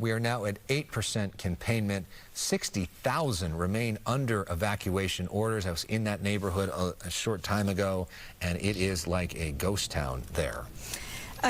We are now at 8% containment. 60,000 remain under evacuation orders. I was in that neighborhood a short time ago, and it is like a ghost town there.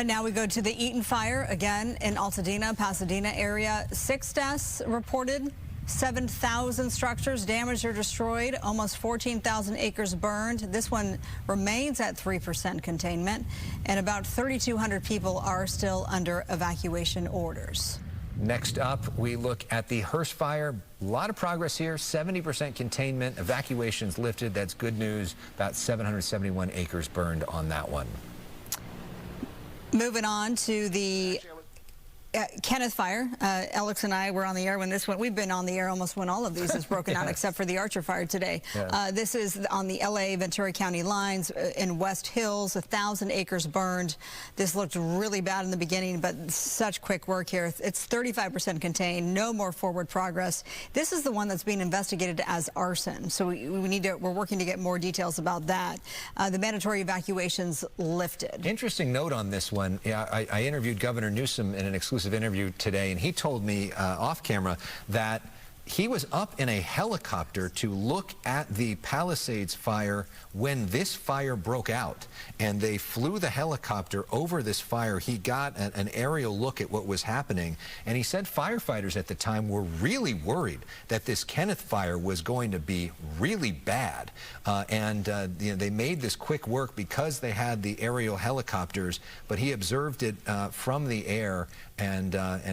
Now we go to the Eaton fire, again in Altadena, Pasadena area. 6 deaths reported. 7,000 structures damaged or destroyed, almost 14,000 acres burned. This one remains at 3% containment, and about 3,200 people are still under evacuation orders. Next up, we look at the Hearst fire. A lot of progress here, 70% containment, evacuations lifted. That's good news. About 771 acres burned on that one. Moving on to the Kenneth fire. Alex and I were on the air when this went. We've been on the air almost when all of these has broken out, except for the Archer fire today. Yeah. This is on the LA Ventura County lines in West Hills. 1,000 acres burned. This looked really bad in the beginning, but such quick work here. It's 35% contained. No more forward progress. This is the one that's being investigated as arson. So we're working to get more details about that. The mandatory evacuations lifted. Interesting note on this one. Yeah, I interviewed Governor Newsom in an exclusive interview today, and he told me off camera that he was up in a helicopter to look at the Palisades fire when this fire broke out, and they flew the helicopter over this fire. He got an aerial look at what was happening, and he said firefighters at the time were really worried that this Kenneth fire was going to be really bad, and you know, they made this quick work because they had the aerial helicopters, but he observed it from the air, and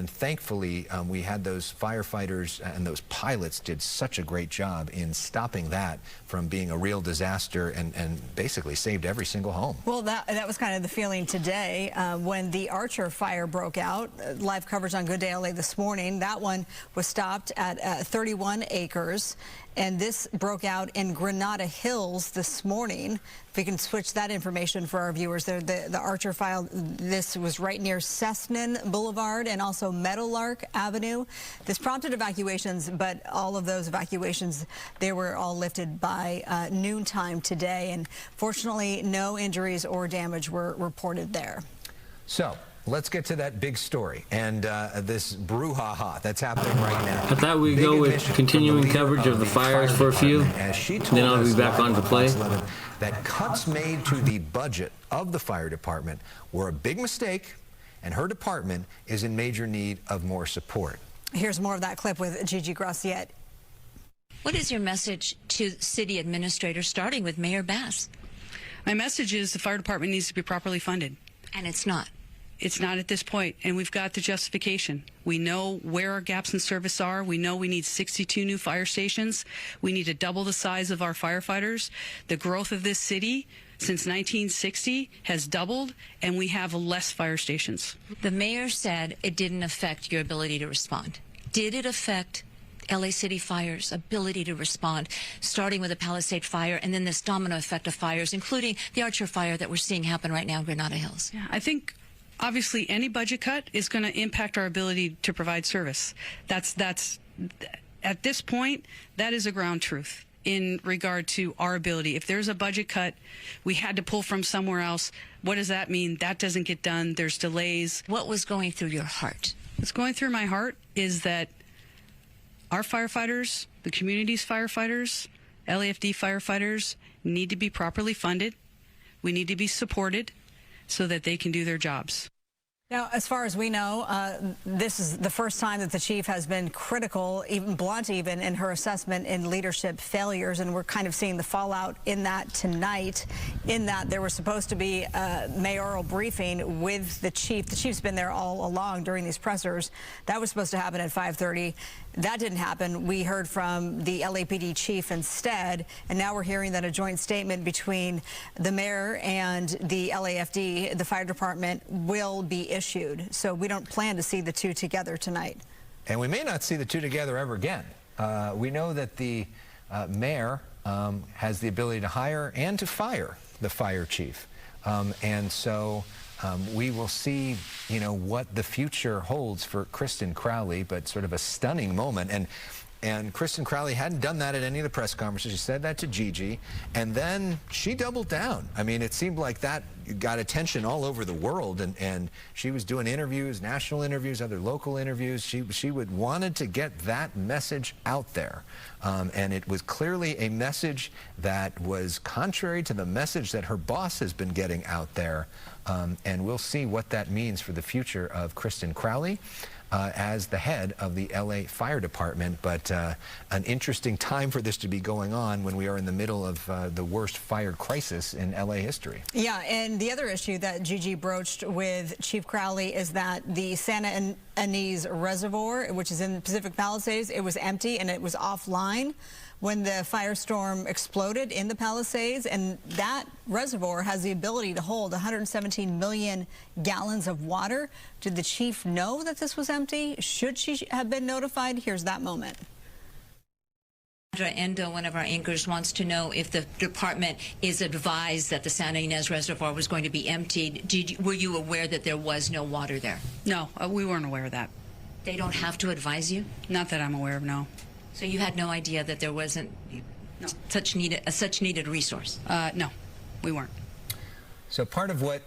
thankfully we had those firefighters and those pilots did such a great job in stopping that from being a real disaster, and basically saved every single home. Well, that was kind of the feeling today when the Archer fire broke out. Live coverage on Good Day LA this morning. That one was stopped at 31 acres. And this broke out in Granada Hills this morning. If we can switch that information for our viewers, the Archer file, this was right near Cessnan Boulevard and also Meadowlark Avenue. This prompted evacuations, but all of those evacuations, they were all lifted by noontime today. And fortunately, no injuries or damage were reported there. So let's get to that big story and this brouhaha that's happening right now. I thought we'd go with continuing coverage of the fires for a few, then I'll be back on to play. That cuts made to the budget of the fire department were a big mistake, and her department is in major need of more support. Here's more of that clip with Gigi Graciette. What is your message to city administrators, starting with Mayor Bass? My message is the fire department needs to be properly funded. And it's not. It's not at this point, and we've got the justification. We know where our gaps in service are. We know we need 62 new fire stations. We need to double the size of our firefighters. The growth of this city since 1960 has doubled, and we have less fire stations. The mayor said it didn't affect your ability to respond. Did it affect LA City Fire's ability to respond, starting with the Palisade fire and then this domino effect of fires, including the Archer fire that we're seeing happen right now in Granada Hills? Yeah, I think obviously any budget cut is going to impact our ability to provide service. That's at this point, that is a ground truth in regard to our ability. If there's a budget cut, we had to pull from somewhere else. What does that mean? That doesn't get done. There's delays. What was going through your heart? What's going through my heart is that our firefighters, the community's firefighters, LAFD firefighters need to be properly funded. We need to be supported so that they can do their jobs. Now, as far as we know, this is the first time that the chief has been critical, even blunt even, in her assessment in leadership failures, and we're kind of seeing the fallout in that tonight, in that there was supposed to be a mayoral briefing with the chief. The chief's been there all along during these pressers. That was supposed to happen at 5:30. That didn't happen. We heard from the LAPD chief instead, and now we're hearing that a joint statement between the mayor and the LAFD, the fire department, will be issued. So we don't plan to see the two together tonight. And we may not see the two together ever again. We know that the mayor has the ability to hire and to fire the fire chief. And so we will see, you know, what the future holds for Kristen Crowley, but sort of a stunning moment. And And Kristen Crowley hadn't done that at any of the press conferences. She said that to Gigi, and then she doubled down. I mean, it seemed like that got attention all over the world, and she was doing interviews, national interviews, other local interviews. She wanted to get that message out there, and it was clearly a message that was contrary to the message that her boss has been getting out there, and we'll see what that means for the future of Kristen Crowley as the head of the LA Fire Department. But an interesting time for this to be going on when we are in the middle of the worst fire crisis in LA history. Yeah, and the other issue that Gigi broached with Chief Crowley is that the Santa Ynez Reservoir, which is in Pacific Palisades, it was empty and it was offline when the firestorm exploded in the Palisades, and that reservoir has the ability to hold 117 million gallons of water. Did the chief know that this was empty? Should she have been notified? Here's that moment. Sandra Endo, one of our anchors, wants to know if the department is advised that the Santa Ynez Reservoir was going to be emptied. Were you aware that there was no water there? No, we weren't aware of that. They don't have to advise you? Not that I'm aware of, no. So you had no idea that there wasn't such needed resource? No, we weren't. So part of what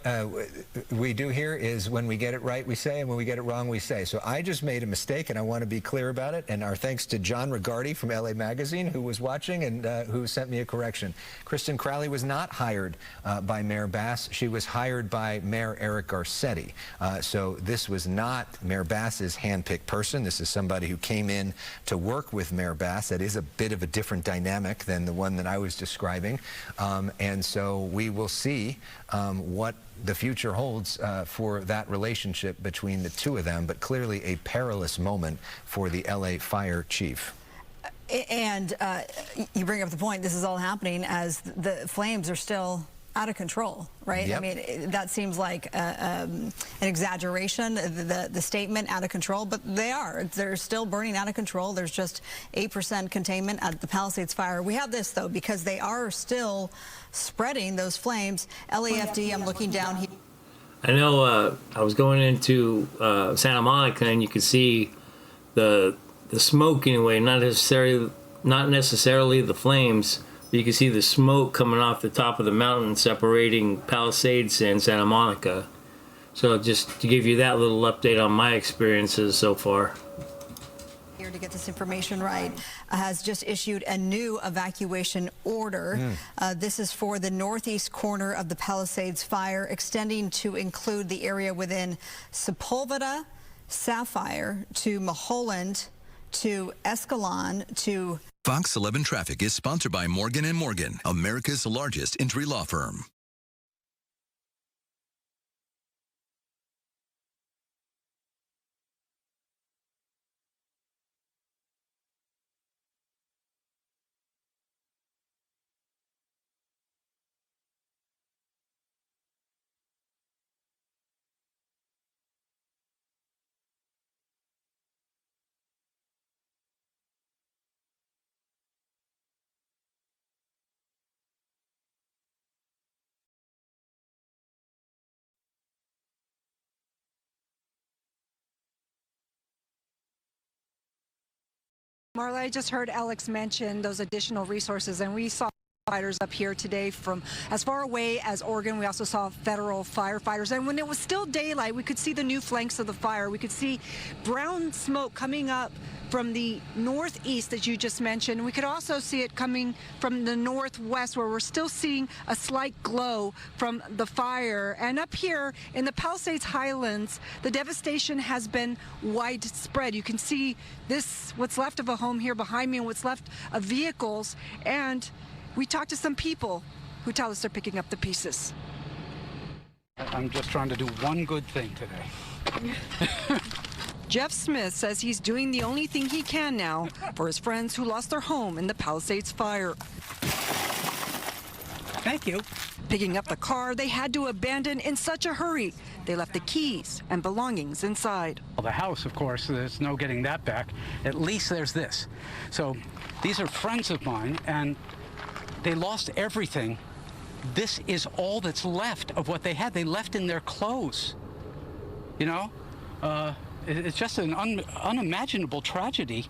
we do here is when we get it right, we say, and when we get it wrong, we say. So I just made a mistake, and I want to be clear about it. And our thanks to John Rigardi from LA Magazine, who was watching and who sent me a correction. Kristen Crowley was not hired by Mayor Bass. She was hired by Mayor Eric Garcetti. So this was not Mayor Bass's handpicked person. This is somebody who came in to work with Mayor Bass. That is a bit of a different dynamic than the one that I was describing. And so we will see what the future holds for that relationship between the two of them, but clearly a perilous moment for the LA fire chief. And you bring up the point, this is all happening as the flames are still out of control, right? Yep. I mean, that seems like an exaggeration, the statement out of control, but they're still burning out of control. There's just 8% containment at the Palisades fire. We have this, though, because they are still spreading those flames. LAFD, I'm looking down here. I know I was going into Santa Monica, and you could see the smoke anyway, not necessarily the flames. You can see the smoke coming off the top of the mountain separating Palisades and Santa Monica. So just to give you that little update on my experiences so far. Here to get this information right, has just issued a new evacuation order. This is for the northeast corner of the Palisades fire, extending to include the area within Sepulveda, Sapphire, to Mulholland, to Escalon, to... Fox 11 Traffic is sponsored by Morgan & Morgan, America's largest injury law firm. Marla, I just heard Alex mention those additional resources, and we saw firefighters up here today from as far away as Oregon. We also saw federal firefighters, and when it was still daylight, we could see the new flanks of the fire. We could see brown smoke coming up from the northeast, as you just mentioned. We could also see it coming from the northwest, where we're still seeing a slight glow from the fire. And up here in the Palisades Highlands, the devastation has been widespread. You can see this, what's left of a home here behind me, and what's left of vehicles. And we talked to some people who tell us they're picking up the pieces. I'm just trying to do one good thing today. Jeff Smith says he's doing the only thing he can now for his friends who lost their home in the Palisades fire. Thank you. Picking up the car they had to abandon in such a hurry, they left the keys and belongings inside. Well, the house, of course, there's no getting that back. At least there's this. So these are friends of mine, and they lost everything. This is all that's left of what they had. They left in their clothes. You know? It's just an unimaginable tragedy.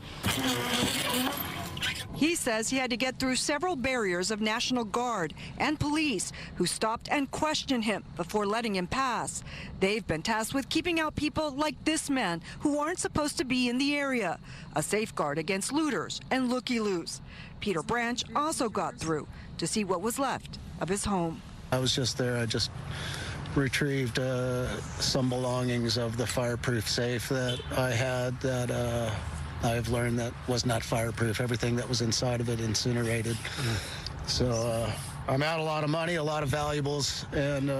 He says he had to get through several barriers of National Guard and police who stopped and questioned him before letting him pass. They've been tasked with keeping out people like this man who aren't supposed to be in the area, a safeguard against looters and looky-loos. Peter Branch also got through to see what was left of his home. I was just there. I just retrieved some belongings of the fireproof safe that I had that I've learned that was not fireproof. Everything that was inside of it incinerated. So I'm out a lot of money, a lot of valuables, and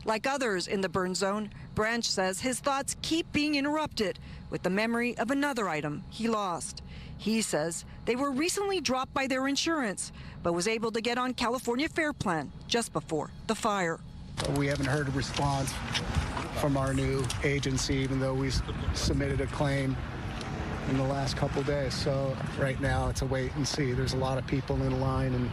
like others in the burn zone, Branch says his thoughts keep being interrupted with the memory of another item he lost. He says they were recently dropped by their insurance, but was able to get on California Fair Plan just before the fire. we haven't heard a response from our new agency, even though we submitted a claim in the last couple days. So right now it's a wait and see. There's a lot of people in line, and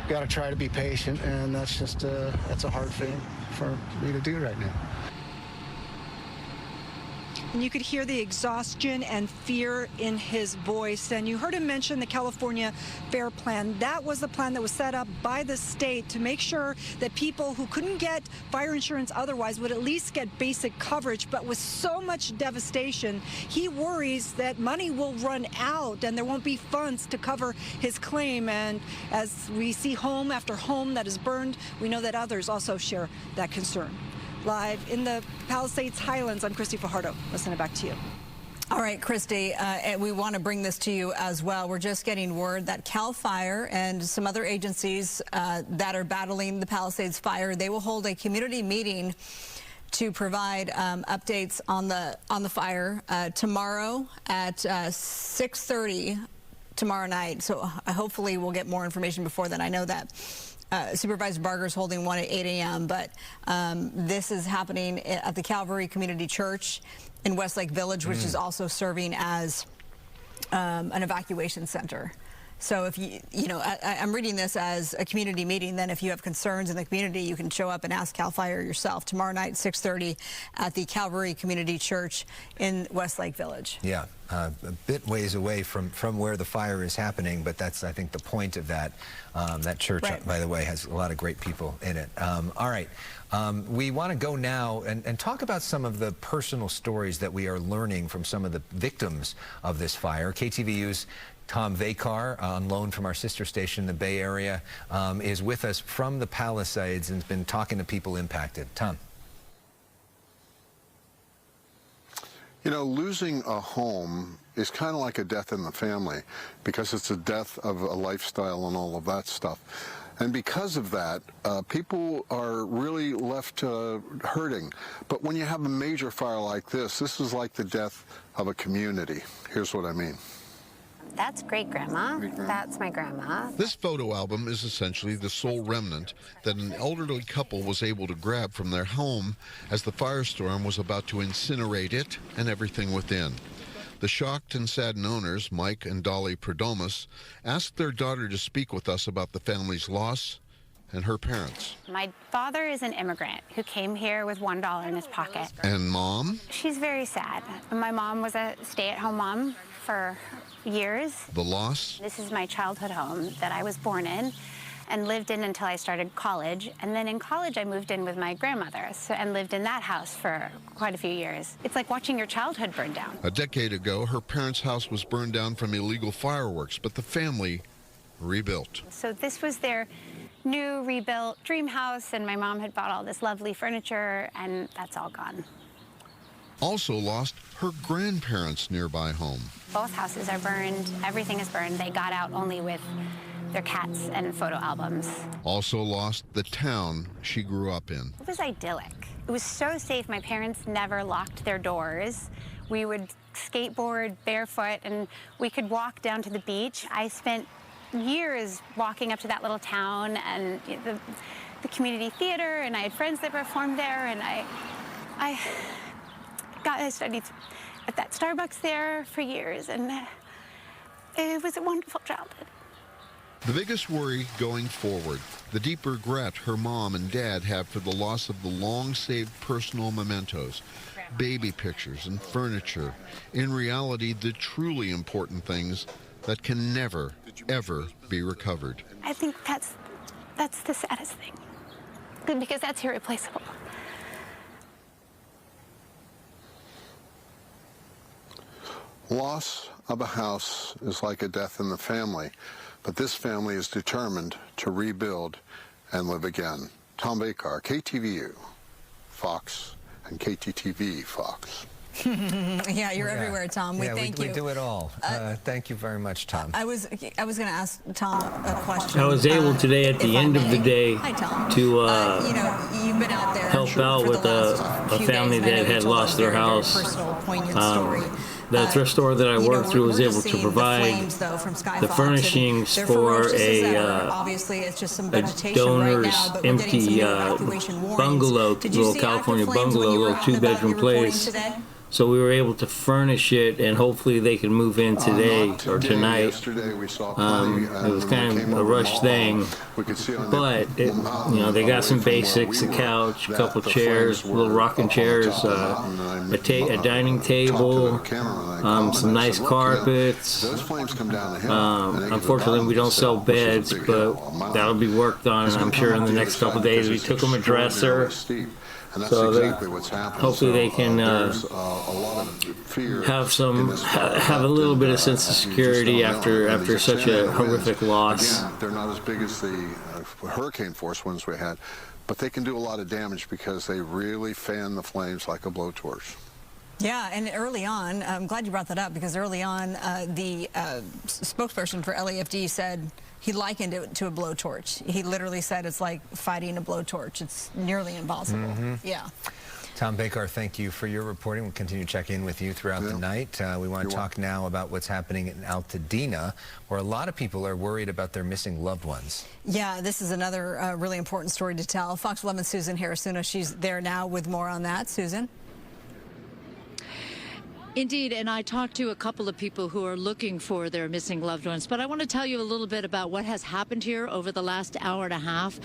got to try to be patient, and that's just that's a hard thing for me to do right now. And you could hear the exhaustion and fear in his voice. And you heard him mention the California Fair Plan. That was the plan that was set up by the state to make sure that people who couldn't get fire insurance otherwise would at least get basic coverage. But with so much devastation, he worries that money will run out and there won't be funds to cover his claim. And as we see home after home that is burned, we know that others also share that concern. Live in the Palisades Highlands, I'm Christy Fajardo. Listening back to you. All right, Christy, and we want to bring this to you as well. We're just getting word that CAL FIRE and some other agencies that are battling the Palisades fire, they will hold a community meeting to provide updates on the fire tomorrow at 6:30 tomorrow night. So hopefully we'll get more information before then. I know that Supervisor Barger is holding one at 8 a.m., but this is happening at the Calvary Community Church in Westlake Village, which is also serving as an evacuation center. So if you know, I'm reading this as a community meeting, then if you have concerns in the community, you can show up and ask CAL FIRE yourself tomorrow night, 6:30 at the Calvary Community Church in Westlake Village. Yeah, a bit ways away from where the fire is happening, but that's, I think, the point of that. That church, right, by the way, has a lot of great people in it. All right. We want to go now and talk about some of the personal stories that we are learning from some of the victims of this fire. KTVU's Tom Vakar, on loan from our sister station in the Bay Area, is with us from the Palisades and has been talking to people impacted. Tom. You know, losing a home is kind of like a death in the family because it's a death of a lifestyle and all of that stuff. And because of that, people are really left hurting. But when you have a major fire like this is like the death of a community. Here's what I mean. That's great-grandma. That's my grandma. This photo album is essentially the sole remnant that an elderly couple was able to grab from their home as the firestorm was about to incinerate it and everything within. The shocked and saddened owners, Mike and Dolly Perdomas, asked their daughter to speak with us about the family's loss and her parents. My father is an immigrant who came here with $1 in his pocket. And Mom? She's very sad. My mom was a stay-at-home mom for years. The loss? This is my childhood home that I was born in and lived in until I started college. And then in college, I moved in with my grandmother and lived in that house for quite a few years. It's like watching your childhood burn down. A decade ago, her parents' house was burned down from illegal fireworks, but the family rebuilt. So this was their new rebuilt dream house, and my mom had bought all this lovely furniture, and that's all gone. Also lost her grandparents' nearby home. Both houses are burned. Everything is burned. They got out only with their cats and photo albums. Also lost the town she grew up in. It was idyllic. It was so safe. My parents never locked their doors. We would skateboard barefoot, and we could walk down to the beach. I spent years walking up to that little town and the community theater, and I had friends that performed there, and I studied at that Starbucks there for years, and it was a wonderful childhood. The biggest worry going forward, the deep regret her mom and dad have for the loss of the long-saved personal mementos, baby pictures and furniture. In reality, the truly important things that can never, ever be recovered. I think that's the saddest thing, because that's irreplaceable. Loss of a house is like a death in the family, but this family is determined to rebuild and live again. Tom Bakar, KTVU, Fox, and KTTV, Fox. Yeah, you're everywhere, Tom. We thank you. We do it all. Thank you very much, Tom. I was going to ask Tom a question. I was able today at the end of the day Hi, Tom. to you know, you've been out there help out with a family that had lost their house. Personal, poignant story. The thrift store that I worked through was able to provide the furnishings for a donor's empty bungalow, little California bungalow, little 2-bedroom place. So we were able to furnish it, and hopefully they can move in today or tonight. Yesterday we saw It was kind of a rush thing, but they got some basics: a couch, a couple chairs, little rocking chairs, a dining table, some nice carpets. Unfortunately, we don't sell beds, but that'll be worked on, I'm sure, in the next couple of days. We took them a dresser. And that's So exactly what's happened. hopefully they can there's a lot of fear have in this have a little bit of sense of security after such a horrific loss. Again, they're not as big as the hurricane force ones we had, but they can do a lot of damage because they really fan the flames like a blowtorch. Yeah, and early on, I'm glad you brought that up, because early on, the spokesperson for LAFD said he likened it to a blowtorch. He literally said it's like fighting a blowtorch. It's nearly impossible. Yeah. Tom Bakar, thank you for your reporting. We'll continue to check in with you throughout the night. We want to talk now about what's happening in Altadena, where a lot of people are worried about their missing loved ones. Yeah, this is another really important story to tell. Fox 11's Susan Harrison, she's there now with more on that. Susan? Indeed, and I talked to a couple of people who are looking for their missing loved ones, but I want to tell you a little bit about what has happened here over the last hour and a half.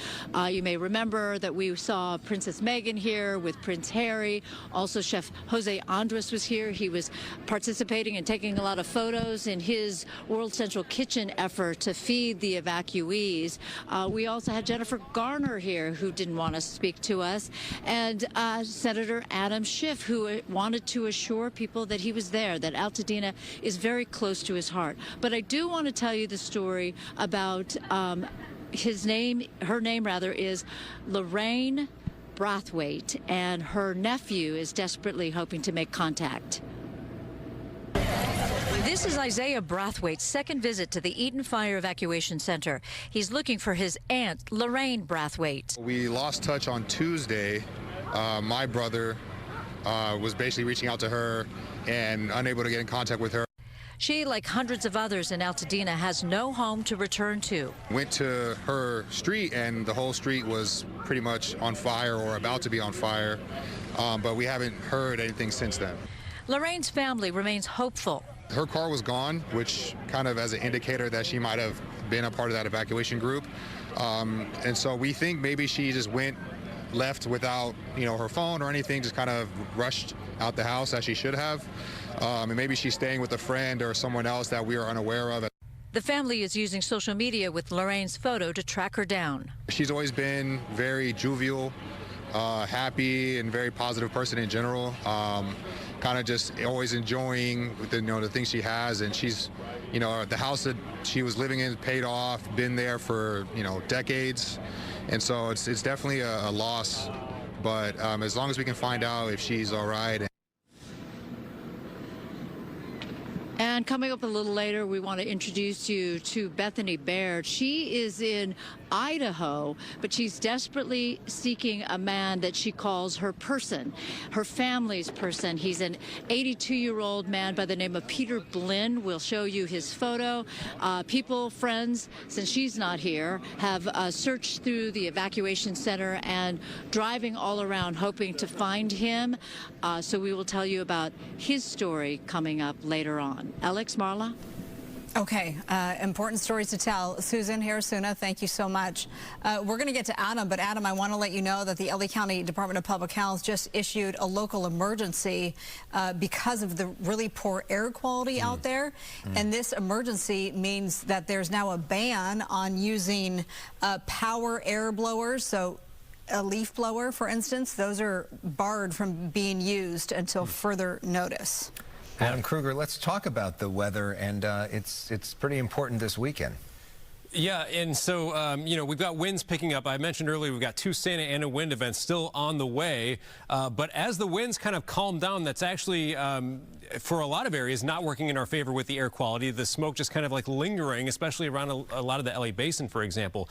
You may remember that we saw Princess Meghan here with Prince Harry. Also, Chef Jose Andres was here. He was participating and taking a lot of photos in his World Central Kitchen effort to feed the evacuees. We also had Jennifer Garner here, who didn't want to speak to us, and Senator Adam Schiff, who wanted to assure people that he was there, that Altadena is very close to his heart. But I do want to tell you the story about her name is Lorraine Brathwaite, and her nephew is desperately hoping to make contact. This is Isaiah Brathwaite's second visit to the Eaton Fire Evacuation Center. He's looking for his aunt, Lorraine Brathwaite. We lost touch on Tuesday. My brother was basically reaching out to her and unable to get in contact with her. She, like hundreds of others in Altadena, has no home to return to. Went to her street, and the whole street was pretty much on fire or about to be on fire, but we haven't heard anything since then. Lorraine's family remains hopeful. Her car was gone, which kind of as an indicator that she might have been a part of that evacuation group. And so we think maybe she just left without, her phone or anything, just kind of rushed out the house as she should have. And maybe she's staying with a friend or someone else that we are unaware of. The family is using social media with Lorraine's photo to track her down. She's always been very jovial, happy, and very positive person in general. Kind of just always enjoying the things she has, and she's, the house that she was living in paid off, been there for decades, and so it's definitely a loss. But as long as we can find out if she's all right. And coming up a little later, we want to introduce you to Bethany Baird. She is in Idaho, but she's desperately seeking a man that she calls her person, her family's person. He's an 82-year-old man by the name of Peter Blinn. We'll show you his photo. People, friends, since she's not here, have searched through the evacuation center and driving all around hoping to find him. So we will tell you about his story coming up later on. Alex, Marla? Okay, important stories to tell. Susan Harrisuna, thank you so much. We're going to get to Adam, but Adam, I want to let you know that the LA County Department of Public Health just issued a local emergency because of the really poor air quality out there. And this emergency means that there's now a ban on using power air blowers. So a leaf blower, for instance, those are barred from being used until further notice. Adam Kruger, let's talk about the weather, and it's pretty important this weekend. Yeah, and so, you know, we've got winds picking up. I mentioned earlier we've got 2 Santa Ana wind events still on the way. But as the winds kind of calm down, that's actually, for a lot of areas, not working in our favor with the air quality. The smoke just kind of like lingering, especially around a lot of the LA basin, for example.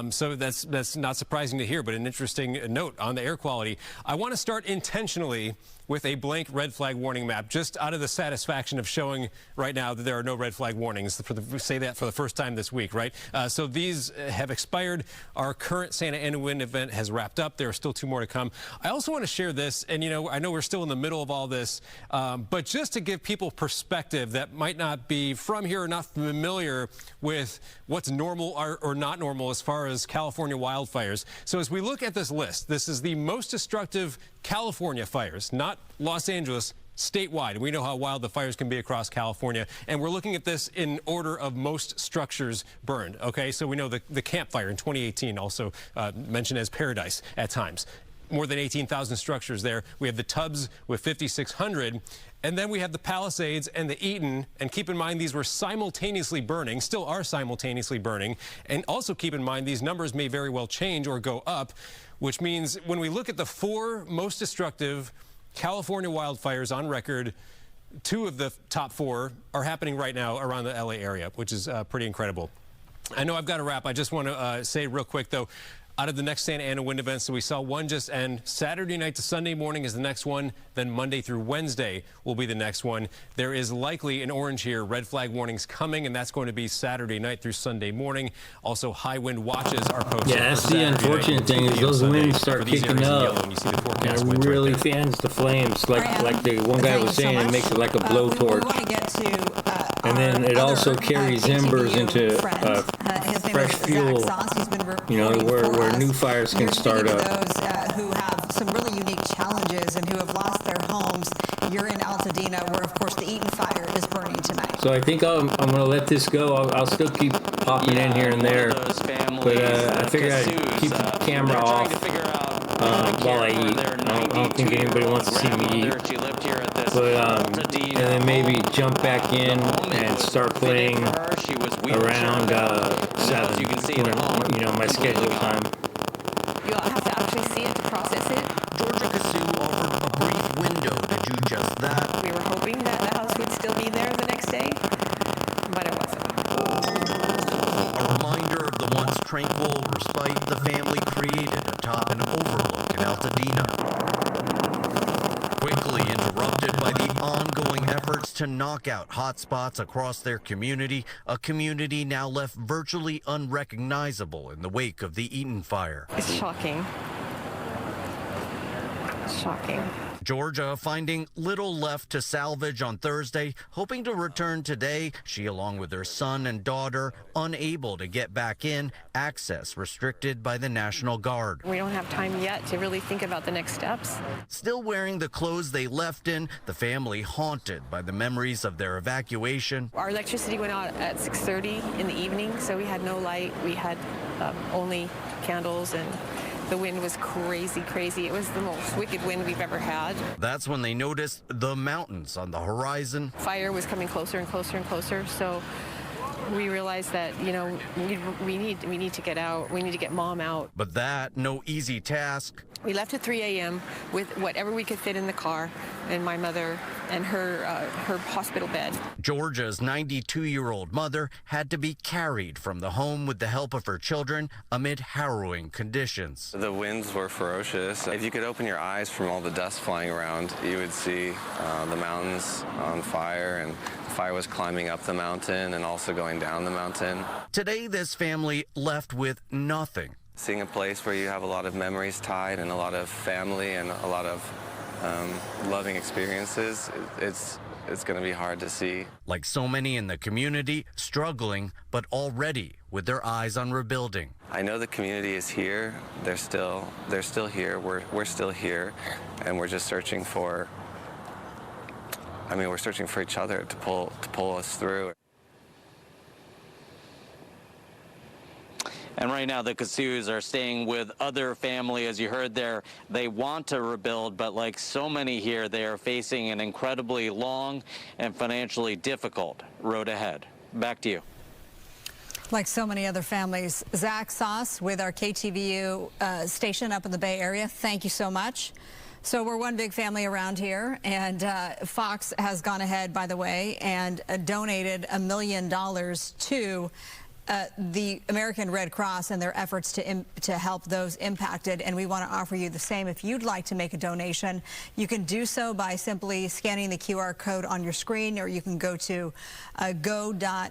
So that's not surprising to hear, but an interesting note on the air quality. I want to start intentionally with a blank red flag warning map, just out of the satisfaction of showing right now that there are no red flag warnings. Say that for the first time this week, right? So these have expired. Our current Santa Ana wind event has wrapped up. There are still 2 more to come. I also want to share this, and you know, I know we're still in the middle of all this, but just to give people perspective that might not be from here or not familiar with what's normal or not normal as far as California wildfires. So as we look at this list, this is the most destructive California fires, not Los Angeles, statewide. We know how wild the fires can be across California, and we're looking at this in order of most structures burned. Okay, so we know the Camp Fire in 2018, also mentioned as Paradise at times. More than 18,000 structures there. We have the Tubbs with 5,600. And then we have the Palisades and the Eaton, and keep in mind these were simultaneously burning, still are simultaneously burning, and also keep in mind these numbers may very well change or go up, which means when we look at the 4 most destructive California wildfires on record, 2 of the top 4 are happening right now around the LA area, which is pretty incredible. I know I've got to wrap. I just want to say real quick, though, out of the next Santa Ana wind events, so we saw one just end. Saturday night to Sunday morning is the next one. Then Monday through Wednesday will be the next one. There is likely in orange here, red flag warnings coming, and that's going to be Saturday night through Sunday morning. Also, high wind watches are posted. Yeah, that's the unfortunate thing is those winds start kicking up. And it really fans the flames, like the one guy was saying, it makes it like a blowtorch. And then it also carries embers into fresh fuel, you know, where new fires can start up. Those who have some really unique challenges and who have lost their homes. You're in Altadena, where, of course, the Eaton fire is burning tonight. So I think I'm going to let this go. I'll still keep popping in here and there. But I figured I'd keep the camera off while I eat. I don't think anybody wants to see me eat. But, and then maybe jump back in and start playing around 7, you know, my scheduled time. You'll have to actually see it to process it. Georgia Kasu offered a brief window to do just that. We were hoping that the house would still be there the next day, but it wasn't. A reminder of the once tranquil respite the family created atop an overlook in Altadena. Quickly interrupted by the ongoing efforts to knock out hotspots across their community, a community now left virtually unrecognizable in the wake of the Eaton fire. It's shocking. Shocking. Georgia finding little left to salvage on Thursday, hoping to return today. She, along with her son and daughter, unable to get back in, access restricted by the National Guard. We don't have time yet to really think about the next steps. Still wearing the clothes they left in, the family haunted by the memories of their evacuation. Our electricity went out at 6:30 in the evening, so we had no light. We had only candles, and the wind was crazy, crazy. It was the most wicked wind we've ever had. That's when they noticed the mountains on the horizon. Fire was coming closer and closer and closer, so we realized that, you know, we need to get out. We need to get Mom out. But that, no easy task. We left at 3 a.m. with whatever we could fit in the car, and my mother and her hospital bed. Georgia's 92-year-old mother had to be carried from the home with the help of her children amid harrowing conditions. The winds were ferocious. If you could open your eyes from all the dust flying around, you would see the mountains on fire, and the fire was climbing up the mountain and also going down the mountain. Today, this family left with nothing. Seeing a place where you have a lot of memories tied and a lot of family and a lot of loving experiences, it's going to be hard to see. Like so many in the community, struggling, but already with their eyes on rebuilding. I know the community is here. They're still here. We're still here, and we're just searching for. I mean, we're searching for each other to pull us through. And right now, the Kasu's are staying with other family. As you heard there, they want to rebuild, but like so many here, they are facing an incredibly long and financially difficult road ahead. Back to you. Like so many other families, Zach Sauce with our KTVU station up in the Bay Area. Thank you so much. So we're one big family around here, and Fox has gone ahead, by the way, and donated $1 million to the American Red Cross and their efforts to help those impacted, and we want to offer you the same. If you'd like to make a donation, you can do so by simply scanning the QR code on your screen, or you can go to go.fox/Red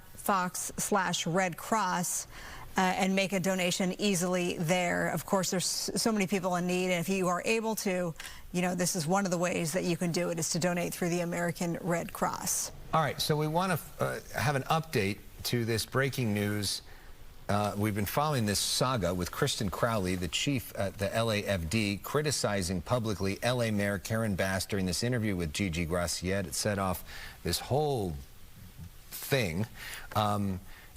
Cross and make a donation easily there. Of course, there's so many people in need, and if you are able to, you know, this is one of the ways that you can do it, is to donate through the American Red Cross. All right, so we want to have an update to this breaking news. We've been following this saga with Kristen Crowley, the chief at the LAFD, criticizing publicly LA Mayor Karen Bass during this interview with Gigi Graciette. It set off this whole thing.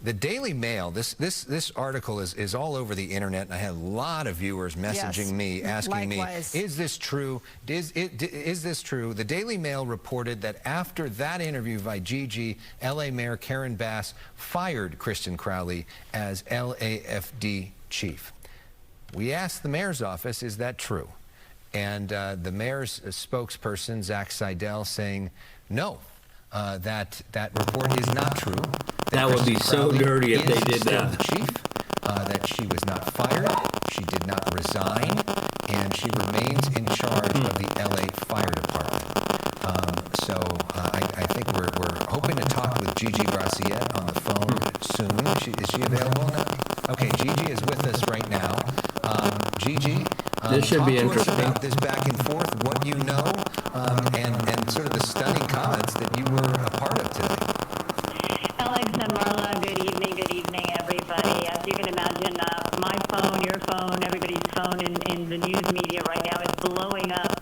The Daily Mail, this article is all over the internet, and I had a lot of viewers messaging me, asking me, is this true? Is this true? The Daily Mail reported that after that interview by Gigi, LA Mayor Karen Bass fired Kristen Crowley as LAFD chief. We asked the mayor's office, is that true? And the mayor's spokesperson, Zach Seidel, saying, no, that report is not true. That would be so dirty if they did that. Chief, that she was not fired, she did not resign, and she remains in charge of the LA Fire Department. So I think we're hoping to talk with Gigi Graciette on the phone soon. Is she available now? Okay, Gigi is with us right now. Gigi, this should be interesting. Talk to us about this back and forth, what you know, and sort of the stunning comments that you were a part of today. Alex and Marla, good evening, everybody. As you can imagine, my phone, your phone, everybody's phone in the news media right now is blowing up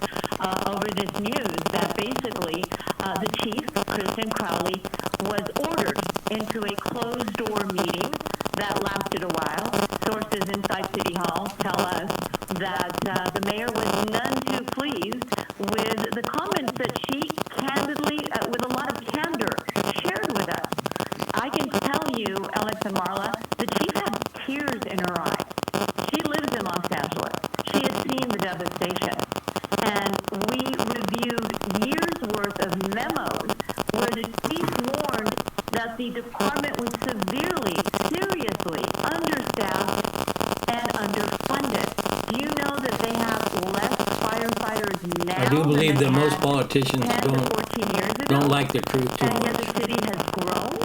over this news that basically the chief, Kristen Crowley, was ordered into a closed-door meeting that lasted a while. Sources inside City Hall tell us that the mayor was none too pleased with the comments that she candidly, with a lot of candor, shared with us. I can tell you, Alex and Marla, the chief had tears in her eyes. She lives in Los Angeles. She has seen the devastation. And we reviewed years' worth of memos where the chief warned that the department was seriously understaffed and underfunded. Do you know that they have less firefighters now? I do believe that most politicians don't like the truth too and yet much. the city has grown.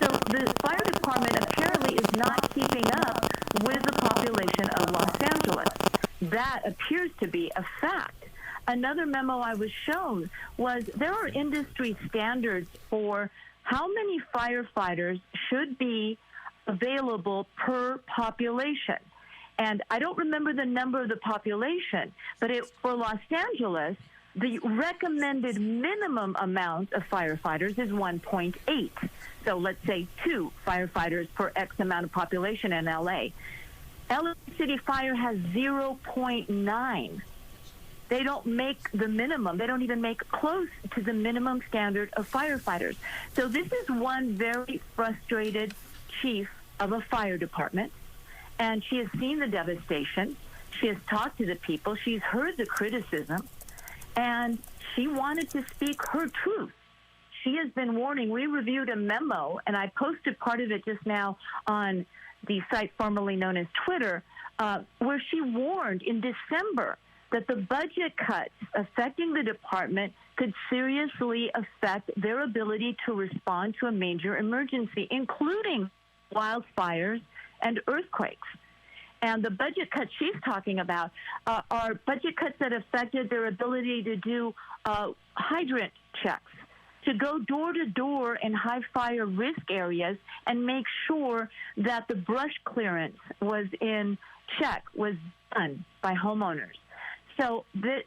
So the fire department apparently is not keeping up with the population of Los Angeles. That appears to be a fact. Another memo I was shown was there are industry standards for how many firefighters should be available per population. And I don't remember the number of the population, but for Los Angeles, the recommended minimum amount of firefighters is 1.8. So let's say 2 firefighters per X amount of population in LA. LA City Fire has 0.9. They don't make the minimum. They don't even make close to the minimum standard of firefighters. So this is one very frustrated chief of a fire department, and she has seen the devastation. She has talked to the people. She's heard the criticism, and she wanted to speak her truth. She has been warning. We reviewed a memo, and I posted part of it just now on the site formerly known as Twitter, where she warned in December that the budget cuts affecting the department could seriously affect their ability to respond to a major emergency, including wildfires and earthquakes. And the budget cuts she's talking about are budget cuts that affected their ability to do hydrant checks, to go door to door in high fire risk areas and make sure that the brush clearance was in check, was done by homeowners. So, we're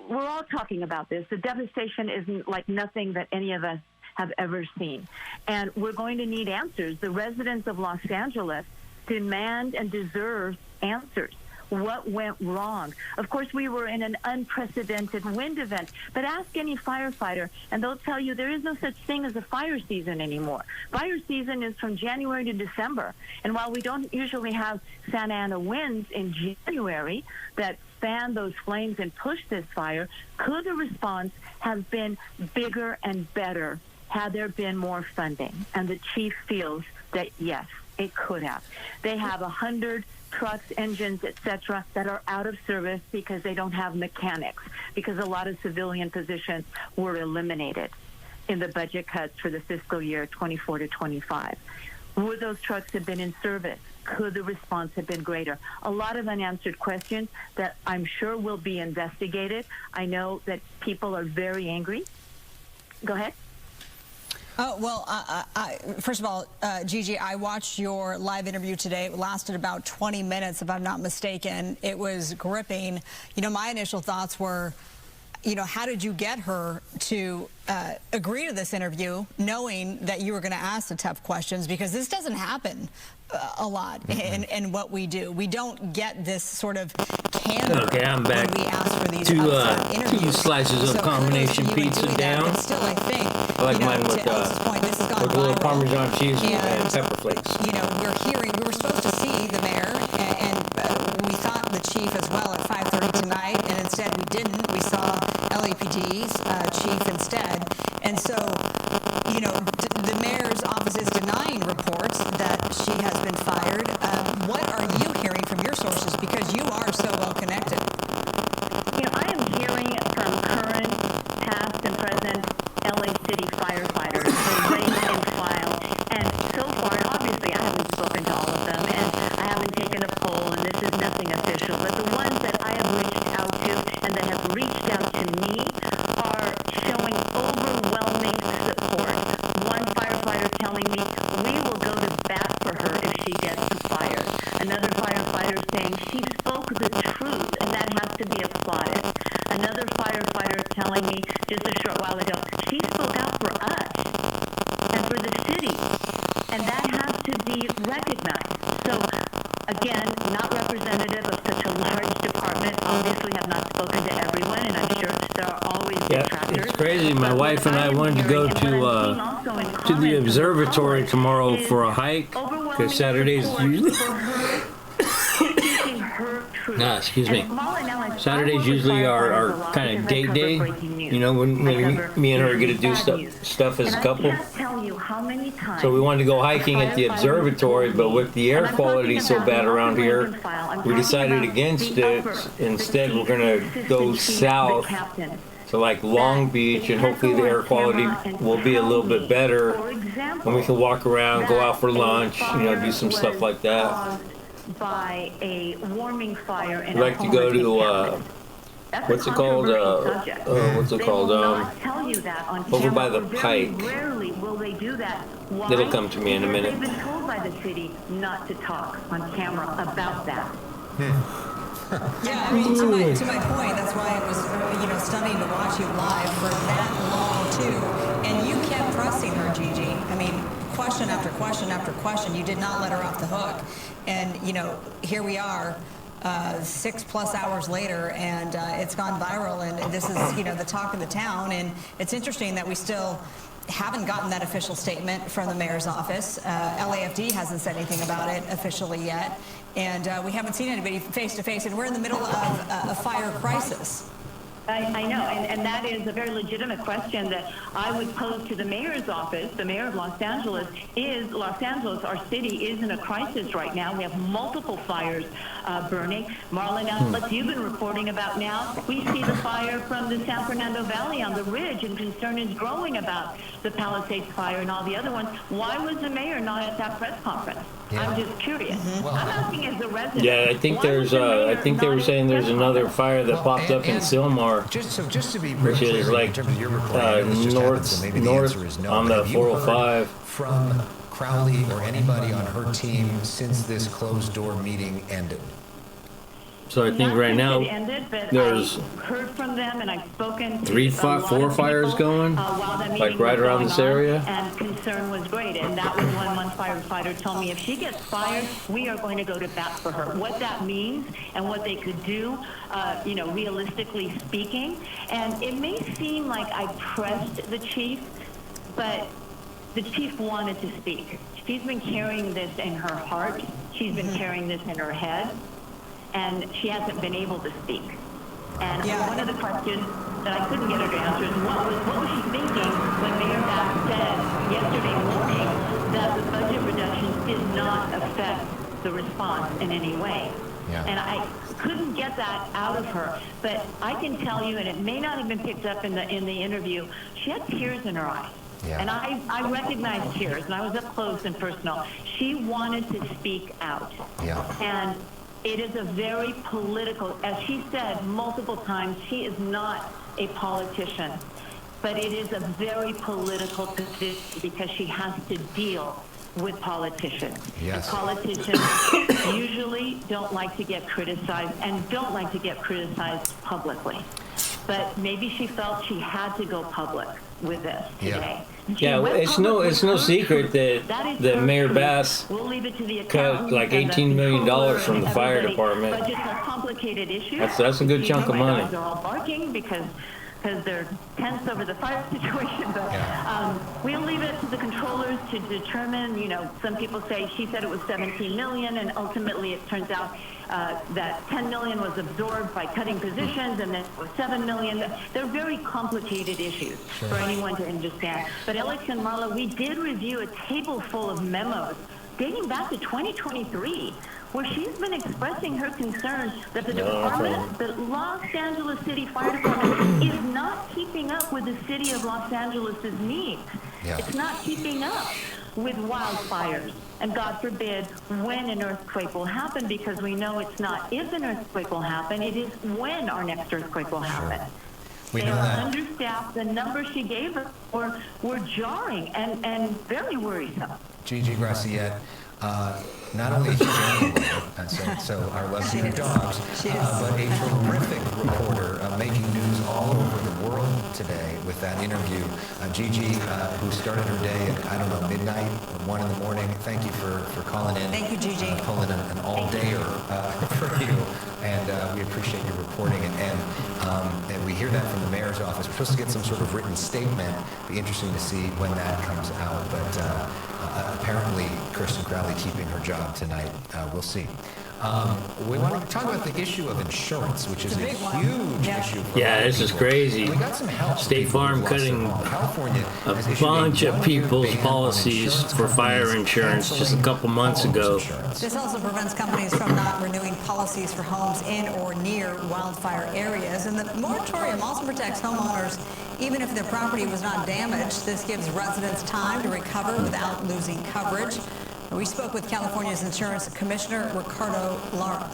all talking about this. The devastation isn't like nothing that any of us have ever seen. And we're going to need answers. The residents of Los Angeles demand and deserve answers. What went wrong? Of course, we were in an unprecedented wind event, but ask any firefighter, and they'll tell you there is no such thing as a fire season anymore. Fire season is from January to December, and while we don't usually have Santa Ana winds in January that fan those flames and push this fire, could the response have been bigger and better had there been more funding? And the chief feels that, yes, it could have. They have 100 trucks, engines, etc., that are out of service because they don't have mechanics, because a lot of civilian positions were eliminated in the budget cuts for the fiscal year 24 to 25. Would those trucks have been in service? Could the response have been greater? A lot of unanswered questions that I'm sure will be investigated. I know that people are very angry. Go ahead. Oh, well, first of all, Gigi, I watched your live interview today. It lasted about 20 minutes, if I'm not mistaken. It was gripping. You know, my initial thoughts were, you know, how did you get her to agree to this interview knowing that you were going to ask the tough questions? Because this doesn't happen a lot in what we do. We don't get this sort of candor I'm back. when we ask for these Two slices of combination pizza down. Still, I think, I like mine with a little Parmesan cheese and pepper flakes. You know, we were supposed to see the mayor, and we thought the chief as well at 5:30 tonight, and instead we didn't. We saw LAPD's chief instead. And so, you know, the mayor's office is denying reports that she has been fired. What are you hearing from your sources? Because you are so well connected. You know, I am hearing from current, past, and present LA City firefighters, the rank and file. And so far, and obviously I haven't spoken to all of them, and I haven't taken a poll, and this is nothing official, but the ones that I have reached out to and that have reached out to me are showing overwhelming support. One firefighter telling me, we will go to bat for her if she gets fired. Another firefighter saying she spoke the truth, and that has to be applauded. Another firefighter telling me just a short while ago, she spoke out for us and for the city, and that has to be recognized. So, again, not representative of such a large department, obviously have not spoken to everyone, and I'm sure there are always detractors. It's crazy. My wife and I wanted to go to the observatory tomorrow for a hike, because Saturdays usually... excuse me. Saturdays usually are kind of date day, you know, when me and her get to do stuff as a couple. So we wanted to go hiking at the observatory, but with the air quality so bad around here, we decided against it. Instead, we're going to go south to like Long Beach, and hopefully the air quality will be a little bit better, and we can walk around, go out for lunch, you know, do some stuff like that. By a warming fire in I'd like to go to what's it called? Over by the Pike. Rarely will they do that. Why? It'll come to me in a minute. They've been told by the city not to talk on camera about that. Yeah, I mean, to my point, that's why it was, you know, stunning to watch you live for that long too. And you kept pressing her, Gigi. I mean, question after question after question. You did not let her off the hook. And, you know, here we are 6+ hours later, and it's gone viral, and this is, you know, the talk of the town. And it's interesting that we still haven't gotten that official statement from the mayor's office. LAFD hasn't said anything about it officially yet, and we haven't seen anybody face to face, and we're in the middle of a fire crisis. I know, and that is a very legitimate question that I would pose to the mayor's office. The mayor of Los Angeles, our city, is in a crisis right now. We have multiple fires burning. Marlon, as you've been reporting about now, we see the fire from the San Fernando Valley on the ridge, and concern is growing about the Palisades fire and all the other ones. Why was the mayor not at that press conference? I'm just curious. I'm asking as a resident. Yeah, I think there's. I think they were saying there's another fire that popped up in Sylmar, just to be which is like north on the 405. From Crowley or anybody on her team since this closed door meeting ended? So I think right now there's I heard from them, and I've spoken to 4 fires going, like right around this area. And concern was great, and that was when one firefighter told me if she gets fired, we are going to go to bat for her. What that means and what they could do, realistically speaking. And it may seem like I pressed the chief, but the chief wanted to speak. She's been carrying this in her heart. She's been carrying this in her head. And she hasn't been able to speak. And one of the questions that I couldn't get her to answer is what was she thinking when Mayor Bass said yesterday morning that the budget reductions did not affect the response in any way? And I couldn't get that out of her. But I can tell you, and it may not have been picked up in the interview, she had tears in her eyes. And I recognized tears, and I was up close and personal. She wanted to speak out. And it is a very political, as she said multiple times, she is not a politician, but it is a very political position because she has to deal with politicians. And politicians usually don't like to get criticized and don't like to get criticized publicly. But maybe she felt she had to go public with this today. Yeah, it's no secret that Mayor Bass cut like $18 million from the fire department. Budgets are complicated issues. That's a good chunk of money. Dogs are all barking because they're tense over the fire situation. But we'll leave it to the controllers to determine. Some people say she said it was 17 million, and ultimately it turns out that 10 million was absorbed by cutting positions, and then it was 7 million. They're very complicated issues for anyone to understand. But Alex and Marla, we did review a table full of memos dating back to 2023, where she's been expressing her concern that the department, the Los Angeles City Fire Department, is not keeping up with the city of Los Angeles' needs. It's not keeping up with wildfires. And God forbid when an earthquake will happen, because we know it's not if an earthquake will happen, it is when our next earthquake will happen. We they know are that. understaffed. The numbers she gave her were jarring and very worrisome. Gigi Graciette, not only a huge animal, so our love for dogs, but a terrific reporter making news all over the world today with that interview. Gigi, who started her day at, I don't know, midnight or 1 in the morning. Thank you for calling in. Thank you, Gigi. Pulling an all-dayer for you. And we appreciate your reporting. And we hear that from the mayor's office. We're supposed to get some sort of written statement. Be interesting to see when that comes out. But apparently, Kirsten Crowley keeping her job tonight. We'll see. We want to talk about the issue of insurance, which is a huge issue. Yeah, this is crazy. We got some help. State Farm cutting California a bunch of people's policies for fire insurance just a couple months ago. This also prevents companies from not renewing policies for homes in or near wildfire areas. And the moratorium also protects homeowners even if their property was not damaged. This gives residents time to recover without losing coverage. We spoke with California's Insurance Commissioner, Ricardo Lara.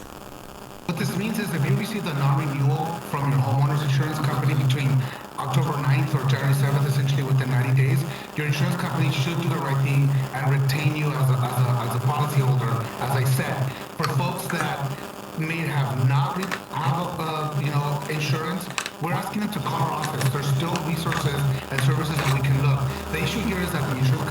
What this means is if you receive the non-renewal from your homeowner's insurance company between October 9th or January 7th, essentially within 90 days, your insurance company should do the right thing and retain you as a policyholder. As I said, for folks that may have not have insurance, we're asking them to call our office. There's still resources and services that we can look. The issue here is that the insurance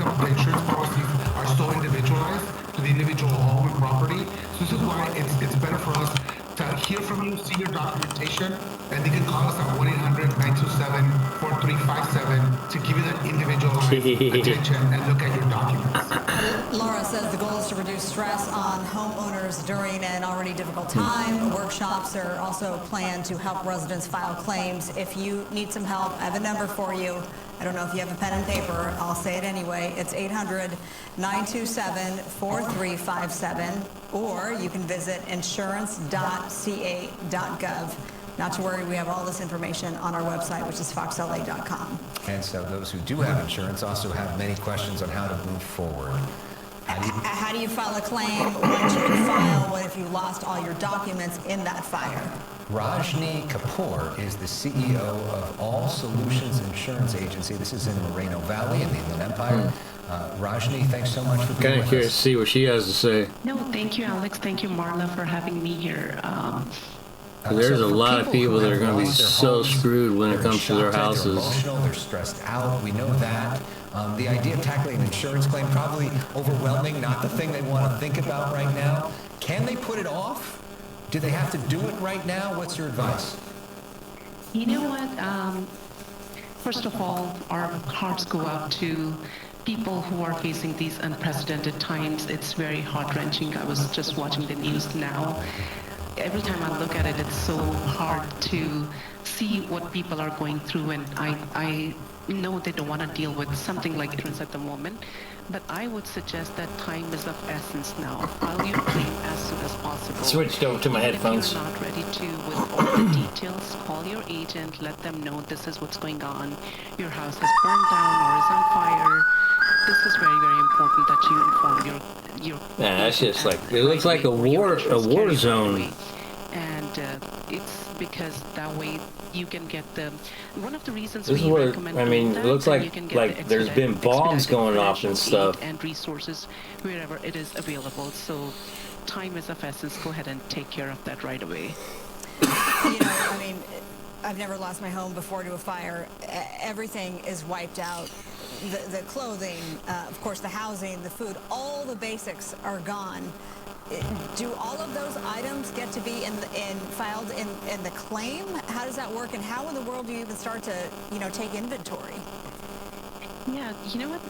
policies are so individualized to the individual home and property. So this is why it's better for us to hear from you, see your documentation, and they can call us at 1-800-927-4357 to give you that individualized attention and look at your documents. Laura says the goal is to reduce stress on homeowners during an already difficult time. Workshops are also planned to help residents file claims. If you need some help, I have a number for you. I don't know if you have a pen and paper. I'll say it anyway. It's 800-927-4357, or you can visit insurance.ca.gov. Not to worry, we have all this information on our website, which is foxla.com. And so those who do have insurance also have many questions on how to move forward. How do you file a claim? When should you file? What if you lost all your documents in that fire? Rajni Kapoor is the CEO of All Solutions Insurance Agency. This is in Moreno Valley in the Inland Empire. Rajni, thanks so much for being Kind with of curious us. to see what she has to say. No, thank you, Alex. Thank you, Marla, for having me here. There's So a for lot of people that are going to be lost their so homes, screwed when it they're comes to their shocked, they're houses. emotional, they're stressed out. We know that. The idea of tackling an insurance claim, probably overwhelming, not the thing they want to think about right now. Can they put it off? Do they have to do it right now? What's your advice? You know what? First of all, our hearts go out to people who are facing these unprecedented times. It's very heart-wrenching. I was just watching the news now. Every time I look at it, it's so hard to see what people are going through, and I know they don't want to deal with something like insurance at the moment, but I would suggest that time is of essence now. File your claim as soon as possible. Switched over to my headphones. If you're not ready to with all the details, call your agent, let them know this is what's going on. Your house has burned down or is on fire. This is very, very important that you inform your Yeah, that's just like, it looks like a war zone. And it's because that way you can get the, one of the reasons This is we what, recommend I mean, doing it looks that, and you can like get the there's been bombs going off and financial stuff. aid and resources wherever it is available. So time is of essence. Go ahead and take care of that right away. You know, I mean, I've never lost my home before to a fire. Everything is wiped out. The clothing, of course, the housing, the food, all the basics are gone. Do all of those items get to be filed in the claim? How does that work, and how in the world do you even start to, take inventory? Yeah, you know what?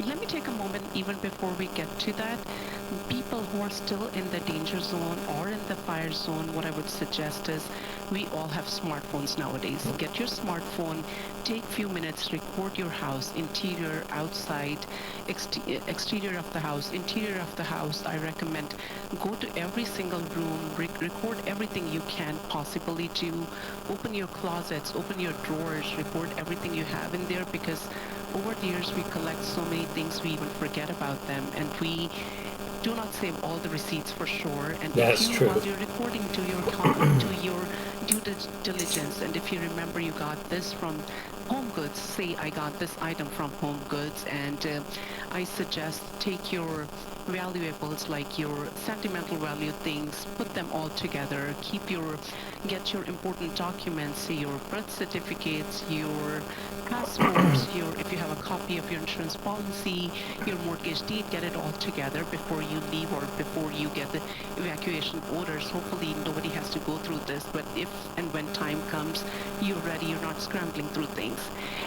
Let me take a moment even before we get to that. People who are still in the danger zone or in the fire zone, what I would suggest is we all have smartphones nowadays. Get your smartphone, take a few minutes, record your house, interior, outside, exterior of the house, interior of the house. I recommend go to every single room, record everything you can possibly do. Open your closets, open your drawers, record everything you have in there, because over the years we collect so many things we even forget about them, and we do not save all the receipts for sure. And That's if you, true. while you're recording, to your due diligence, and if you remember you got this from Home Goods, say I got this item from Home Goods, and I suggest take your valuables, like your sentimental value things, put them all together, get your important documents, say your birth certificates, your passports, if you have a copy of your insurance policy, your mortgage deed, get it all together before you leave or before you get the evacuation orders. Hopefully nobody has to go through this, but if and when time comes, you're ready, you're not scrambling through things.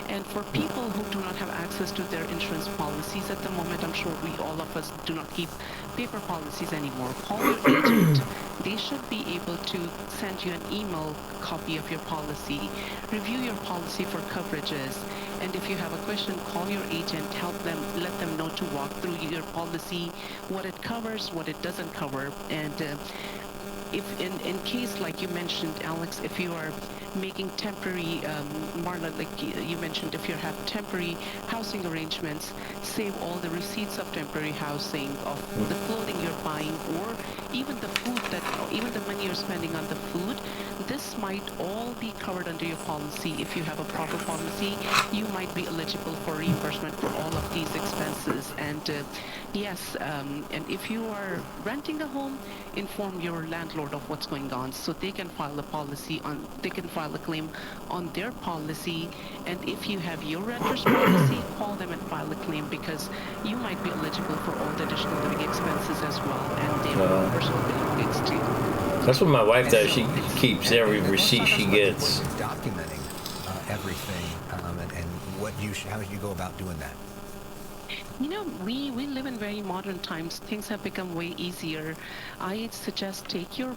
And for people who do not have access to their insurance policies at the moment, I'm sure all of us do not keep paper policies anymore. Call your agent. They should be able to send you an email copy of your policy. Review your policy for coverages. And if you have a question, call your agent, help them, let them know to walk through your policy, what it covers, what it doesn't cover. And if in case, like you mentioned, Alex, if you are making temporary, Marla, like you mentioned, if you have temporary housing arrangements, save all the receipts of temporary housing, of the clothing you're buying, or even the food even the money you're spending on the food. This might all be covered under your policy. If you have a proper policy, you might be eligible for reimbursement for all of these expenses. And yes, and if you are renting a home, inform your landlord of what's going on, so they can file a claim on their policy. And if you have your renter's policy, call them and file a claim, because you might be eligible for all the additional living expenses as well, and their personal belongings too. That's what my wife does. She keeps every receipt she gets. Documenting everything, and how you go about doing that. You know, we live in very modern times. Things have become way easier. I suggest take your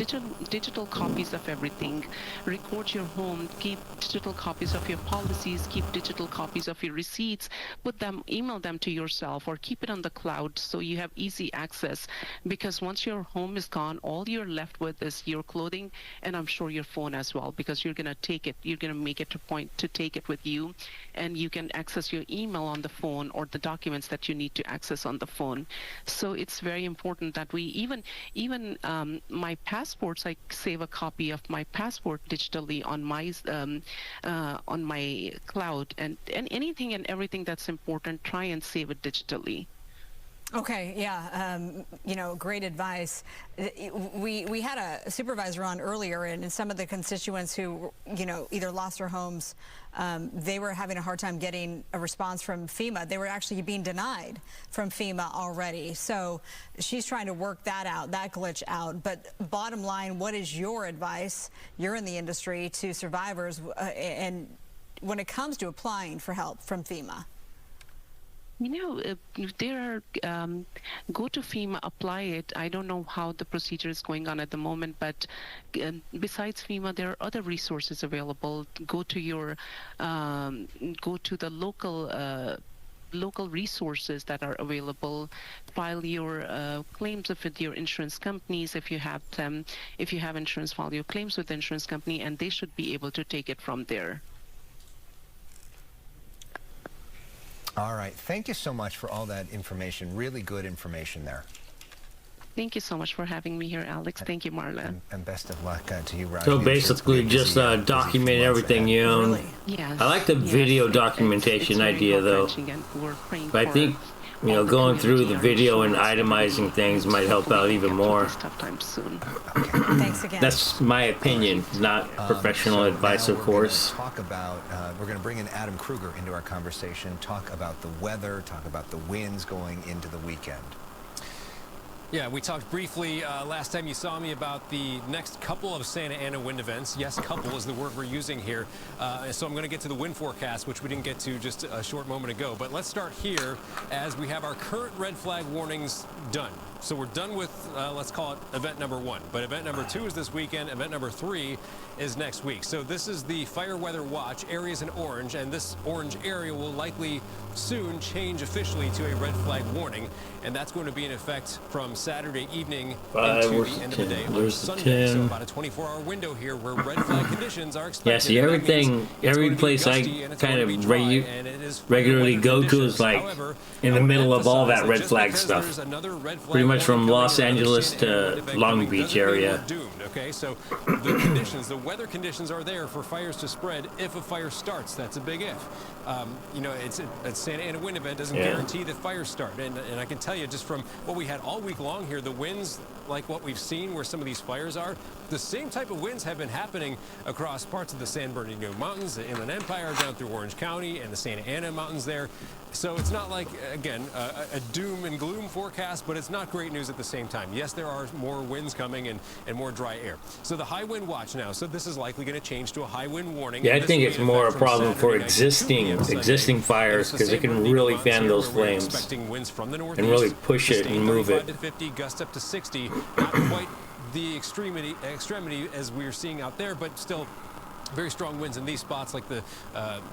digital copies of everything. Record your home, keep digital copies of your policies, keep digital copies of your receipts, email them to yourself, or keep it on the cloud so you have easy access. Because once your home is gone, all you're left with is your clothing, and I'm sure your phone as well, because you're going to make it a point to take it with you, and you can access your email on the phone or the documents that you need to access on the phone. So it's very important that we even my passports, I save a copy of my passport digitally on my cloud, and anything and everything that's important, try and save it digitally. Okay, yeah, great advice. We had a supervisor on earlier, and some of the constituents who, either lost their homes, they were having a hard time getting a response from FEMA. They were actually being denied from FEMA already. So she's trying to work that glitch out. But bottom line, what is your advice? You're in the industry, to survivors, and when it comes to applying for help from FEMA? There are, go to FEMA, apply it. I don't know how the procedure is going on at the moment, but besides FEMA, there are other resources available. Go to the local resources that are available. File your claims with your insurance companies if you have them. If you have insurance, file your claims with the insurance company, and they should be able to take it from there. All right. Thank you so much for all that information. Really good information there. Thank you so much for having me here, Alex. Thank you, Marla. And best of luck to you, Raj. So basically just document everything you own. Really? Yes. I like the video documentation idea, though. But I think, going through the video and itemizing things might help out even more. Thanks again. That's my opinion, not professional advice, of course. We're going to bring in Adam Kruger into our conversation, talk about the weather, talk about the winds going into the weekend. Yeah, we talked briefly last time you saw me about the next couple of Santa Ana wind events. Yes, couple is the word we're using here. So I'm going to get to the wind forecast, which we didn't get to just a short moment ago. But let's start here as we have our current red flag warnings done. So we're done with, let's call it event number 1. But event number 2 is this weekend. Event number 3 is next week. So this is the fire weather watch. Areas in orange, and this orange area will likely soon change officially to a red flag warning. And that's going to be in effect from Saturday evening into the end of the day on Sunday. So about a 24-hour window here where red flag conditions are expected. Yeah, see, every place I kind of regularly go to is like in the middle of all that red flag stuff. Pretty much from Los Angeles to Long Beach area. Okay, so the weather conditions are there for fires to spread if a fire starts. That's a big if. It's a Santa Ana wind event doesn't guarantee that fires start. And I can tell you just from what we had all week long here, the winds, like what we've seen where some of these fires are, the same type of winds have been happening across parts of the San Bernardino Mountains, the Inland Empire, down through Orange County, and the Santa Ana Mountains there. So it's not like, again, a doom and gloom forecast, but it's not great news at the same time. Yes, there are more winds coming and more dry air. So the high wind watch now, so this is likely going to change to a high wind warning. Yeah, I think it's more a problem for existing fires, because it can really fan those flames and really push it and move it. 50, gusts up to 60, not quite the extremity as we're seeing out there, but still very strong winds in these spots like the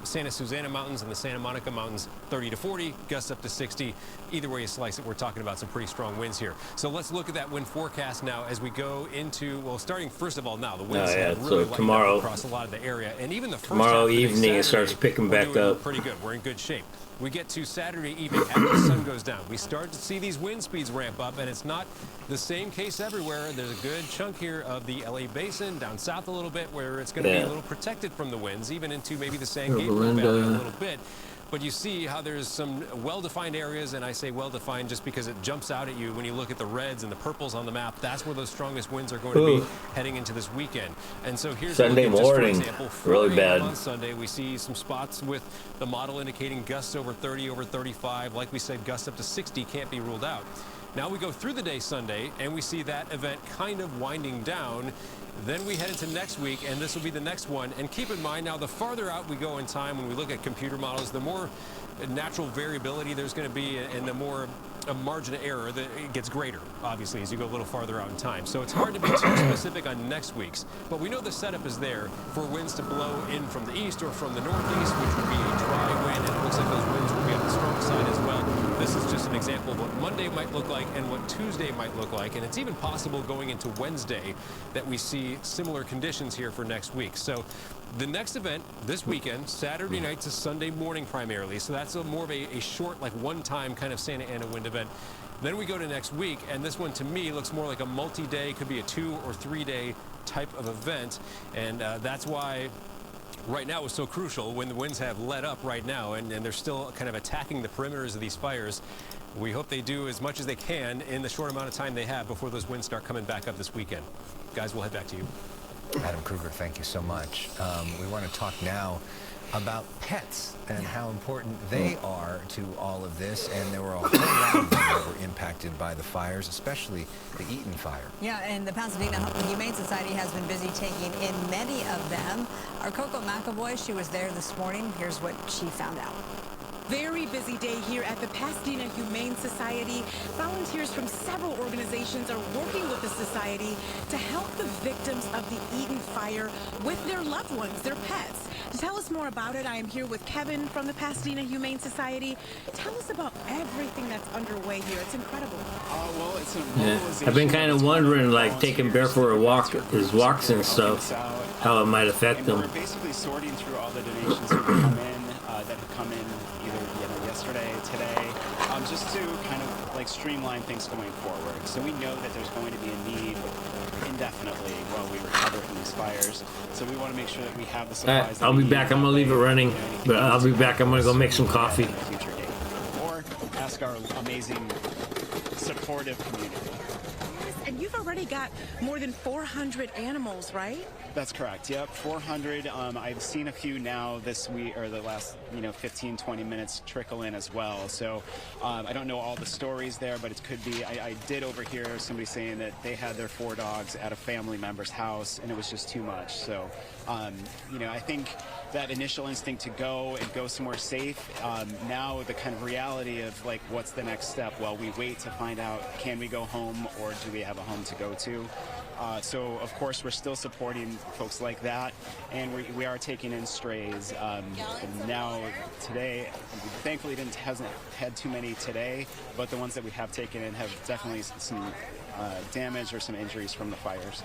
Santa Susana Mountains and the Santa Monica Mountains, 30 to 40, gusts up to 60. Either way you slice it, we're talking about some pretty strong winds here. So let's look at that wind forecast now as we go into, well, starting first of all now, the winds have really lightened up across a lot of the area. And even the first tomorrow evening it starts picking back up. Pretty good. We're in good shape. We get to Saturday evening after the sun goes down. We start to see these wind speeds ramp up, and it's not the same case everywhere. There's a good chunk here of the LA Basin, down south a little bit, where it's going to be a little protected from the winds, even into maybe the San Gabriel Valley a little bit. But you see how there's some well-defined areas, and I say well-defined just because it jumps out at you when you look at the reds and the purples on the map. That's where those strongest winds are going to be heading into this weekend. And so here's Sunday morning, just for example, really bad. On Sunday, we see some spots with the model indicating gusts over 30, over 35. Like we said, gusts up to 60 can't be ruled out. Now we go through the day Sunday, and we see that event kind of winding down. Then we head into next week, and this will be the next one. And keep in mind, now the farther out we go in time, when we look at computer models, the more natural variability there's going to be, and the more a margin of error that it gets greater, obviously, as you go a little farther out in time. So it's hard to be too specific on next week's, but we know the setup is there for winds to blow in from the east or from the northeast, which would be a dry wind, and it looks like those winds will be on the strong side as well. This is just an example of what Monday might look like and what Tuesday might look like, and it's even possible going into Wednesday that we see similar conditions here for next week. So the next event this weekend, Saturday night to Sunday morning primarily, so that's more of a short, like one-time kind of Santa Ana wind event. Then we go to next week, and this one to me looks more like a multi-day, could be a 2 or 3 day type of event, and that's why right now is so crucial when the winds have let up right now, and they're still kind of attacking the perimeters of these fires. We hope they do as much as they can in the short amount of time they have before those winds start coming back up this weekend. Guys, we'll head back to you. Adam Kruger, thank you so much. We want to talk now about pets and how important they are to all of this. And there were a whole lot of them that were impacted by the fires, especially the Eaton fire. Yeah, and the Pasadena Humane Society has been busy taking in many of them. Our Coco McAvoy, she was there this morning. Here's what she found out. Very busy day here at the Pasadena Humane Society. Volunteers from several organizations are working with the society to help the victims of the Eaton fire with their loved ones, their pets. To tell us more about it, I am here with Kevin from the Pasadena Humane Society. Tell us about everything that's underway here. It's incredible. Well, it's I've been kind of wondering, like taking Bear for a walk, his walks and stuff, how it might affect them. We're basically sorting through all the donations that have come in either yesterday, today, just to kind of like streamline things going forward. So we know that there's going to be a need indefinitely while we recover from these fires. So we want to make sure that we have the supplies. I'll be back. I'm gonna leave it running, but I'll be back. I'm gonna go make some coffee. Or ask our amazing, supportive community. And you've already got more than 400 animals, right? That's correct. Yep, 400. I've seen a few now this week, or the last 15, 20 minutes trickle in as well. So I don't know all the stories there, but it could be. I did overhear somebody saying that they had their 4 dogs at a family member's house, and it was just too much. So I think that initial instinct to go somewhere safe. Now the kind of reality of like what's the next step? Well, we wait to find out, can we go home or do we have a home to go to? So of course we're still supporting folks like that, and we are taking in strays. Now today, thankfully hasn't had too many today, but the ones that we have taken in have definitely some damage or some injuries from the fires.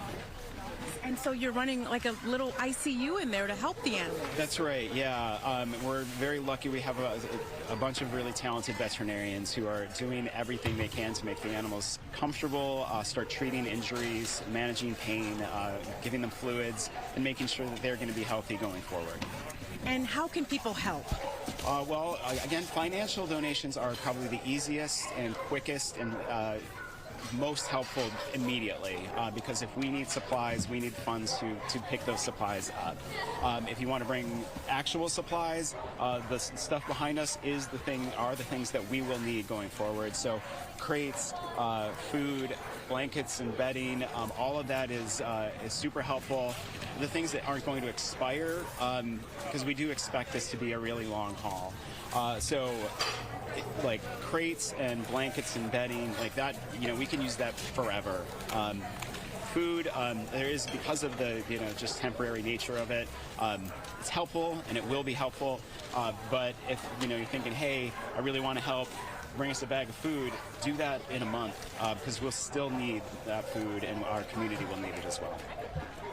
And so you're running like a little ICU in there to help the animals. That's right, yeah. We're very lucky. We have a bunch of really talented veterinarians who are doing everything they can to make the animals comfortable, start treating injuries, managing pain, giving them fluids, and making sure that they're going to be healthy going forward. And how can people help? Well, again, financial donations are probably the easiest and quickest and most helpful immediately, because if we need supplies, we need funds to pick those supplies up. If you want to bring actual supplies, the stuff behind us are the things that we will need going forward. So crates, food, blankets and bedding, all of that is super helpful. The things that aren't going to expire, because we do expect this to be a really long haul. Like crates and blankets and bedding, like that, we can use that forever. Food, there is, because of the, just temporary nature of it, it's helpful and it will be helpful. But if, you're thinking, hey, I really want to help, bring us a bag of food, do that in a month, because we'll still need that food and our community will need it as well.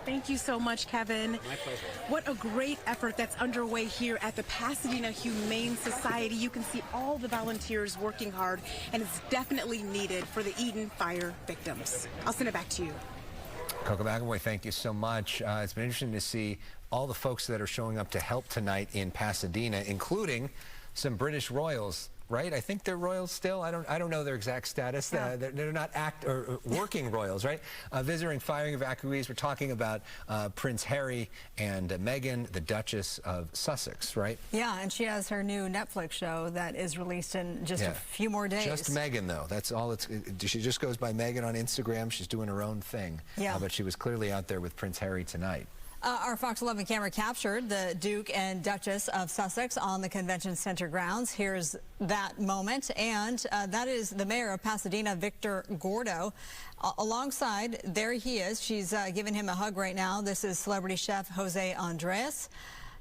Thank you so much, Kevin. My pleasure. What a great effort that's underway here at the Pasadena Humane Society. You can see all the volunteers working hard, and it's definitely needed for the Eaton fire victims. I'll send it back to you. Coco McAvoy, thank you so much. It's been interesting to see all the folks that are showing up to help tonight in Pasadena, including some British royals right? I think they're royals still. I don't know their exact status. They're not working royals, right? Visiting firing evacuees. We're talking about Prince Harry and Meghan, the Duchess of Sussex, right? Yeah, and she has her new Netflix show that is released in just a few more days. Just Meghan, though. That's all. She just goes by Meghan on Instagram. She's doing her own thing. Yeah. But she was clearly out there with Prince Harry tonight. Our Fox 11 camera captured the Duke and Duchess of Sussex on the convention center grounds. Here's that moment, and that is the mayor of Pasadena, Victor Gordo. Alongside, there he is. She's giving him a hug right now. This is celebrity chef Jose Andres.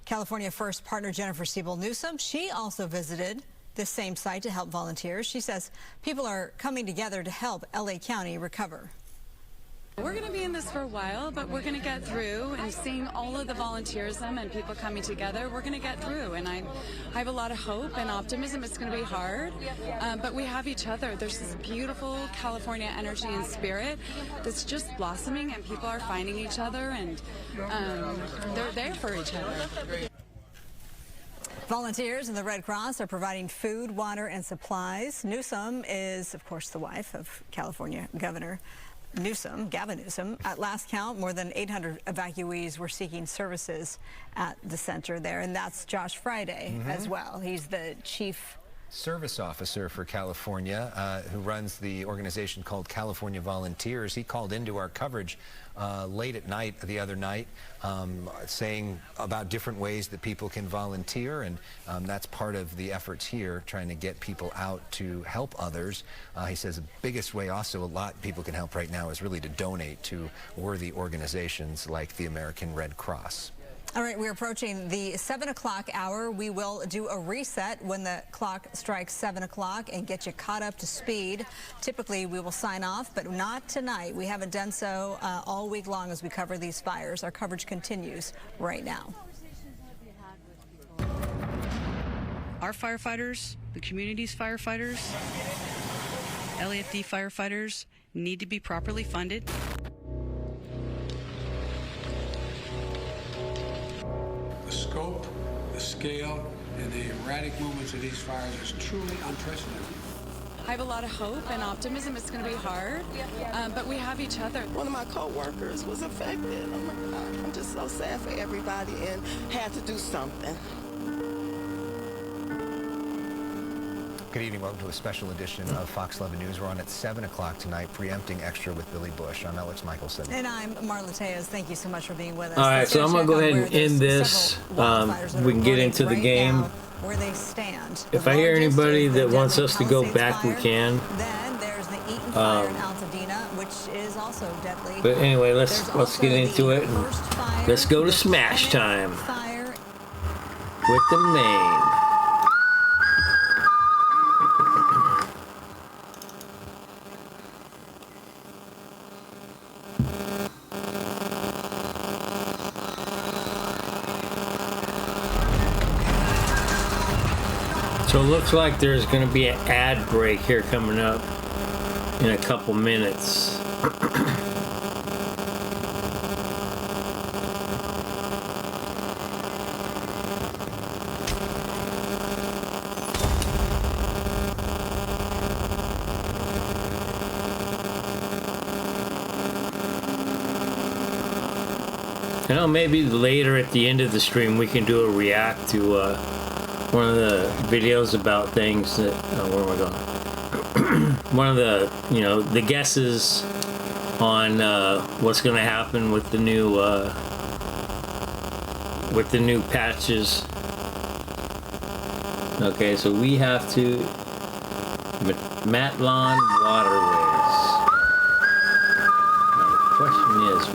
California First partner Jennifer Siebel Newsom. She also visited this same site to help volunteers. She says people are coming together to help LA County recover. We're going to be in this for a while, but we're going to get through, and seeing all of the volunteerism and people coming together, we're going to get through. And I have a lot of hope and optimism. It's going to be hard, but we have each other. There's this beautiful California energy and spirit that's just blossoming, and people are finding each other, and they're there for each other. Volunteers in the Red Cross are providing food, water, and supplies. Newsom is, of course, the wife of California Governor Newsom, Gavin Newsom. At last count, more than 800 evacuees were seeking services at the center there, and that's Josh Friday as well. He's the chief service officer for California, who runs the organization called California Volunteers. He called into our coverage late at night the other night, saying about different ways that people can volunteer, and that's part of the efforts here, trying to get people out to help others. He says the biggest way also a lot people can help right now is really to donate to worthy organizations like the American Red Cross. All right, we're approaching the 7 o'clock hour. We will do a reset when the clock strikes 7 o'clock and get you caught up to speed. Typically, we will sign off, but not tonight. We haven't done so all week long as we cover these fires. Our coverage continues right now. Our firefighters, the community's firefighters, LAFD firefighters need to be properly funded. The scope, the scale, and the erratic movements of these fires is truly unprecedented. I have a lot of hope and optimism. It's going to be hard, but we have each other. One of my co-workers was affected. Oh my God, I'm just so sad for everybody and had to do something. Good evening. Welcome to a special edition of Fox 11 News. We're on at 7 o'clock tonight, preempting Extra with Billy Bush. I'm Alex Michelson. And I'm Marla Tejas. Thank you so much for being with us. All right, so I'm going to go ahead and end this. We can get into the game. Where they stand. If I hear anybody that wants us to go back, we can. Then there's the Eaton fire in Altadena, which is also deadly. But anyway, let's get into it. And let's go to Smash Time with the main. So it looks like there's going to be an ad break here coming up in a couple minutes. You know, maybe later at the end of the stream we can do a react to one of the videos about things that where am I going? One of the, you know, the guesses on what's going to happen with the new patches. Okay, so we have to Matlon Waterways. Now the question is,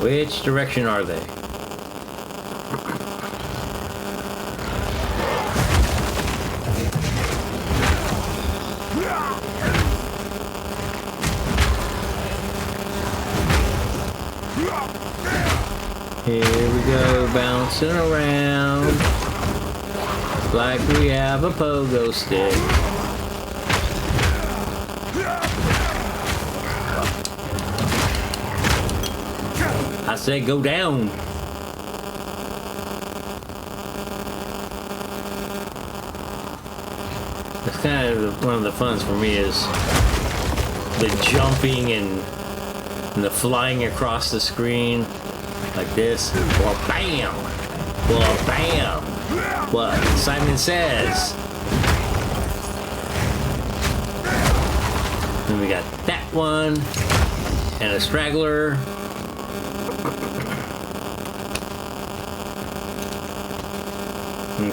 which direction are they? Here we go, bouncing around like we have a pogo stick. I say go down. It's kind of one of the funs for me is the jumping and the flying across the screen like this. Well, bam! Well, bam! What Simon Says. Then we got that one and a straggler.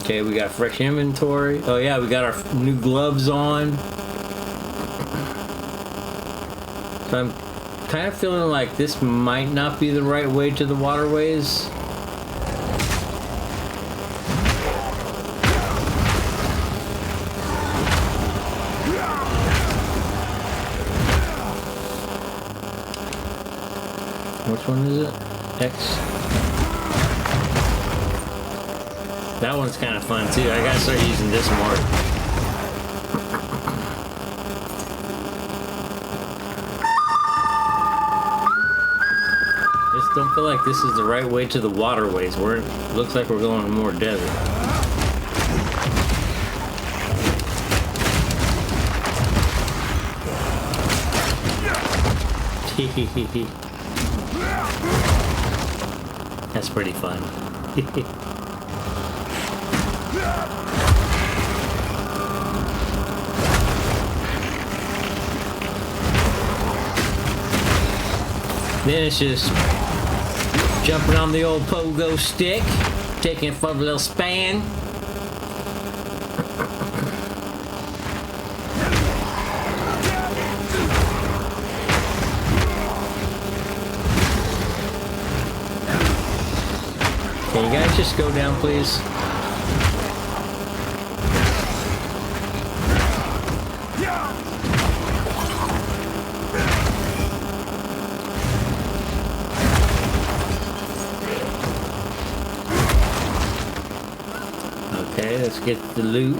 Okay, we got fresh inventory. Oh yeah, we got our new gloves on. So I'm kind of feeling like this might not be the right way to the waterways. Which one is it? X. That one's kind of fun too. I gotta start using this more. Just don't feel like this is the right way to the waterways. Looks like we're going more desert. That's pretty fun. Then it's just jumping on the old pogo stick, taking it for a little span. Can you guys just go down, please? Okay, let's get the loot.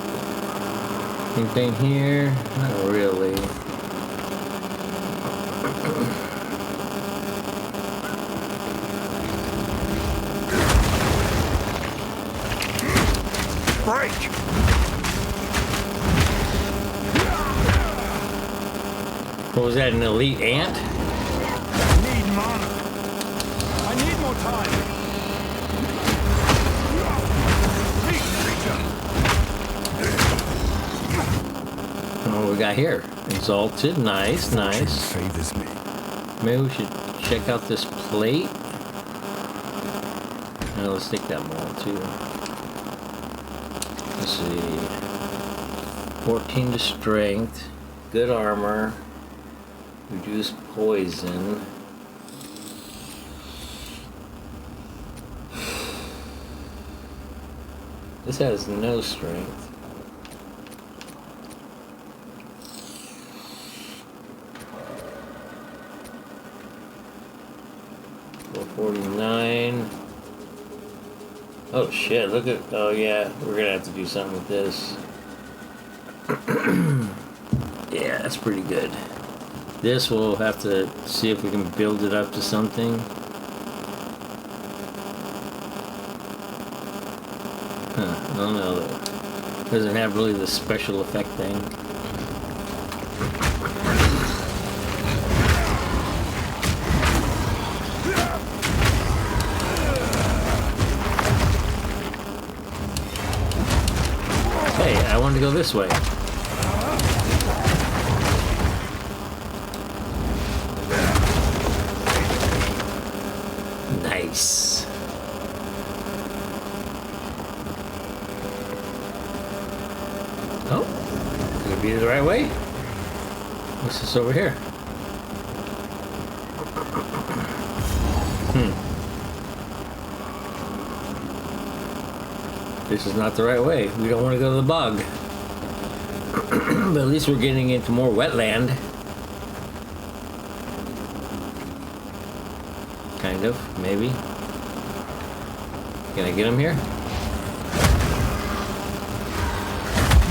Anything here? Not really. Break! What was that, an elite ant? I need mana. I need more time. What we got here? Exalted, nice, nice. Favors me. Maybe we should check out this plate. Now let's take that ball too. Let's see. 14 to strength. Good armor. Reduce poison. This has no strength. $449. Oh shit, look at, oh yeah, we're gonna have to do something with this. Yeah, that's pretty good. This we'll have to see if we can build it up to something. Huh, I don't know though. Doesn't have really the special effect thing. Hey, I wanted to go this way. Nice. Oh, could it be the right way? What's this over here? This is not the right way. We don't want to go to the bog. But at least we're getting into more wetland. Kind of, maybe. Can I get him here?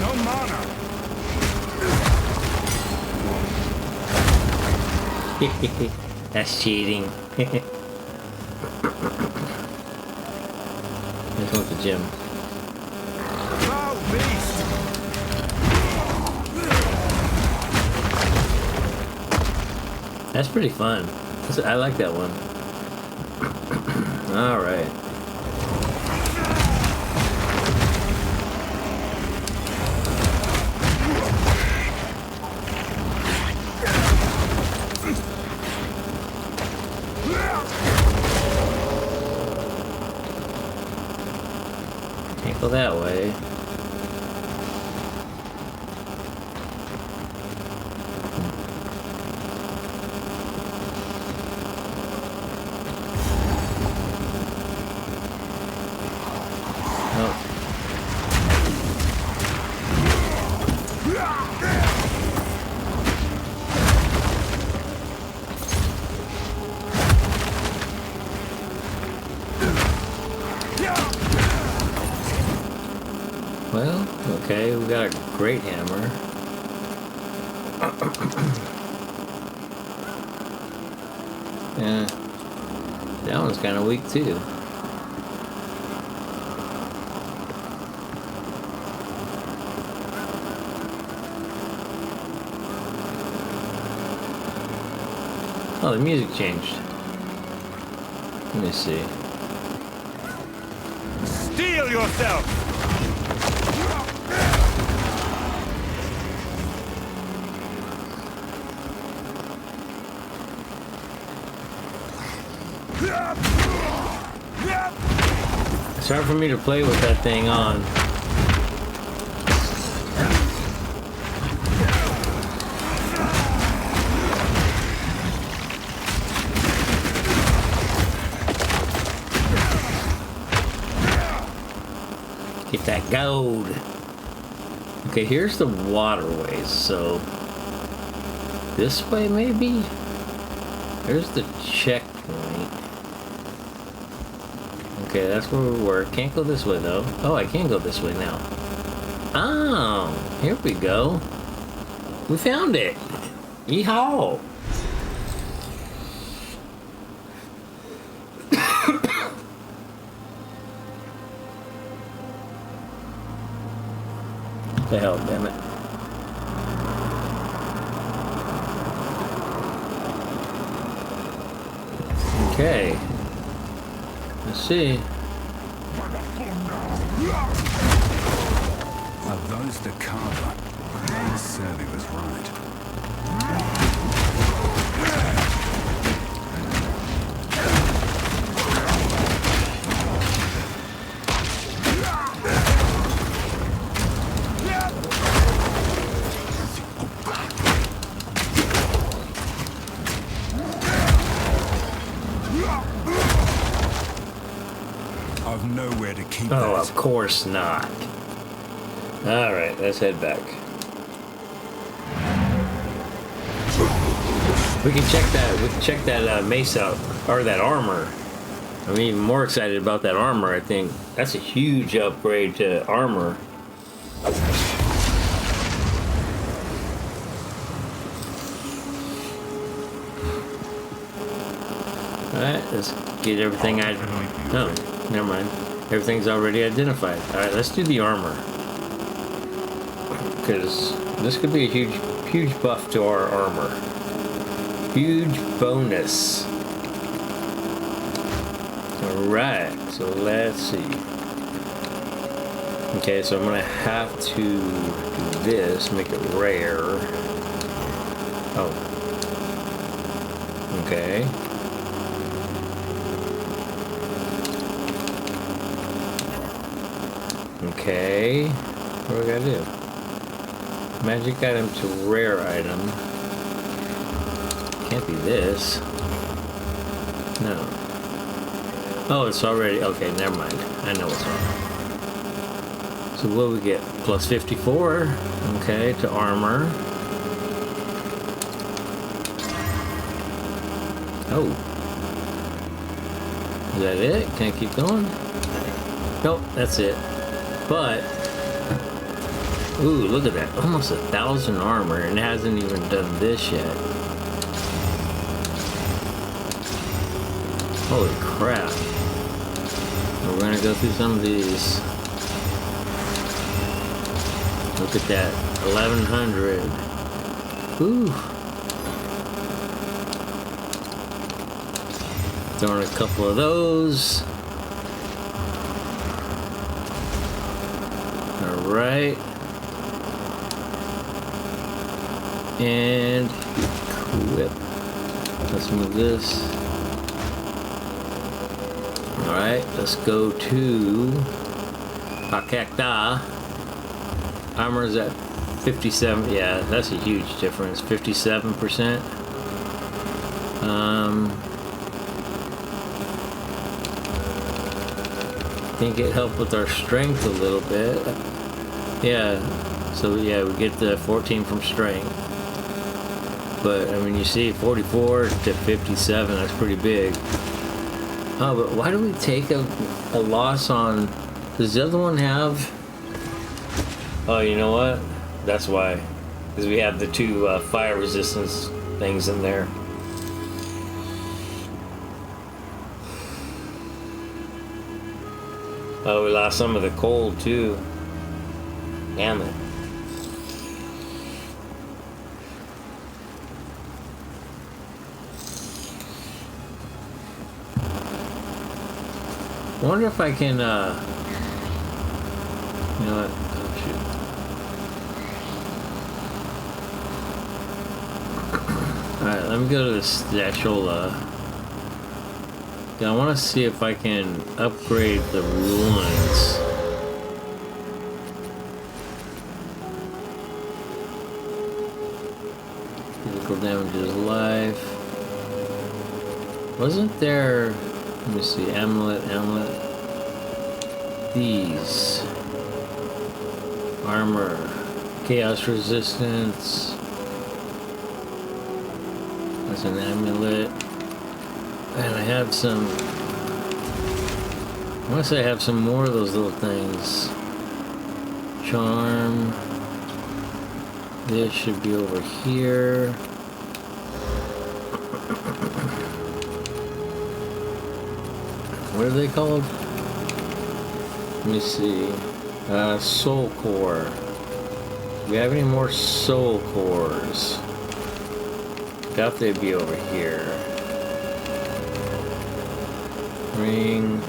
No mana. That's cheating. Let's go to the gym. Foul beast. That's pretty fun. I like that one. All right. Can't go that way. Well, okay, we got a great hammer. Yeah, that one's kind of weak too. Oh, the music changed. Let me see. Steel yourself! It's hard for me to play with that thing on. Get that gold. Okay, here's the waterways, so this way maybe? There's the checkpoint. Okay, that's where we were. Can't go this way though. Oh, I can go this way now. Oh, here we go. We found it. Yeehaw. The hell, damn it. Okay. Let's see. Of those the carver. Survey was right. I've nowhere to keep Oh, that. of course not. Alright, let's head back. We can check that mace out, or that armor. I'm even more excited about that armor, I think. That's a huge upgrade to armor. Alright, let's get everything oh, never mind. Everything's already identified. Alright, let's do the armor. Because this could be a huge buff to our armor. Huge bonus. Alright, so let's see. Okay, so I'm gonna have to do this, make it rare. Oh. Okay. Okay. What do we gotta do? Magic item to rare item. Can't be this. No. Oh, it's already... Okay, never mind. I know what's wrong. So what do we get? Plus 54. Okay, to armor. Oh. Is that it? Can I keep going? Nope, that's it. But... Ooh, look at that. Almost 1,000 armor, and it hasn't even done this yet. Holy crap. We're gonna go through some of these. Look at that. 1,100. Ooh. Throwing a couple of those. All right. And equip. Let's move this. All right, let's go to Pakekta. Armor's at 57. Yeah, that's a huge difference. 57%. I think it helped with our strength a little bit. Yeah, so yeah, we get the 14 from strength. But I mean, you see 44 to 57, that's pretty big. Oh, but why do we take a loss on... Does the other one have... Oh, you know what? That's why. Because we have the two fire resistance things in there. Oh, we lost some of the cold too. Damn it. I wonder if I can, you know what? Oh, shoot. Alright, let me go to the actual, yeah, I want to see if I can upgrade the ruins. Physical damage is life. Wasn't there... Let me see, amulet. These. Armor. Chaos resistance. That's an amulet. And I have some... I want to say I have some more of those little things. Charm. This should be over here. What are they called? Let me see. Soul core. Do we have any more soul cores? Doubt they'd be over here. Ring.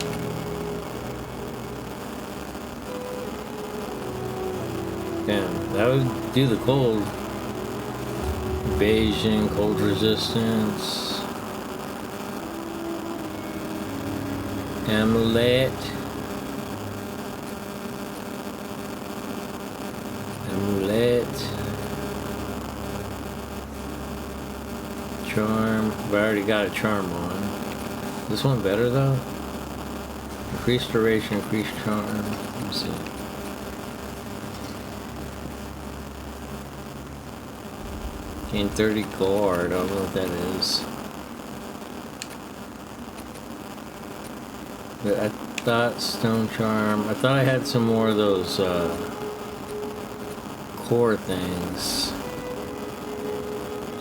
Damn, that would do the cold. Evasion, cold resistance. Amulet. Charm. I've already got a charm on. This one better though? Increased duration, increased charm. Let me see. Gain 30 guard. I don't know what that is. But I thought stone charm. I thought I had some more of those core things.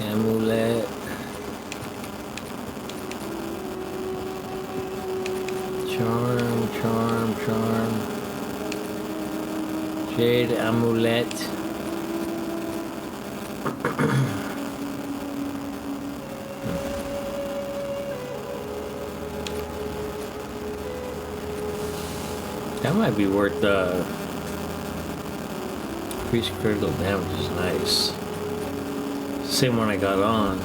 Amulet. Charm. Jade amulet. That might be worth increased critical damage is nice. Same one I got on.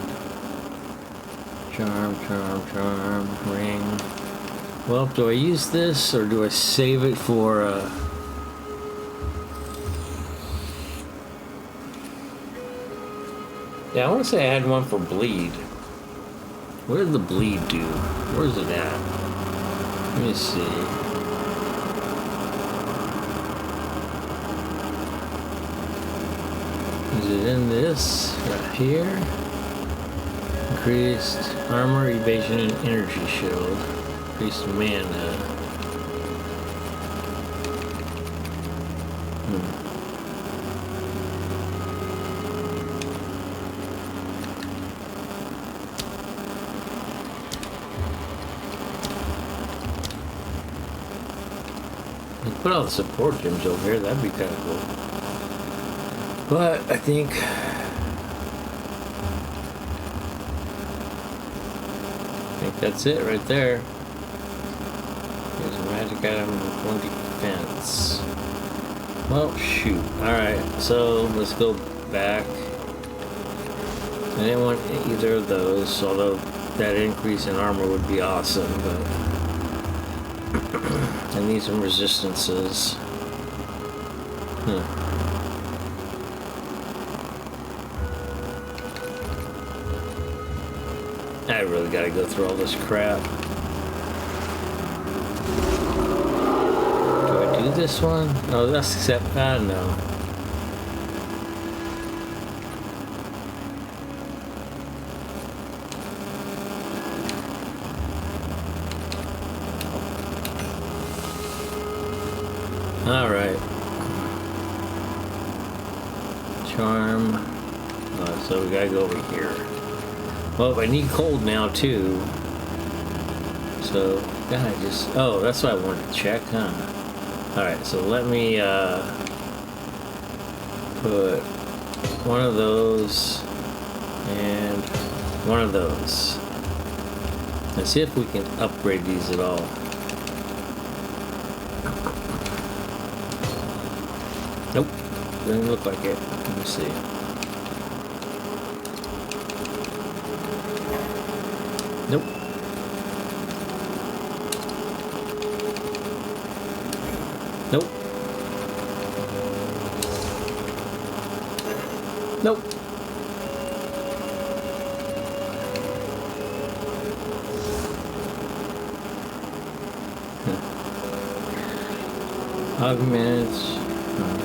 Charm, ring. Well, do I use this or do I save it for yeah, I want to say I had one for bleed. What did the bleed do? Where's it at? Let me see. Is it in this right here? Increased armor, evasion, and energy shield. Increased mana. Put all the support gems over here, that'd be kind of cool. But I think that's it right there. Here's a magic item, 1 defense. Well, shoot. Alright, so let's go back. I didn't want either of those, although that increase in armor would be awesome, but I need some resistances. I really gotta go through all this crap. Do I do this one? No, that's except, no. Alright. Charm. So we gotta go over here. Well, I need cold now too. So, God, oh, that's what I wanted to check, huh? Alright, so let me put one of those and one of those. Let's see if we can upgrade these at all. Nope, doesn't look like it. Let me see. Nope. Nope. Nope. Augments.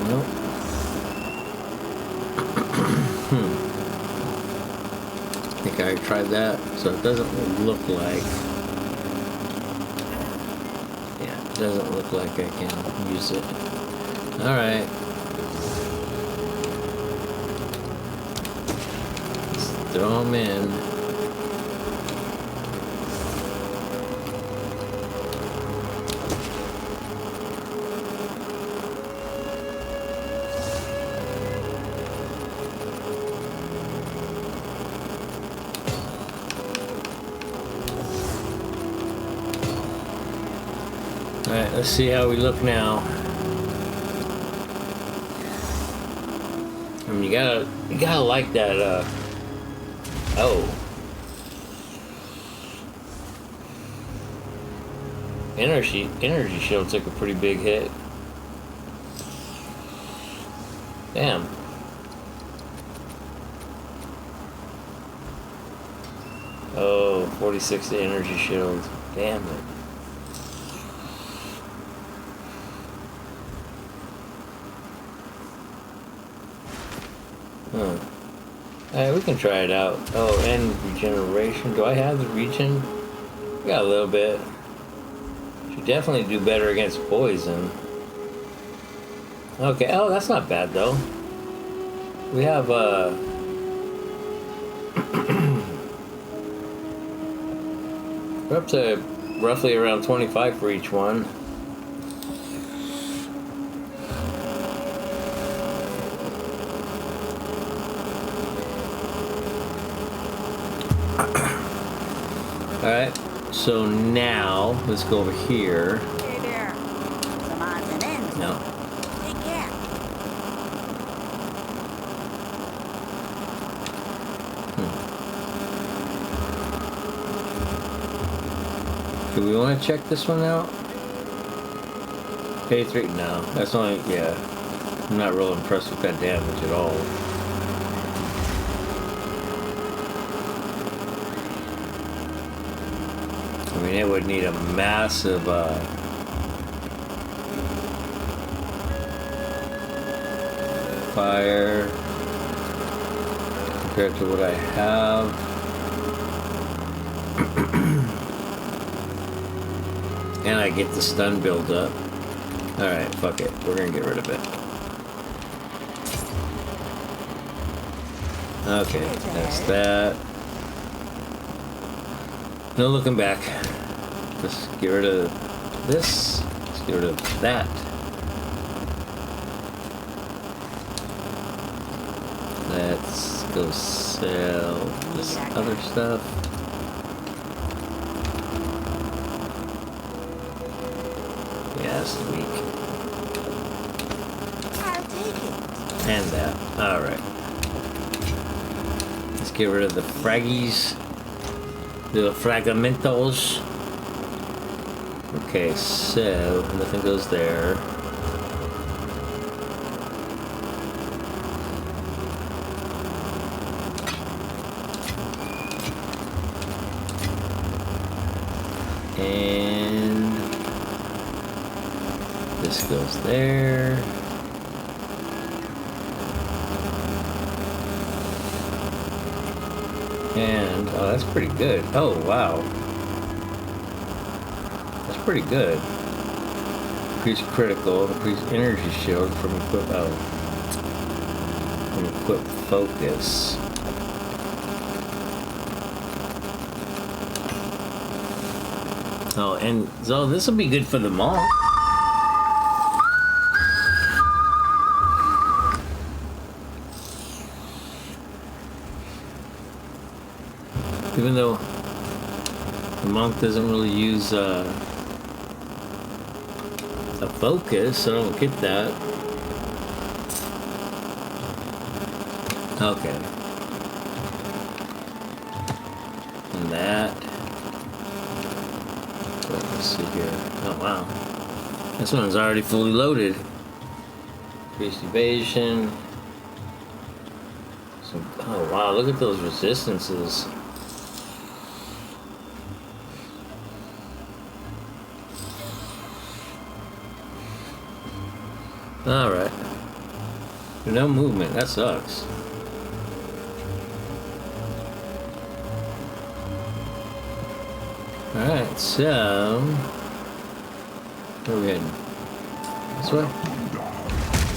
Nope. I think I already tried that, so it doesn't look like. Yeah, it doesn't look like I can use it. Alright. Let's throw them in. Alright, let's see how we look now. I mean, you gotta like that, oh. Energy shield took a pretty big hit. Damn. Oh, 46 to energy shield. Damn it. Alright, we can try it out. Oh, and regeneration. Do I have the regen? Got a little bit. Should definitely do better against poison. Okay, oh, that's not bad though. We have we're up to roughly around 25 for each one. Alright, so now let's go over here. Hey there. Some odds and ends. No. Take care. Do we want to check this one out? Pay 3? No, that's only, yeah. I'm not real impressed with that damage at all. I mean, it would need a massive, fire compared to what I have. And I get the stun build up. Alright, fuck it. We're gonna get rid of it. Okay, that's that. No looking back. Let's get rid of this. Let's get rid of that. Let's go sell this other stuff. last week. I'll take it. And that. Alright. Let's get rid of the fraggies. The fragmentos. Okay, so nothing goes there. And this goes there. And, oh, that's pretty good. Oh, wow. That's pretty good. Increase critical, increase energy shield from equip focus. Oh, and so this will be good for the mall. Even though the monk doesn't really use a focus, I don't get that. Okay. And that. Let's see here. Oh wow. This one's already fully loaded. Increased evasion. Oh wow, look at those resistances. Alright. No movement, that sucks. Alright, so... where are we heading? This way?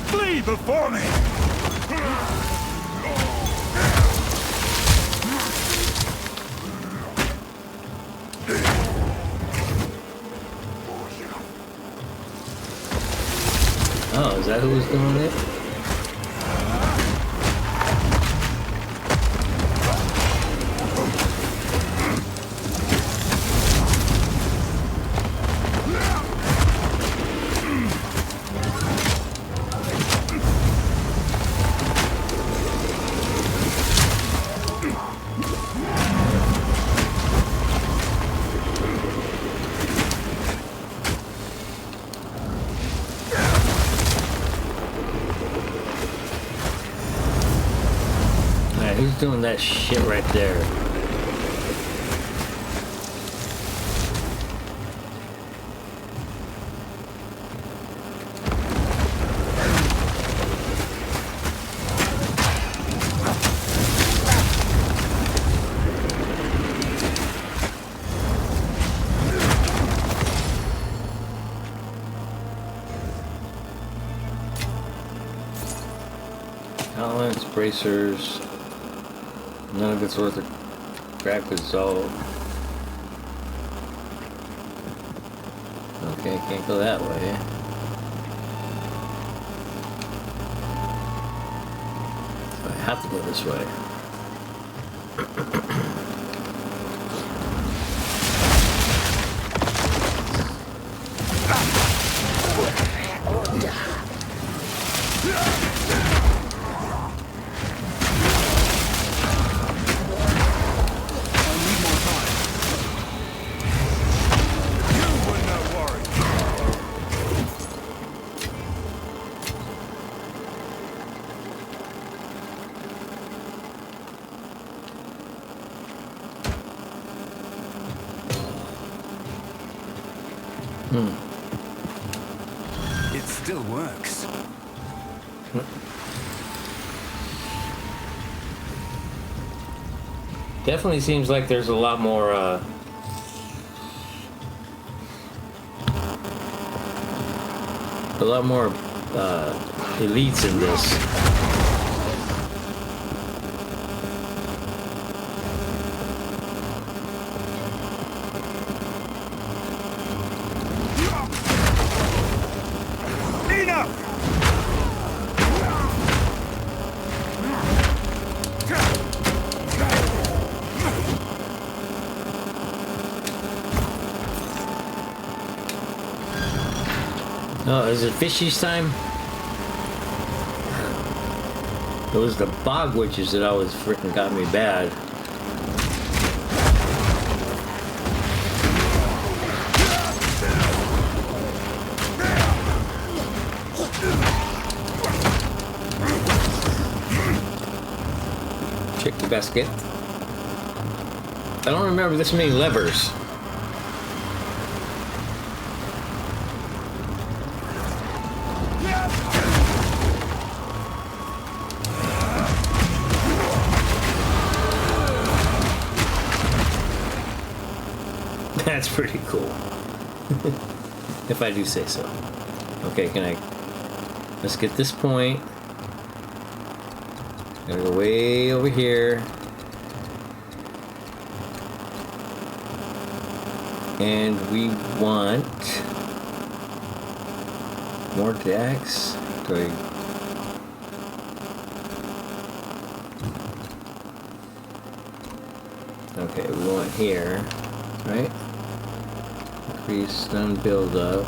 Flee before me! Oh, is that who was doing it? Who's doing that shit right there? Balance, bracers. None of it's worth a crack result. Okay, can't go that way. So I have to go this way. It still works. Definitely seems like there's a lot more elites in this. Oh, is it fishies time? It was the bog witches that always freaking got me bad. Chicken basket. I don't remember this many levers. That's pretty cool. If I do say so. Okay, let's get this point. Gotta go way over here. And we want more decks. Okay, we want here, right? Increase stun build up.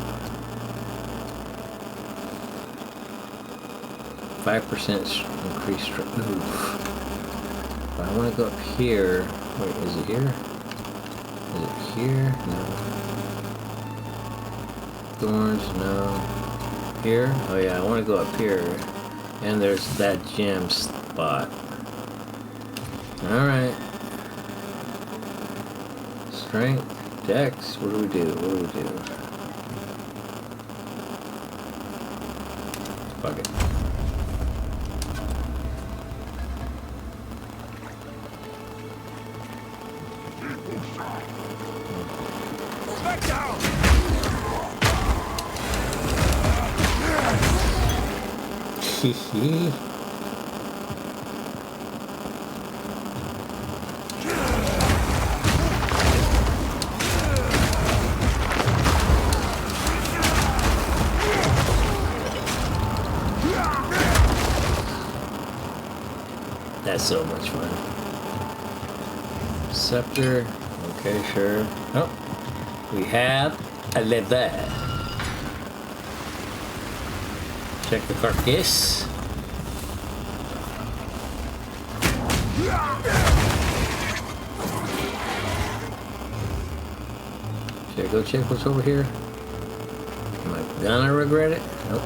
5% increase. Oof. But I want to go up here. Wait, is it here? Is it here? No. Thorns? No. Here? Oh yeah, I want to go up here. And there's that gem spot. Alright. Strength. Dex. What do we do? What do we do? Fuck it. Back down! Hee. That's so much fun. Scepter. Okay, sure. Oh, we have a lever. Check the carcass. Should I go check what's over here? Am I gonna regret it? Nope.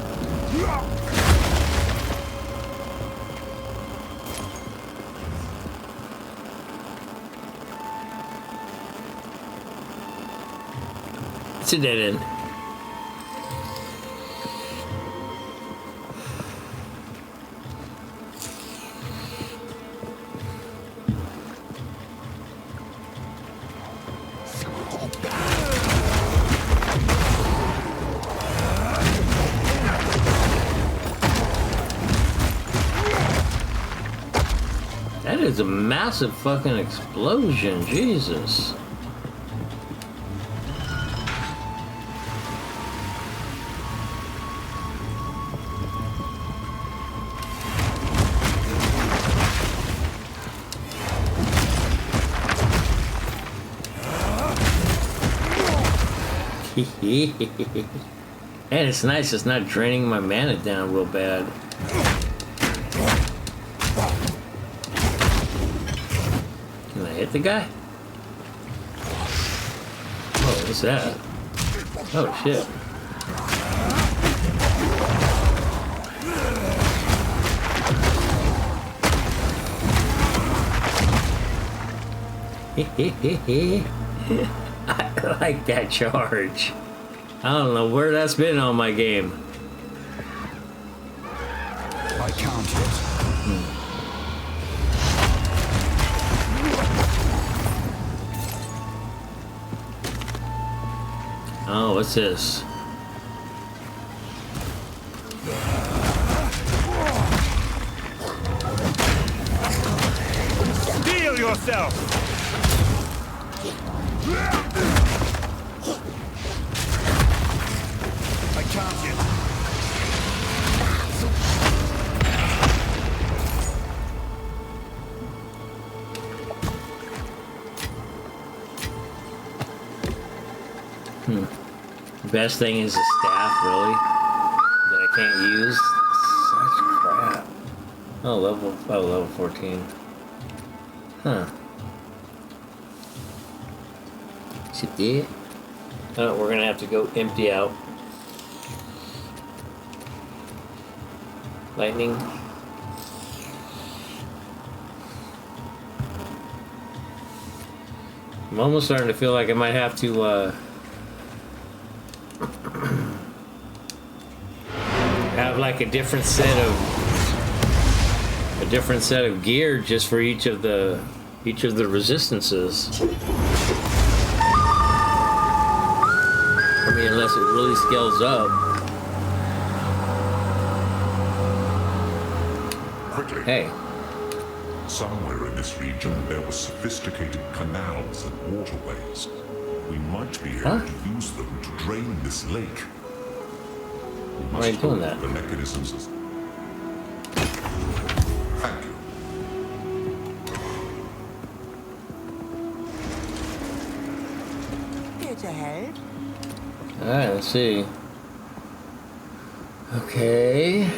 It's a dead end. That is a massive fucking explosion, Jesus. And it's nice, it's not draining my mana down real bad. Can I hit the guy? Oh, what's that? Oh shit. I like that charge. I don't know where that's been on my game. I count it. Oh, what's this? Heal yourself! I count it. Best thing is the staff, really. can't use. Such crap. Oh, level 14. Huh. Sit there. Oh, we're gonna have to go empty out. Lightning. I'm almost starting to feel like I might have to have like a different set of gear just for each of the resistances. I mean, unless it really scales up. Hey. Somewhere in this region there were sophisticated canals and waterways. We might be able to use them to drain this lake. Why are you doing that? The mechanisms. Thank you. Here to help. Alright, let's see. Okay.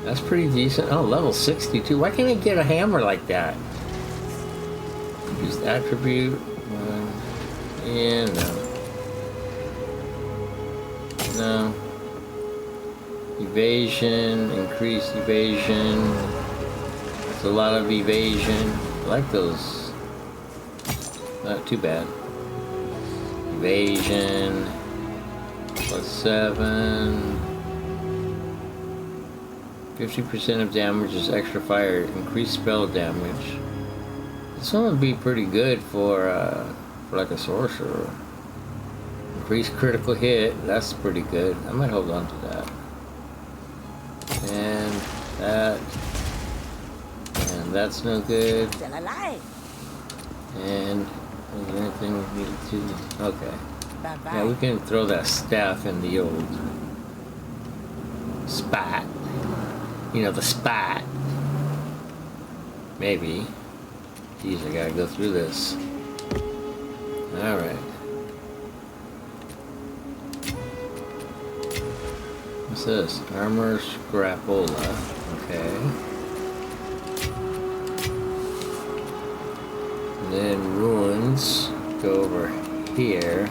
That's pretty decent. Oh, level 62. Why can't I get a hammer like that? Use the attribute. Yeah, no. No. Evasion. Increase evasion. That's a lot of evasion. I like those. Not too bad. Evasion. +7. 50% of damage is extra fire. Increased spell damage. This one would be pretty good for like a sorcerer. Increased critical hit. That's pretty good. I might hold on to that. And that. And that's no good. Still alive. And is there anything we need to? Okay. Bye-bye. Yeah, we can throw that staff in the old spot. You know, the spot. Maybe. Jeez, I gotta go through this. Alright. What's this? Armor Scrapola. Okay. And then ruins. Go over here.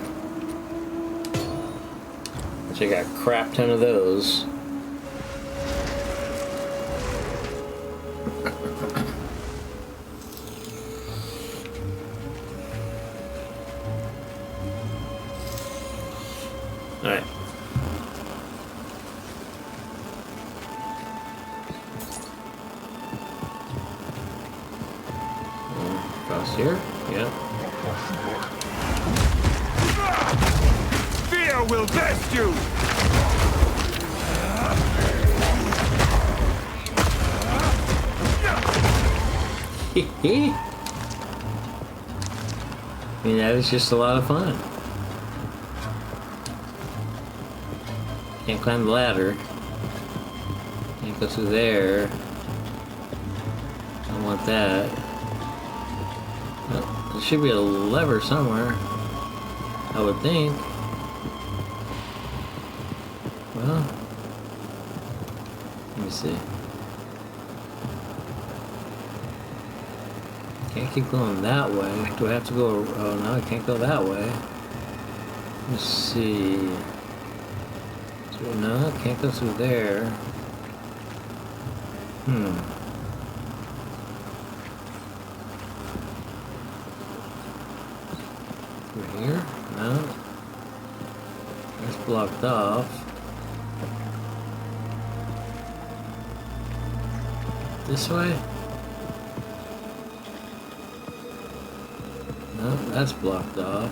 Which I got a crap ton of those. Alright. Across here? Yeah. Fear will best you! I mean, that is just a lot of fun. Can't climb the ladder. Can't go through there. I want that. Oh, there should be a lever somewhere, I would think. Well, let me see. Can't keep going that way. Do I have to go? Oh no, I can't go that way. Let's see. So, no, I can't go through there. Through here? No. That's blocked off. This way? No, that's blocked off.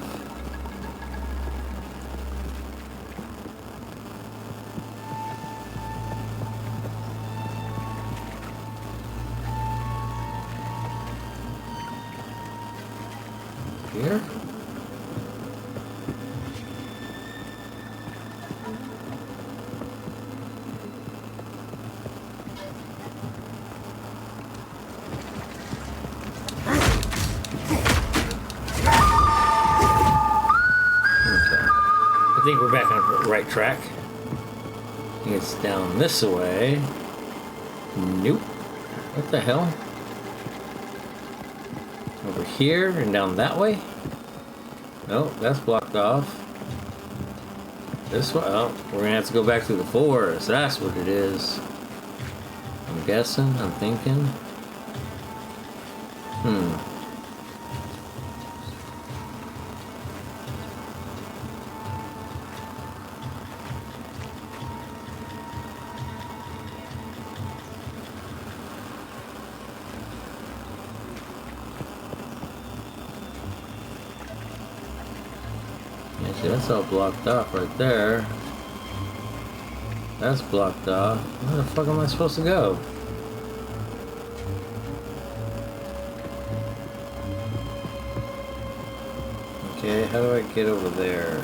Here? I think we're back on the right track. It's down this way. Nope. What the hell? Over here and down that way? Nope, that's blocked off. This way? Oh, we're gonna have to go back through the forest. That's what it is. I'm guessing, I'm thinking. Yeah, see, that's all blocked off right there. That's blocked off. Where the fuck am I supposed to go? Okay, how do I get over there?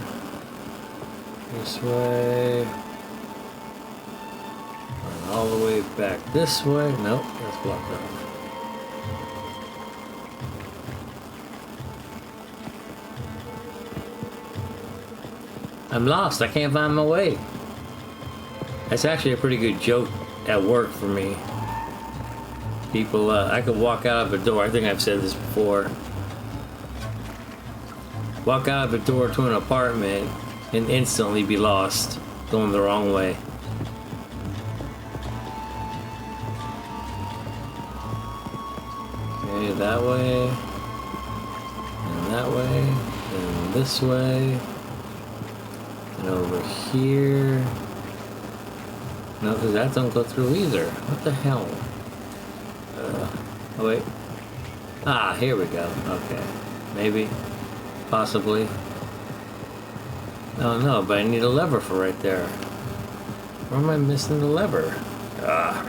This way. Run all the way back this way. Nope, that's blocked off. I'm lost. I can't find my way. That's actually a pretty good joke at work for me. People, I could walk out of a door. I think I've said this before. Walk out of a door to an apartment and instantly be lost, going the wrong way. Okay, that way, and that way, and this way, and over here. No, because that don't go through either. What the hell? Oh wait. Ah, here we go. Okay. Maybe. Possibly. Oh no, but I need a lever for right there. Where am I missing the lever? Ah.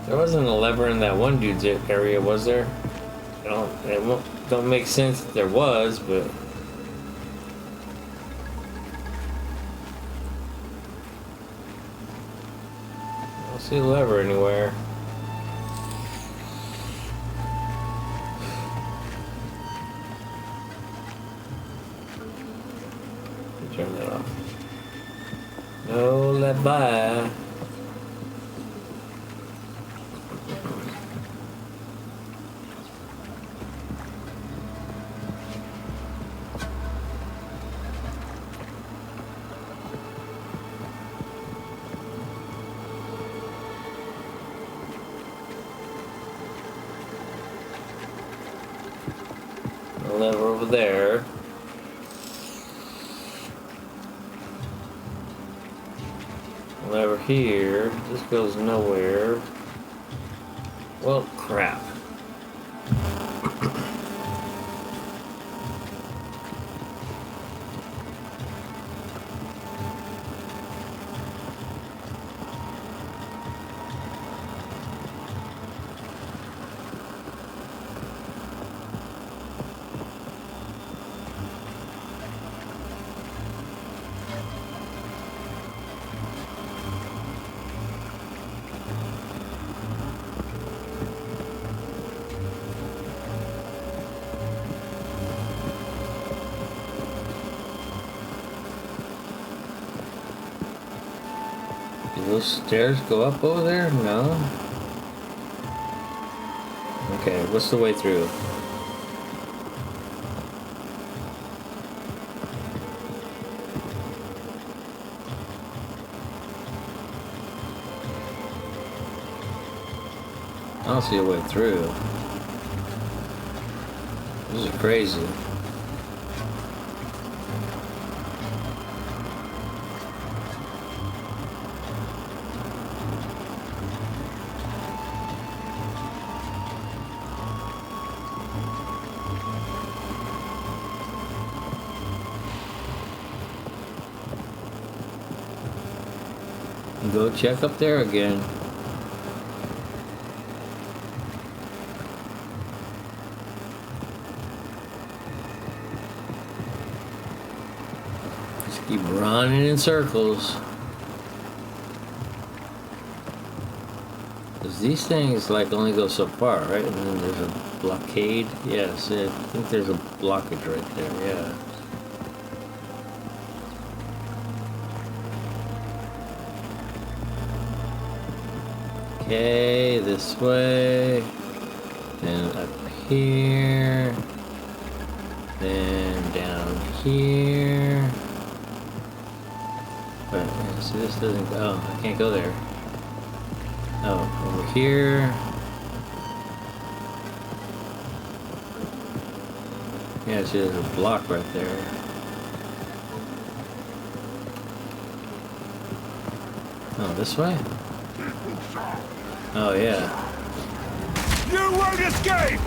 There wasn't a lever in that one dude's area, was there? Don't make sense if there was, but... I don't see a lever anywhere. Turn that off. No, let by. Lever over there. Lever here. This goes nowhere. Well, crap. Do those stairs go up over there? No. Okay, what's the way through? I don't see a way through. This is crazy. Go check up there again. Just keep running in circles. 'Cause these things like only go so far, right? And then there's a blockade. Yes, I think there's a blockage right there. Yeah. Okay, this way. Then up here. Then down here. But yeah, so this doesn't go. Oh, I can't go there. Oh, over here. Yeah, see, there's a block right there. Oh, this way? Oh, yeah. You won't escape!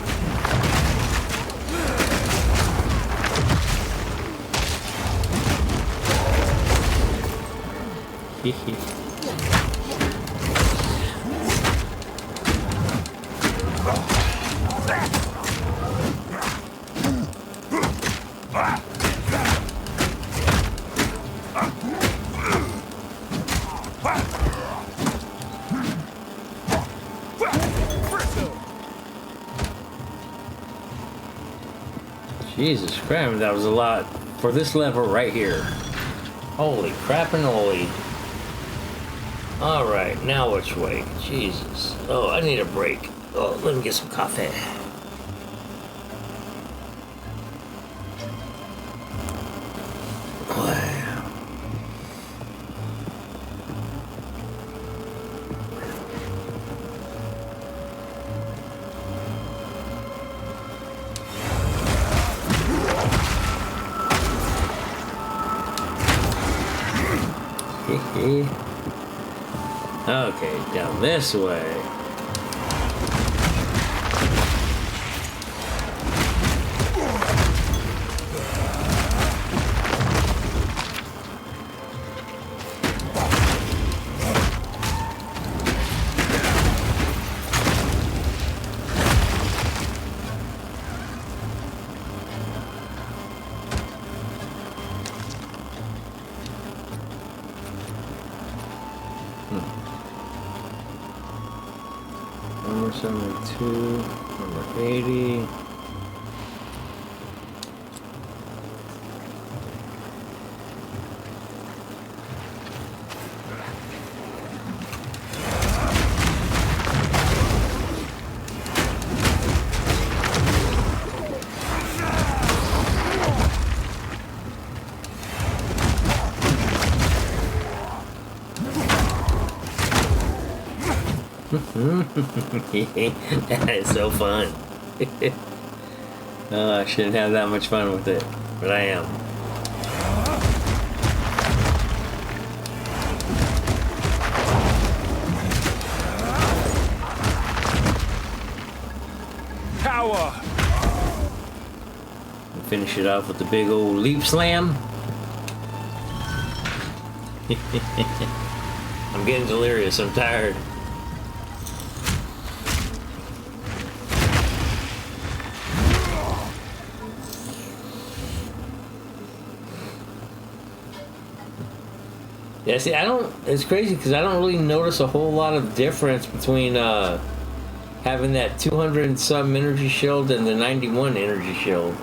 Hee. Jesus Christ, that was a lot for this level right here. Holy crap-a-noly. Alright, now which way? Jesus. Oh, I need a break. Oh, let me get some coffee. Okay, down this way. Number 72, number 80. That is so fun. Oh, I shouldn't have that much fun with it, but I am. Power. Finish it off with the big old leap slam. I'm getting delirious. I'm tired. Yeah, see, it's crazy because I don't really notice a whole lot of difference between having that 200 and some energy shield and the 91 energy shield.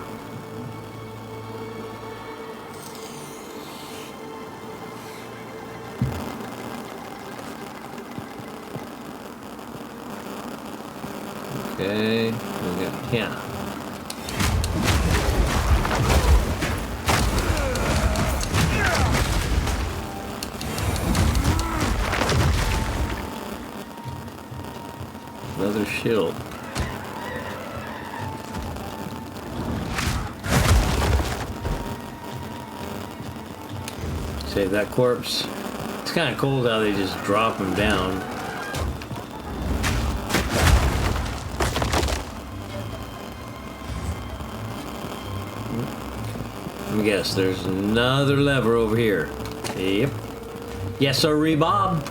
Okay, we got, yeah. Another shield. Save that corpse. It's kind of cold how they just drop them down. Let me guess, there's another lever over here. Yep. Yes, sir, Bob.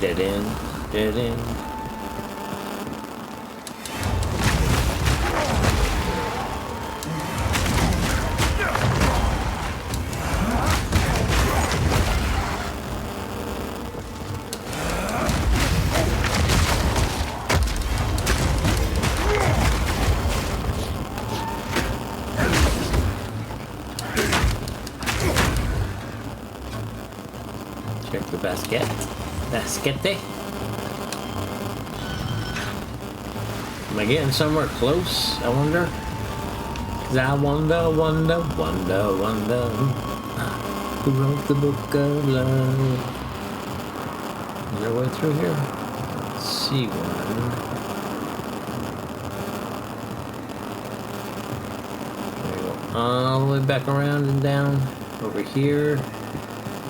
Dead end, dead end. Let's get there. Am I getting somewhere close? I wonder. 'Cause I wonder who wrote the book of love. Is there a way through here? Let's see one. Go all the way back around and down over here.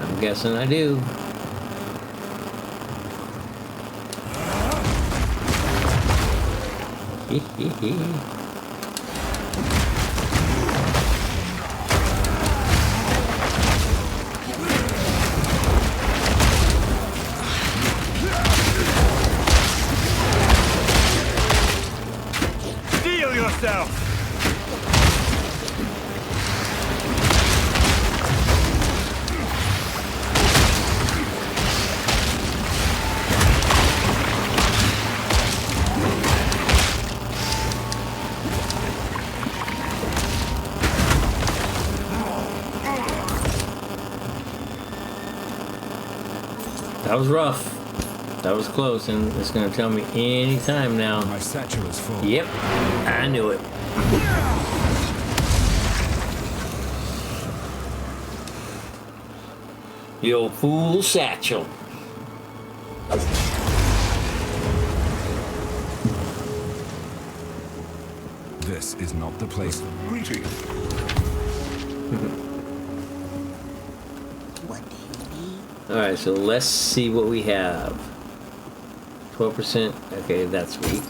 I'm guessing I do. Steel yourself! That was rough. That was close, and it's gonna tell me any time now. My satchel is full. Yep, I knew it. The old fool satchel. This is not the place. Greetings. Alright, so let's see what we have. 12%. Okay, that's weak.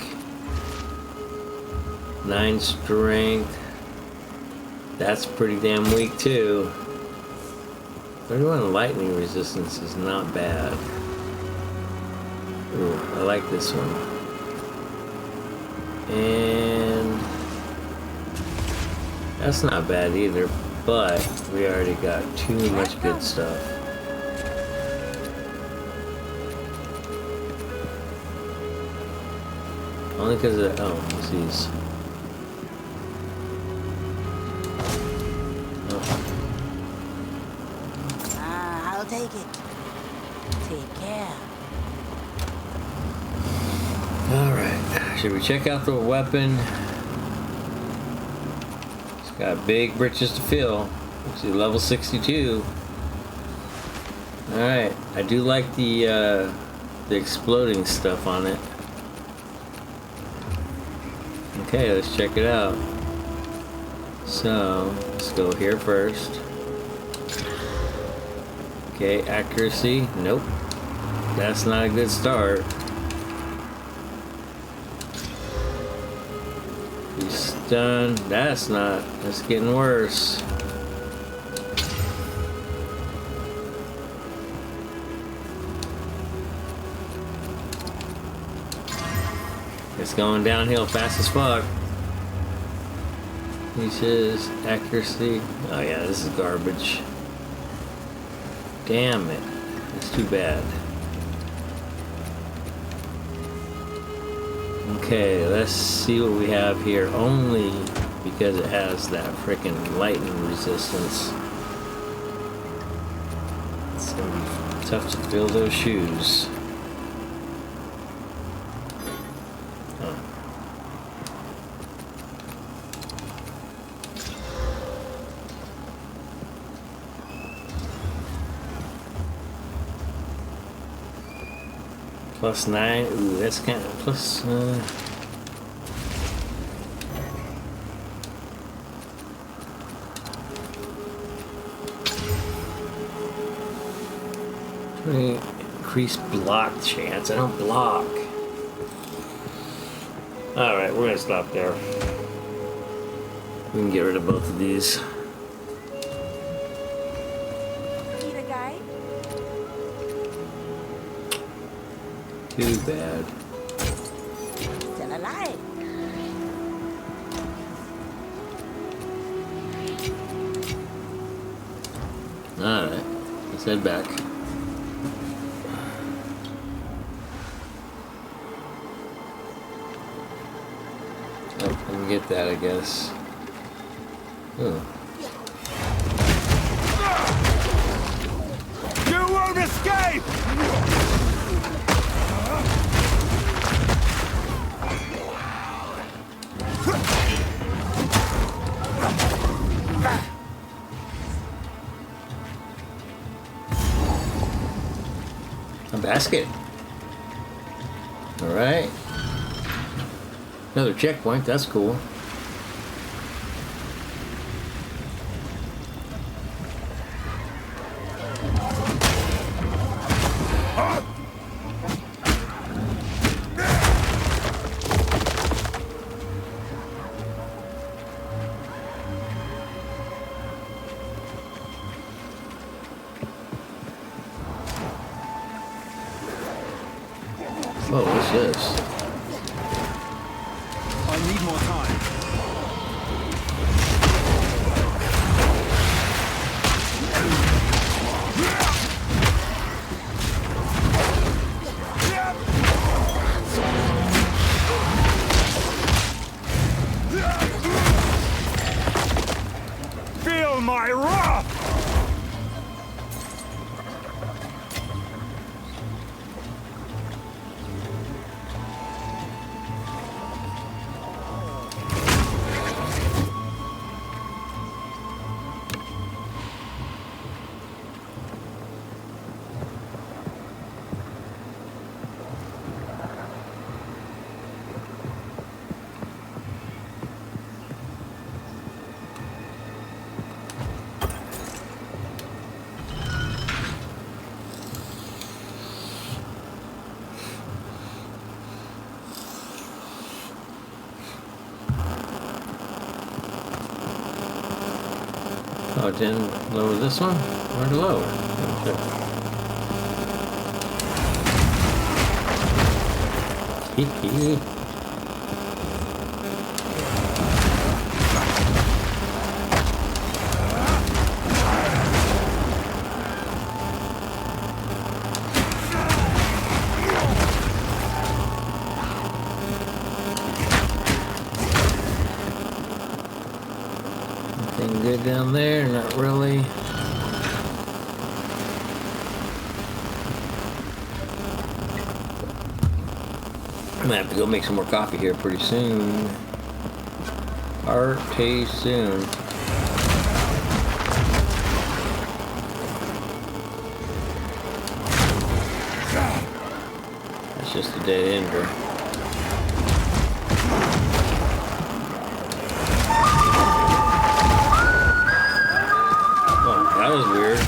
9 strength. That's pretty damn weak too. 31 lightning resistance is not bad. Ooh, I like this one. And that's not bad either, but we already got too much good stuff. Only because of, oh, what's these? I'll take it. Take care. Alright, should we check out the weapon? It's got big britches to fill. Let's see, level 62. Alright, I do like the exploding stuff on it. Okay, let's check it out. So, let's go here first. Okay, accuracy. Nope. That's not a good start. He's stunned. That's not. That's getting worse. It's going downhill fast as fuck. He says accuracy. Oh yeah, this is garbage. Damn it. That's too bad. Okay, let's see what we have here. Only because it has that freaking lightning resistance. It's gonna be tough to fill those shoes. Plus 9. Ooh, that's kind of plus. Increase block chance. I don't block. Alright, we're gonna stop there. We can get rid of both of these. Need a guy? Too bad. Still alive. Alright, let's head back. Oh, I can get that, I guess. Oh. You won't escape! basket. Alright. Another checkpoint, that's cool. Oh, what's this? I need more time. Feel my wrath! Oh, it didn't lower this one? Where to lower? Hee. Anything good down there? Not really. I'm gonna have to go make some more coffee here pretty soon. Pretty soon. That's just a dead ender. Oh, that was weird.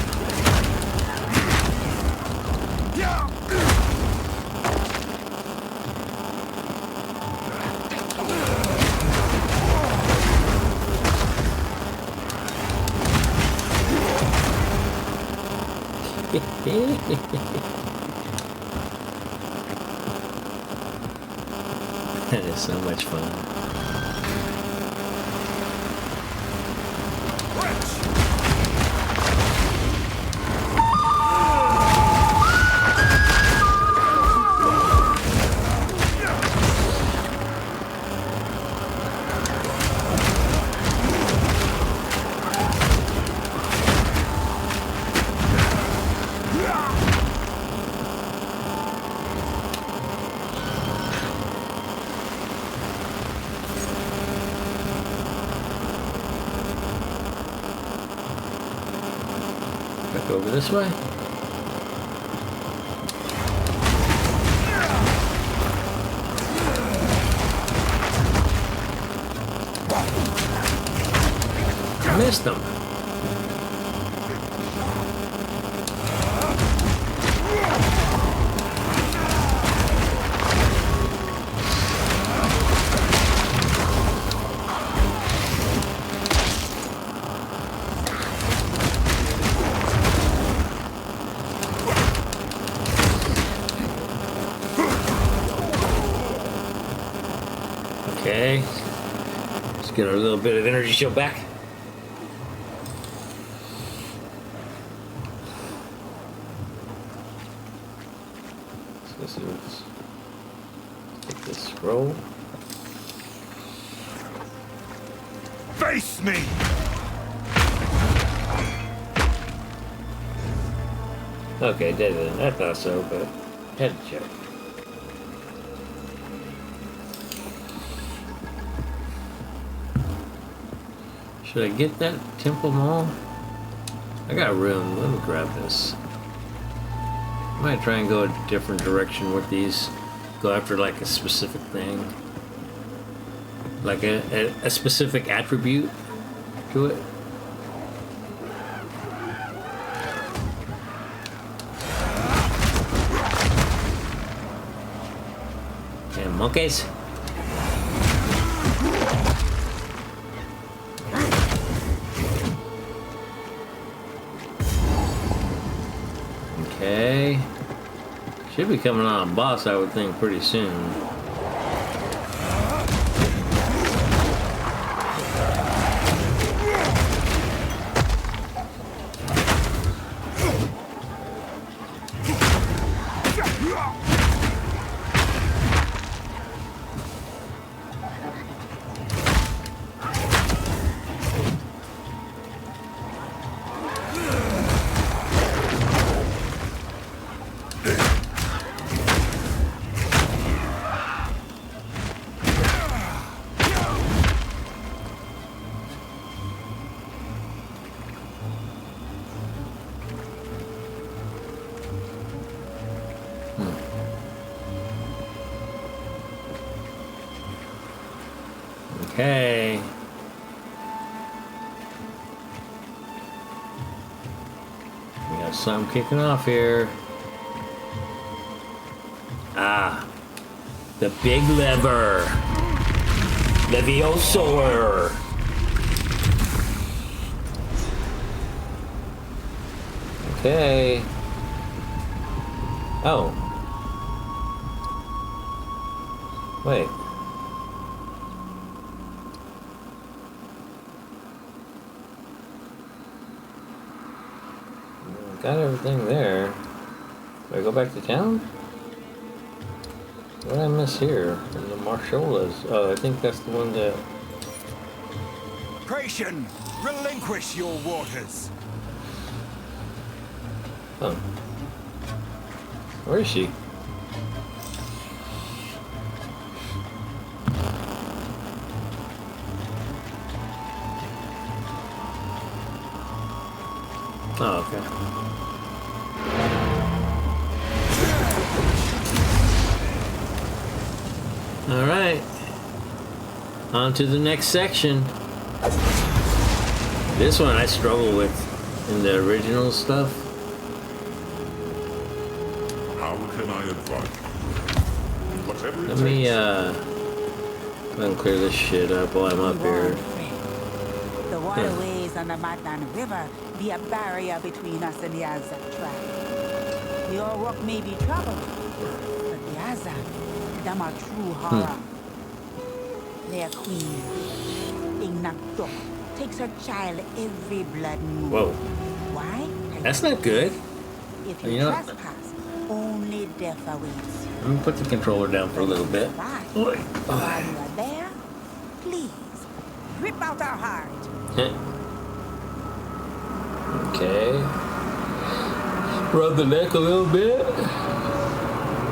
That is so much fun. Back over this way. I missed them. Okay, let's get our little bit of energy shield back. Let's see what's. Take this scroll. Face me! Okay, dead end. I thought so, but had to check. Should I get that Temple Mall? I got room. Let me grab this. I might try and go a different direction with these. Go after like a specific thing. Like a specific attribute to it. And monkeys. Okay. Should be coming on a boss, I would think, pretty soon. Okay. We got something kicking off here. Ah. The big lever. Leviosaur. Okay. Oh. Wait. Got everything there. Do I go back to town? What did I miss here? In the Marsholas. Oh, I think that's the one that... Creation, relinquish your waters. Oh. Where is she? Oh, okay. All right. On to the next section. This one I struggle with in the original stuff. How can I advise? Whatever it Let me takes. go and clear this shit up while I'm up here. The waterways on the Matan River be a barrier between us and the Azak tribe. The Orok may be troubled, but the Azak, them are true horror. Their queen, Ignakdok, takes her child every blood moon. Whoa. Why? That's not good. If You you know- trespass, only death awaits. Let me put the controller down for a little bit. While you are there, please, rip out our heart. Okay. Rub the neck a little bit.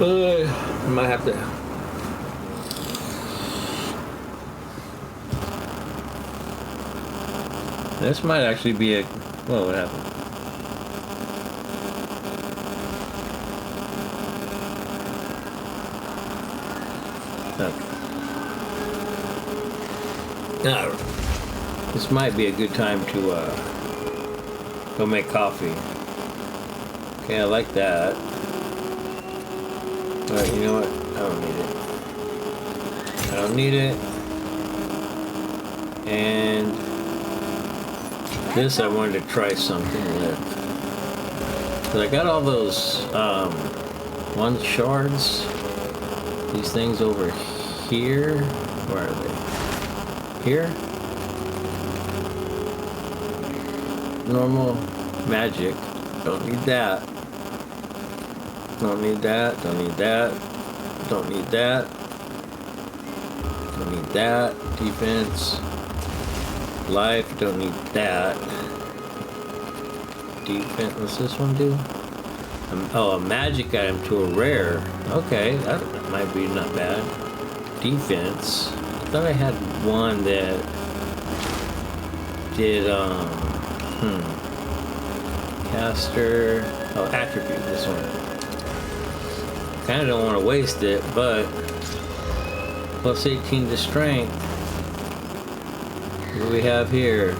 I might have to. This might actually be a. Whoa, what happened? Okay. Now, this might be a good time to go make coffee. Okay, I like that. But you know what? I don't need it. I don't need it. And this I wanted to try something with. Cause I got all those one shards. These things over here. Where are they? Here? Normal magic. Don't need that. Don't need that. Don't need that. Don't need that. Don't need that. Defense. Life. Don't need that. Defense. What's this one do? Oh, a magic item to a rare. Okay, that might be not bad. Defense. I thought I had one that did caster. Oh, attribute. This one. Kind of don't want to waste it, but plus 18 to strength. What do we have here?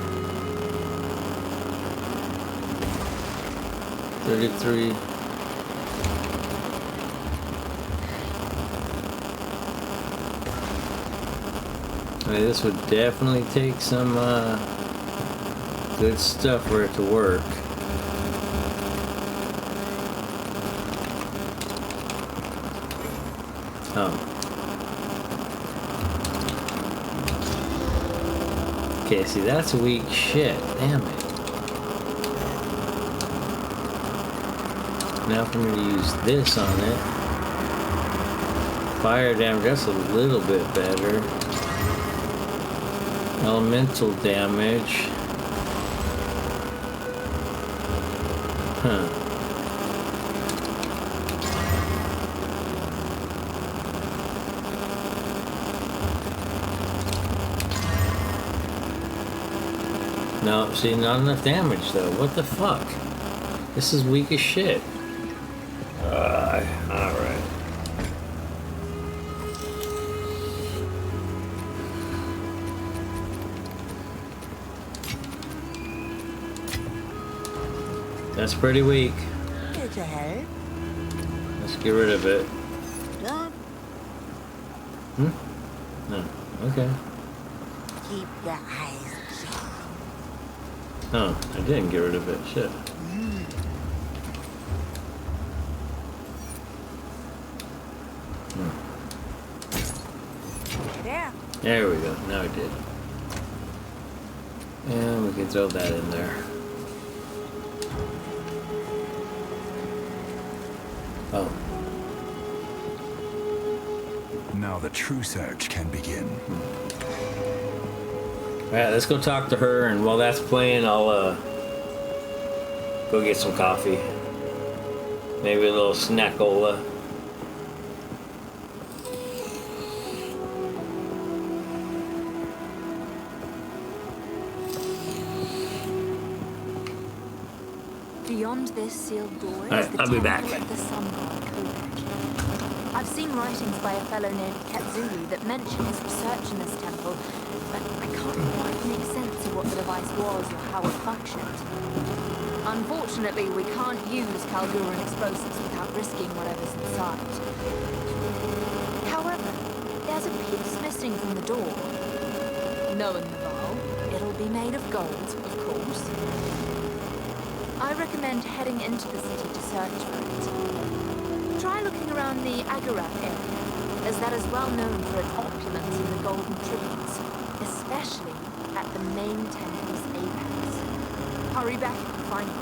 33. I mean, this would definitely take some good stuff for it to work. Oh. Okay, see, that's weak shit. Damn it. Now for me to use this on it. Fire damage, that's a little bit better. Elemental damage. Huh. No, see, not enough damage though. What the fuck? This is weak as shit. Alright. That's pretty weak. Did you help? Let's get rid of it. Done. No. Okay. Keep your eyes shut. Oh, I didn't get rid of it. Shit. There. There we go. Now I did. And we can throw that in there. Oh. Now the true search can begin. Alright, let's go talk to her, and while that's playing, I'll go get some coffee. Maybe a little snackola. Beyond this sealed door Alright, is the I'll be back. temple of the sun god Kodak. I've seen writings by a fellow named Katsuri that mention his research in this temple, but I can't quite make sense of what the device was or how it functioned. Unfortunately, we can't use Kalguran explosives without risking whatever's inside. However, there's a piece missing from the door. Knowing the vial, it'll be made of gold, of course. I recommend heading into the city to search for it. Try looking around the Agarat area, as that is well known for its opulence in the golden tributes, especially at the main temple's apex. Hurry back if you find it.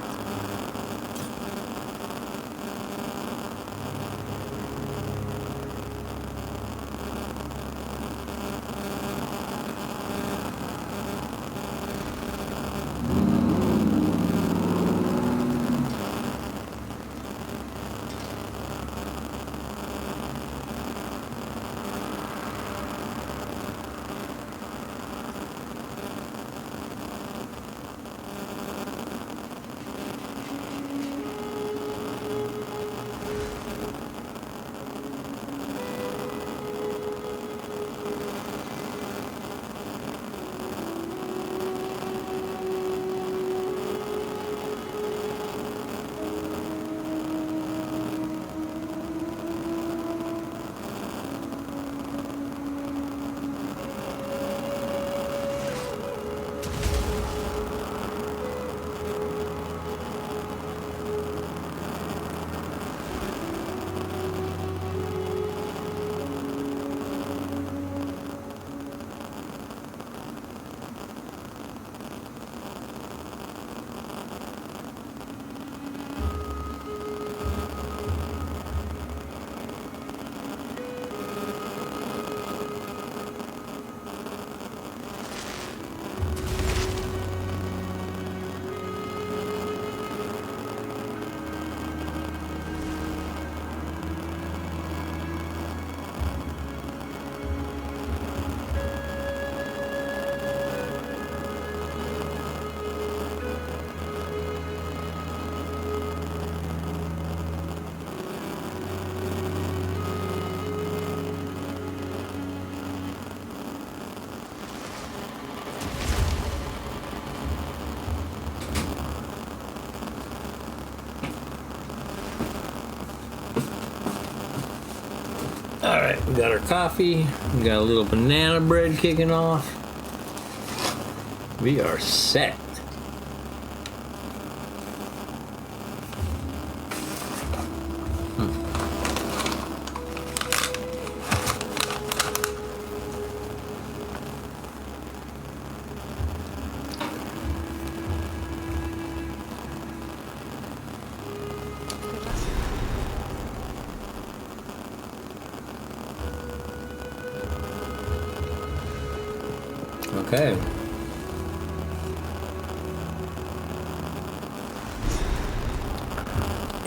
All right, we got our coffee. We got a little banana bread kicking off. We are set. Okay.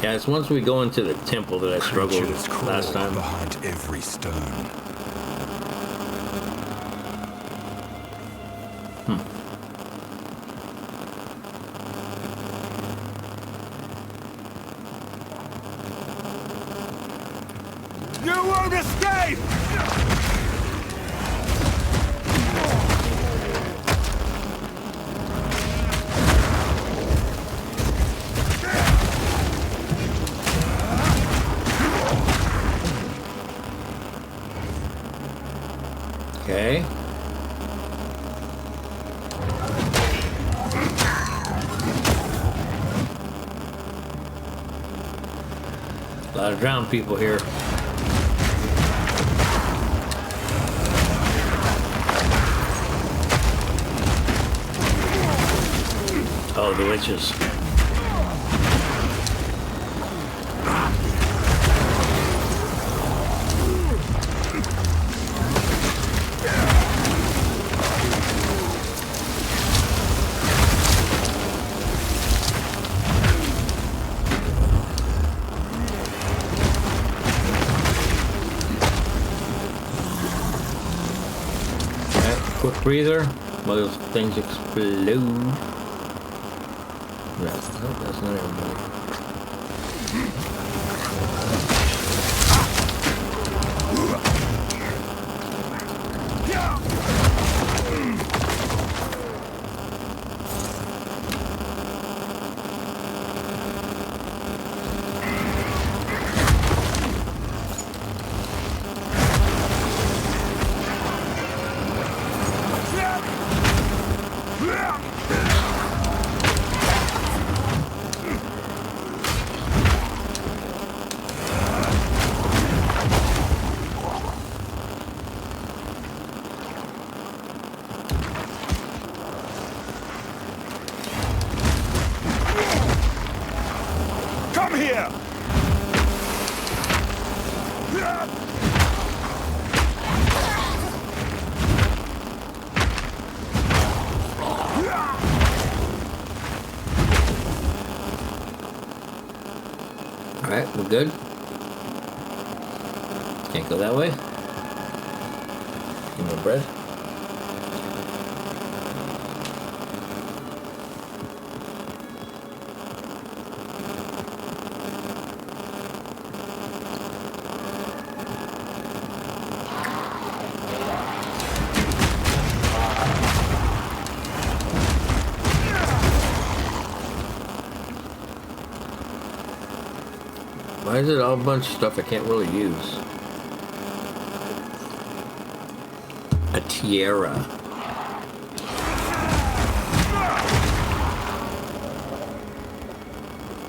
Yeah, it's once we go into the temple that I struggled last time. Behind every stone. You won't escape! Okay. A lot of drowned people here. Oh, the witches. Quick breather while those things explode. That's not everybody. Come here! Alright, we're good. Can't go that way. Give me bread. Why is it all a bunch of stuff I can't really use? A tiara.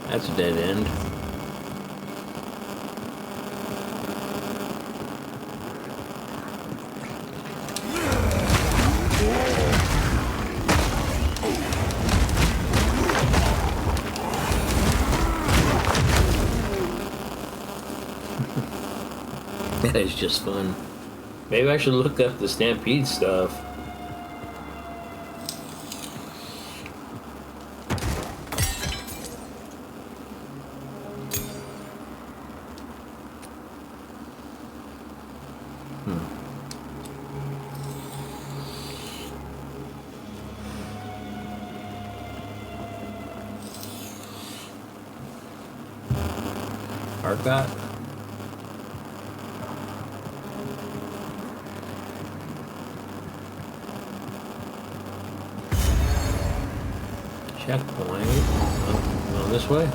That's a dead end. That is just fun. Maybe I should look up the Stampede stuff. Argot. Checkpoint. Oh, this way?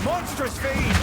Monstrous fiend!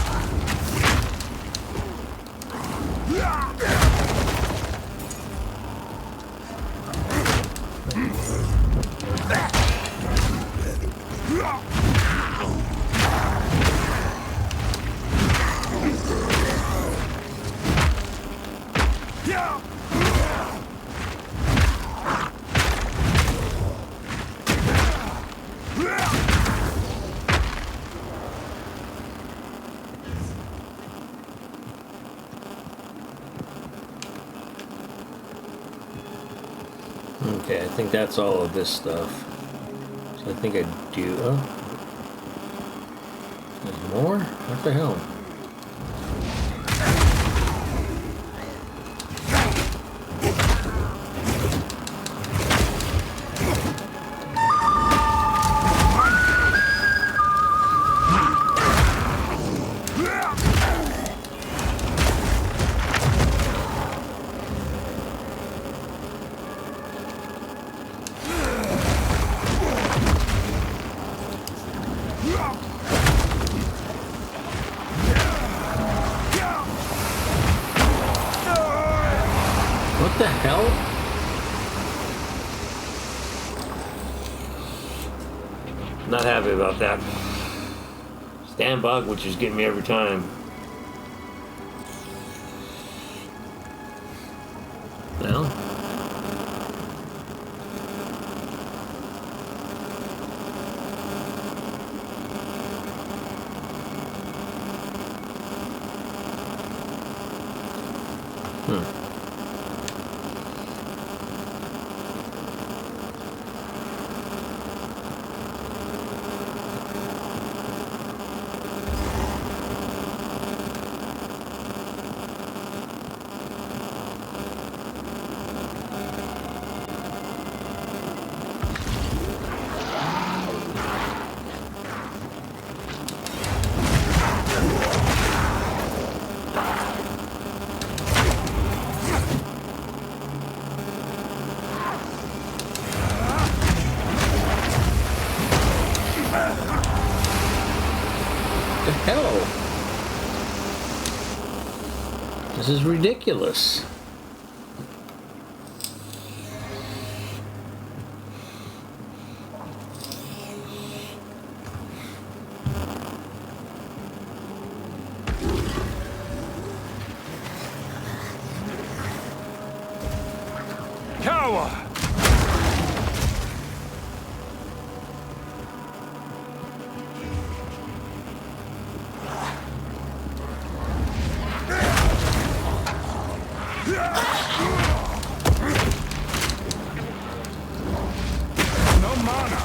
Okay, I think that's all of this stuff. So I think I do. Oh, there's more? What the hell? What the hell? Not happy about that. Stan Bug, which is getting me every time. Well. Hell, this is ridiculous. Coward! No mana.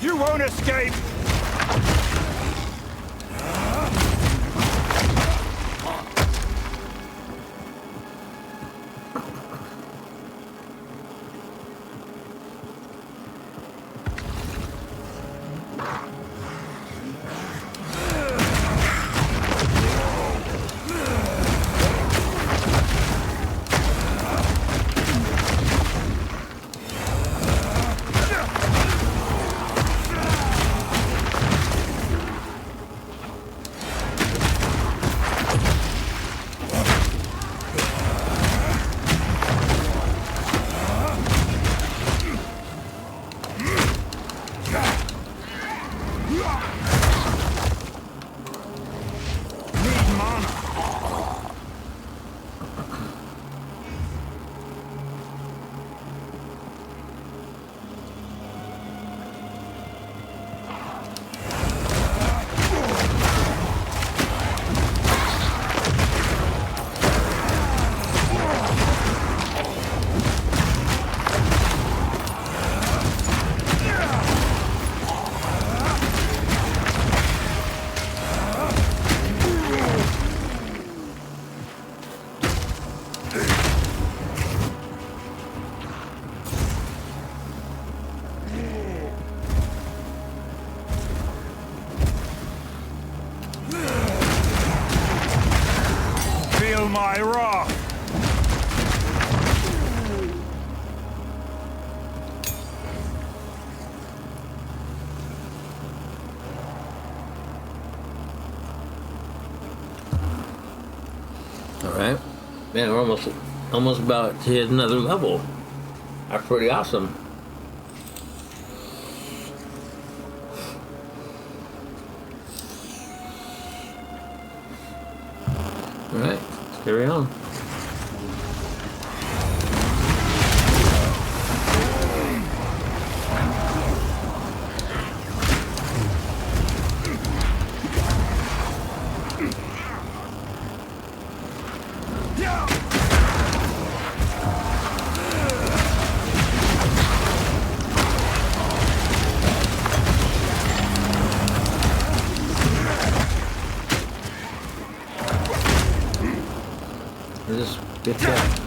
You won't escape! Feel my wrath! All right, man, we're almost about to hit another level. That's pretty awesome. All right, let's carry on. Just get that.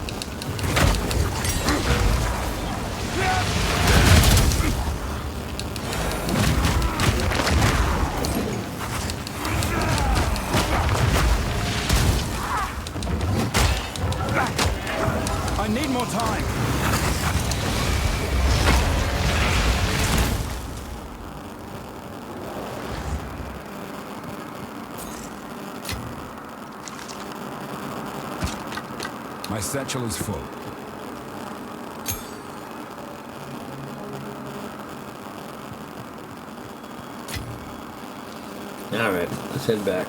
I need more time! My satchel is full. All right, let's head back.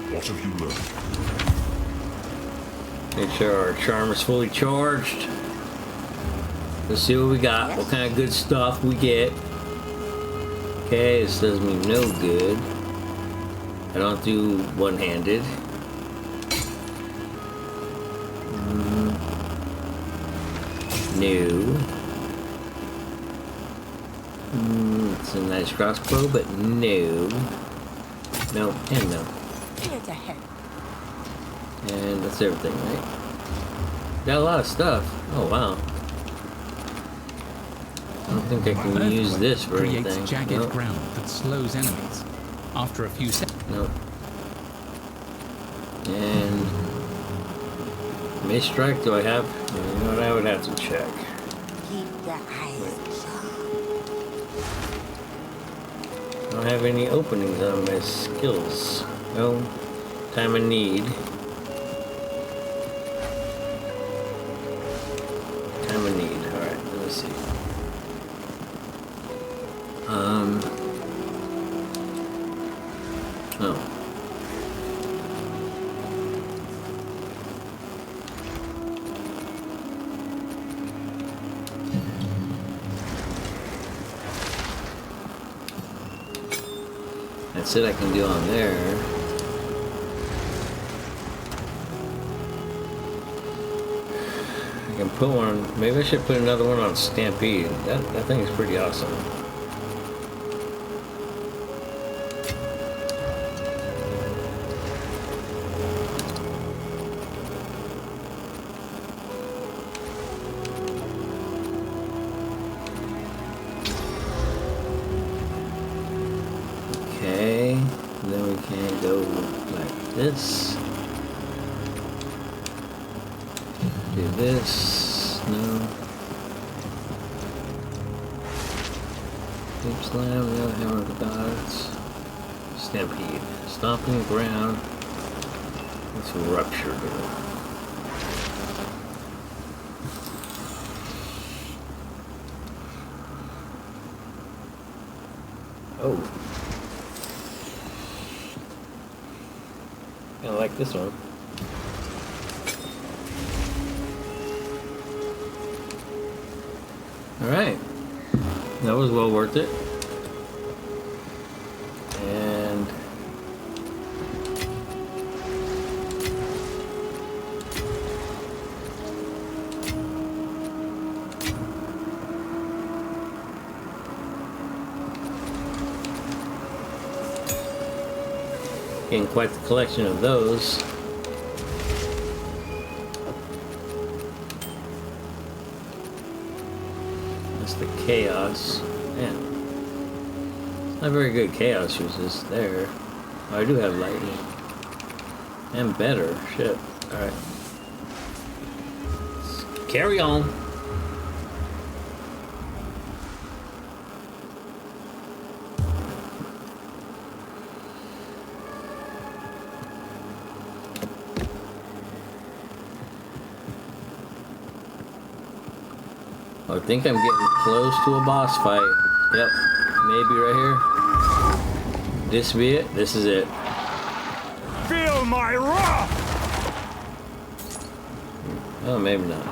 What have you learned? Make sure our charm is fully charged. Let's see what we got. What kind of good stuff we get. Okay, this does me no good. I don't do one-handed. No. It's a nice crossbow, but no. No, and no. Straight ahead. And that's everything, right? Got a lot of stuff. Oh, wow. I don't think I can use this for anything. Creates jagged Nope. ground that slows enemies. After a few seconds. Nope. And Mace Strike, do I have? You know what? I would have to check. Keep the eyes sharp. I don't have any openings on my skills. No. Time of need. Time of need. Alright, let me see. Oh. That's it I can do on there. I can put one, maybe I should put another one on Stampede. That thing is pretty awesome. Okay, then we can go like this. Do this, no. Deep slam, no, hammer of the gods. Stampede. Stomping ground. Let's rupture it. Oh. I like this one. Alright, that was well worth it. And getting quite the collection of those. Chaos. Man. Not very good chaos uses there. Oh, I do have lightning. And better. Shit. Alright. Carry on. I think I'm getting close to a boss fight. Yep, maybe right here. This be it? This is it. Feel my wrath! Oh, maybe not.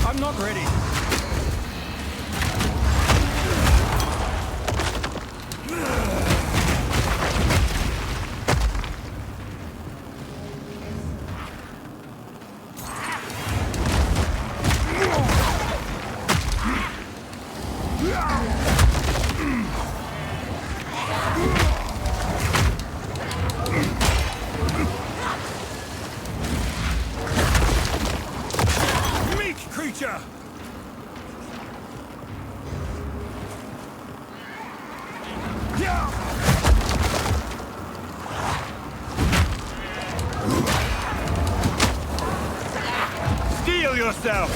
I'm not ready. Meek creature! Heal yourself!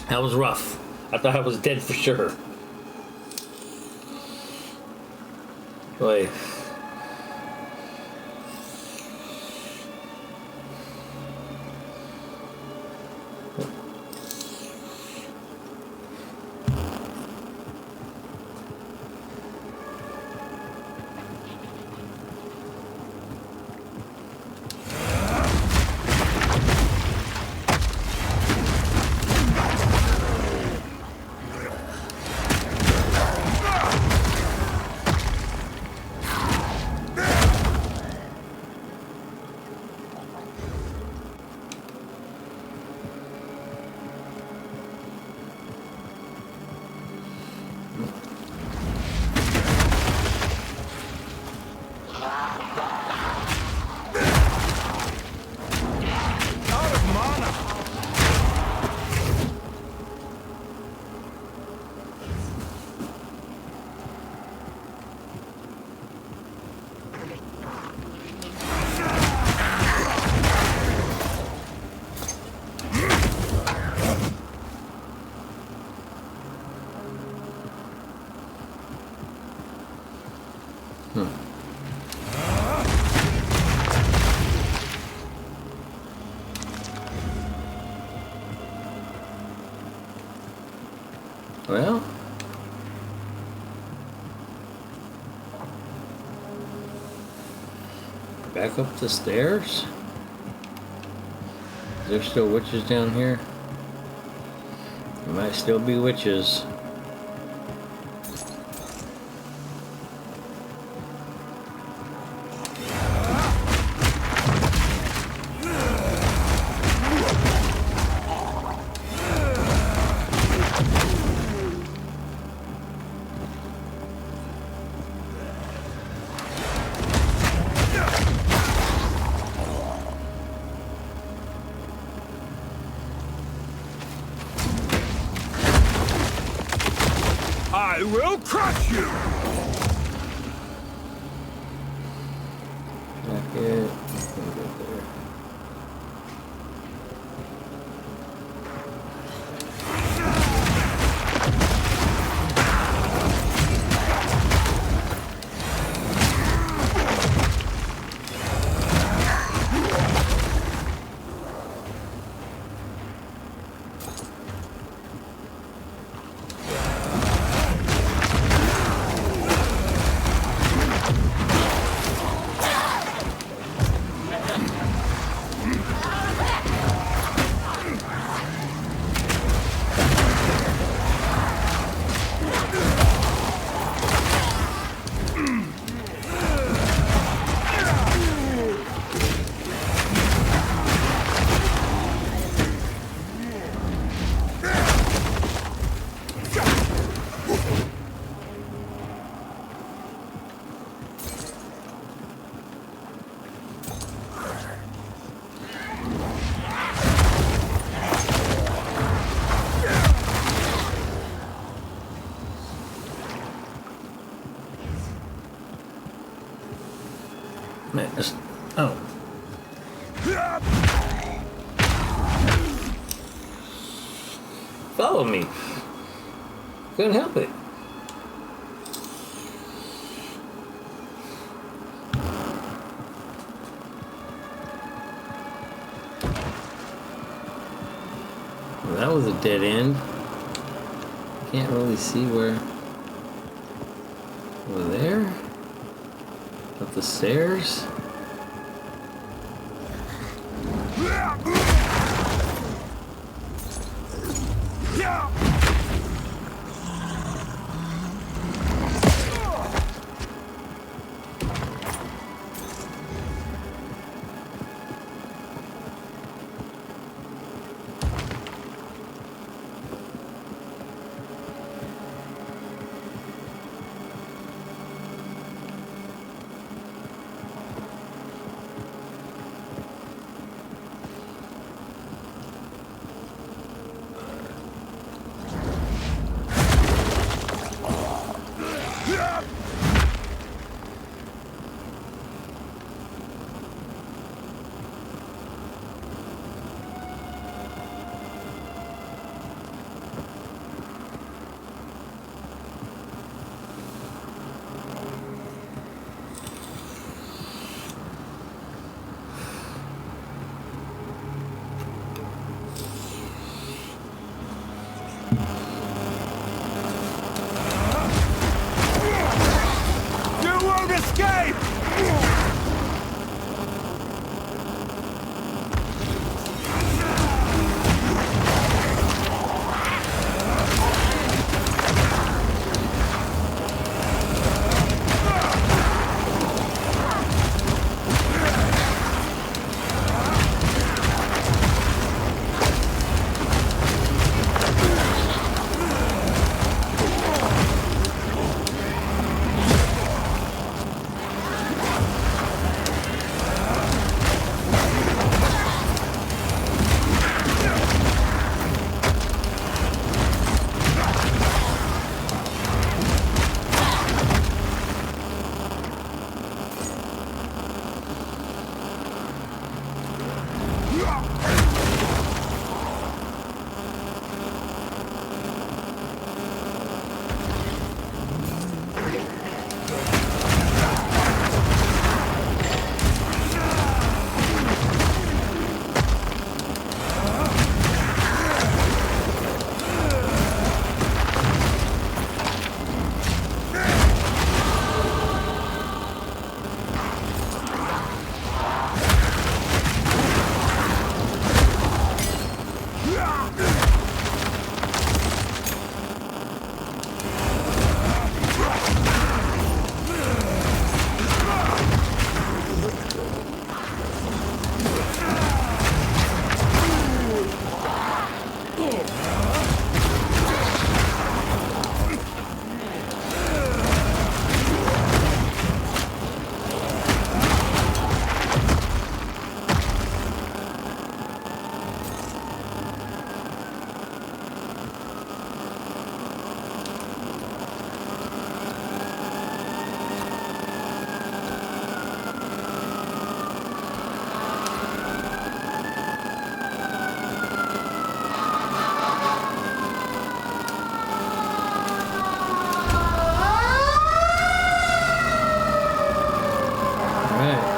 That was rough. I thought I was dead for sure. Boy. Well, back up the stairs? Is there still witches down here? There might still be witches. I will crush you! Back it. Go there. Man, just, oh. Follow me. Couldn't help it. Well, that was a dead end. Can't really see where. Over there? Up the stairs?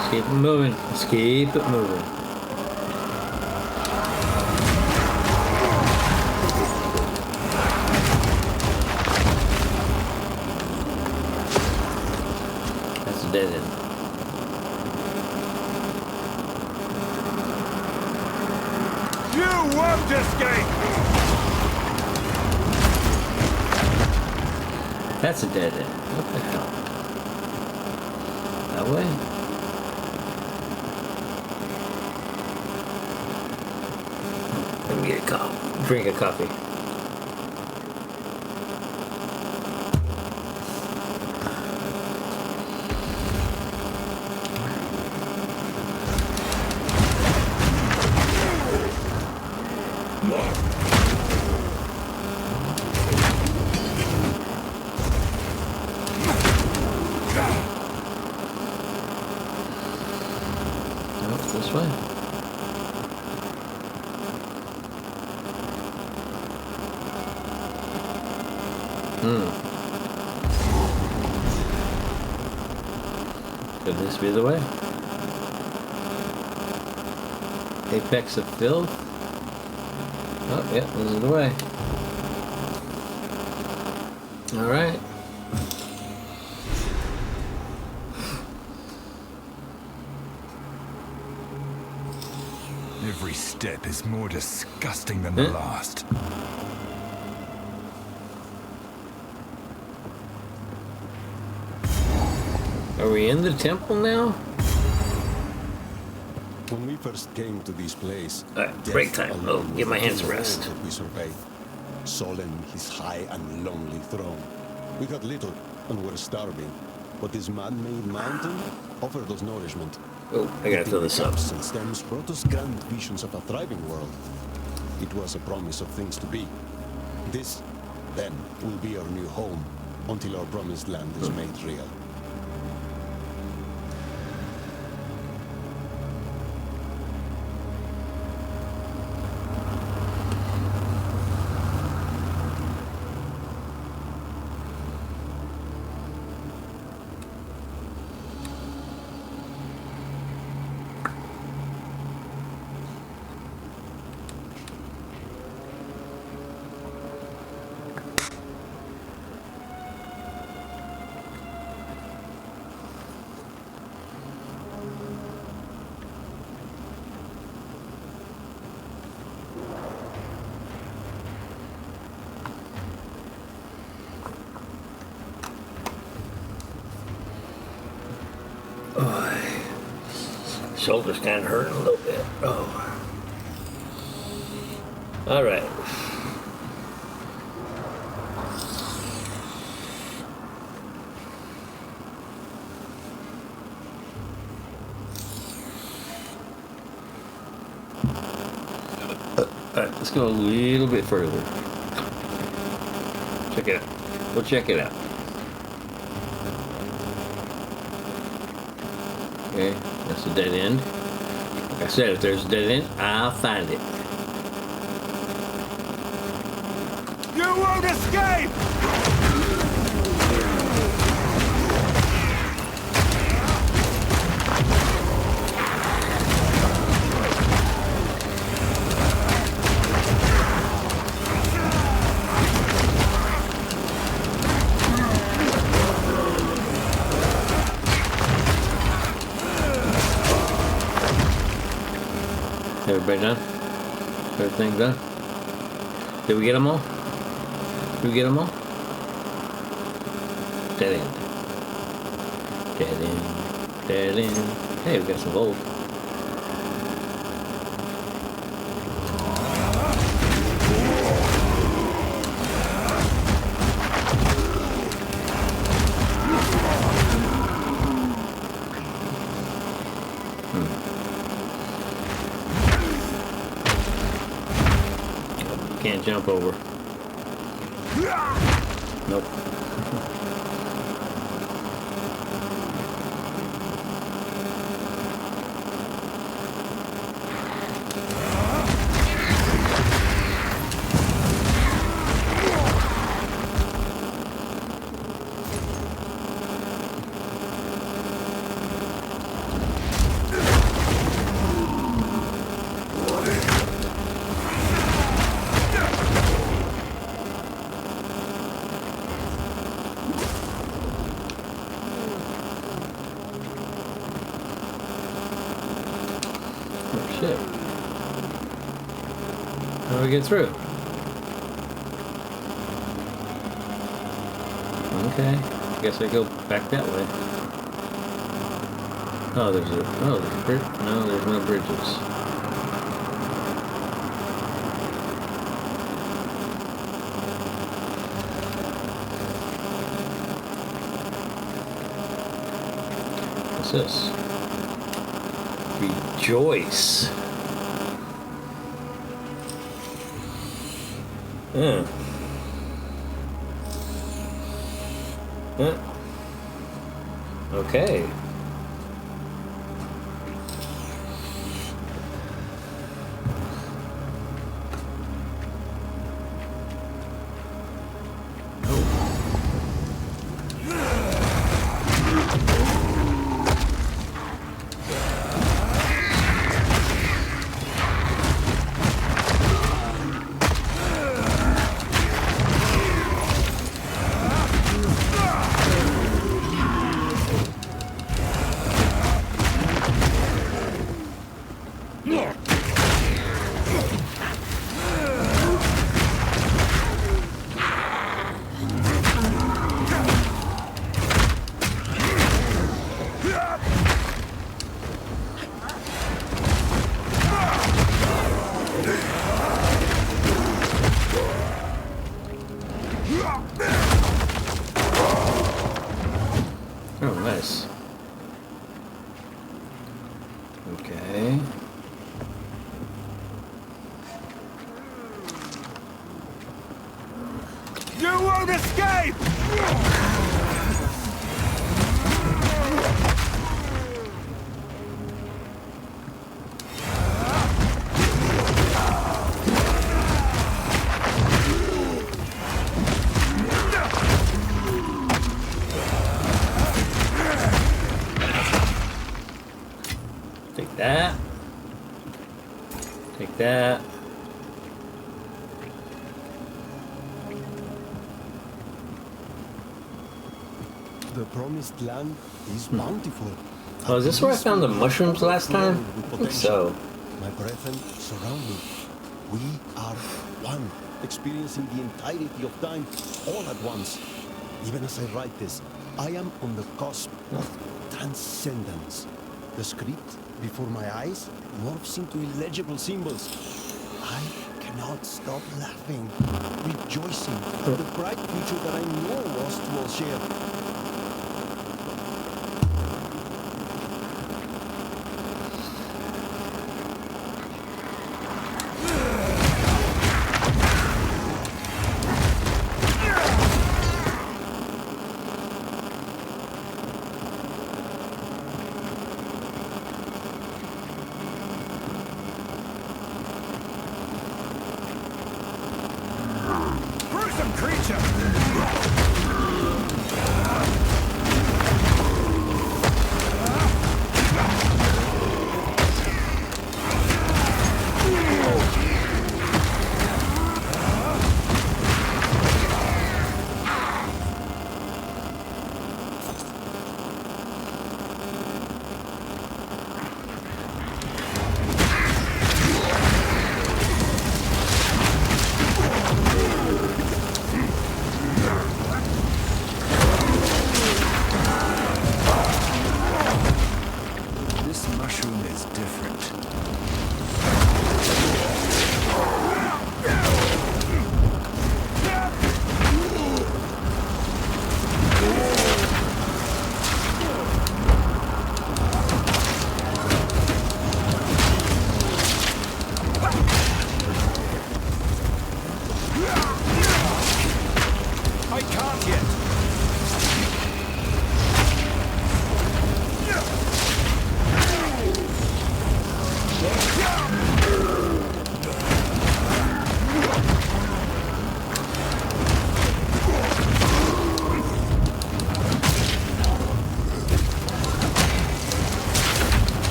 Let's keep it moving. Let's keep it moving. That's a dead end. You won't escape! That's a dead end. What the hell? That way? Let me get a cup. Drink a coffee. This way. Could this be the way? Apex of filth? Oh, yeah, this is the way. Alright. Every step is more disgusting than the last. Are we in the temple now? When we first came to this place, break time. Oh, give my hands a rest. That we surveyed. Solemn his high and lonely throne. We had little and were starving, but this man-made mountain offered us nourishment. Oh, I gotta fill this up. And stems brought us grand visions of a thriving world. It was a promise of things to be. This, then, will be our new home until our promised land is made real. Shoulder's kind of hurting a little bit. Oh. All right. All right, let's go a little bit further. Check it out. We'll check it out. Okay, that's a dead end. Like I said, if there's a dead end, I'll find it. You won't escape! Everybody done? Everything done? Did we get them all? Did we get them all? Dead end. Dead end. Dead end. Hey, we got some gold. Can't jump over. Nope. Oh shit. How do we get through? Okay. I guess I go back that way. Oh, there's a bridge. No, there's no bridges. What's this? Rejoice. Okay. Oh, nice. Okay. You won't escape! Take that. Take that. The promised land is bountiful. Oh, is this where I found the mushrooms last time? I think so. My brethren surround me. We are one, experiencing the entirety of time all at once. Even as I write this, I am on the cusp of transcendence. The script before my eyes morphs into illegible symbols. I cannot stop laughing, rejoicing at the bright future that I know lost will share. Gruesome creature!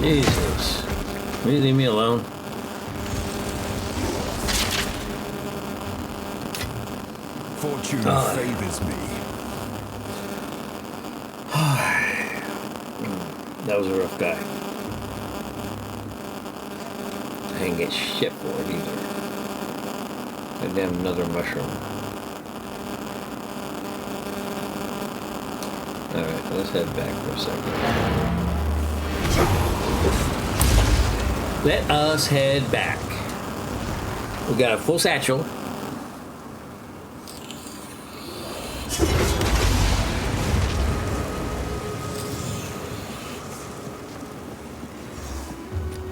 Jesus. Will you leave me alone? Fortune favors me. That was a rough guy. I didn't get shit for it either. Goddamn another mushroom. Alright, let's head back for a second. Let us head back. We got a full satchel.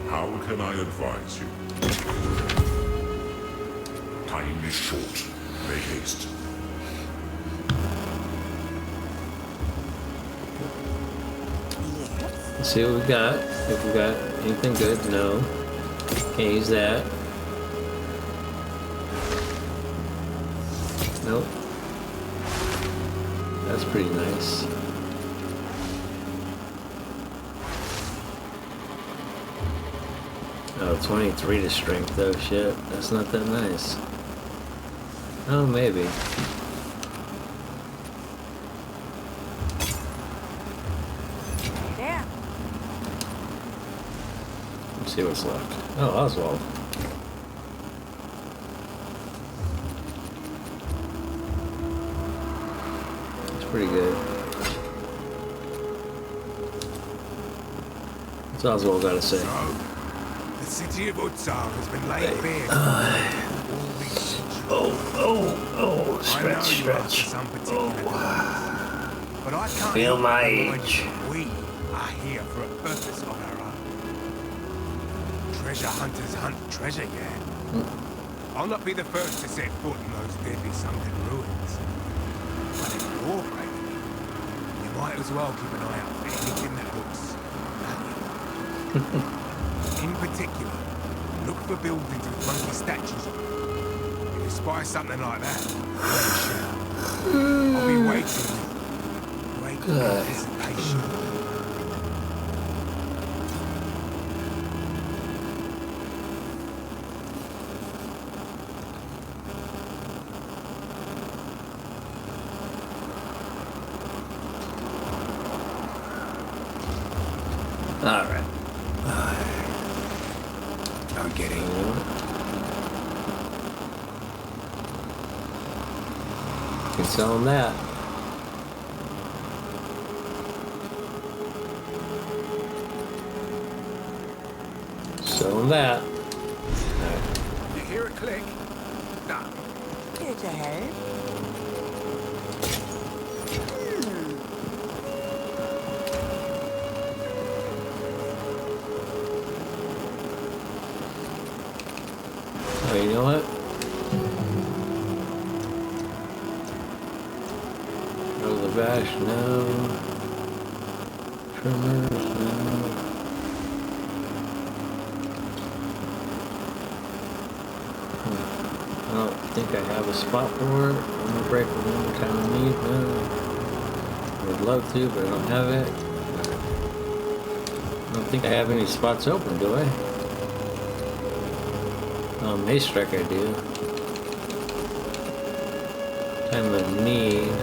How can I advise you? Time is short. Make haste. Let's see what we got. If we got anything good, no. Can't use that. Nope. That's pretty nice. Oh, 23 to strength though, shit. That's not that nice. Oh, maybe. There. Let's see what's left. Oh, Oswald. That's pretty good. What's Oswald got to say? The city of Utsar has been laid bare. Stretch. But I can't Feel help my but remind age. you that we are here for a purpose of our own. Treasure hunters hunt treasure, yeah. I'll not be the first to set foot in those deadly sunken ruins. But if you're brave, you might as well keep an eye out for anything that looks valuable. In particular, look for buildings with funky statues on them. If you spy something like that, I'll be waiting. Great anticipation. All right. I'm getting. Can sell him that. Sell him that. You hear a click? Nah. Here to help. Oh, you know what? Oh, the bash, no. Trimmers, no. I don't think I have a spot for it. I'm gonna break it one more time I need. No. I would love to, but I don't have it. I don't think I have any spots open, do I? Oh, Mace Strike I do. Time of need.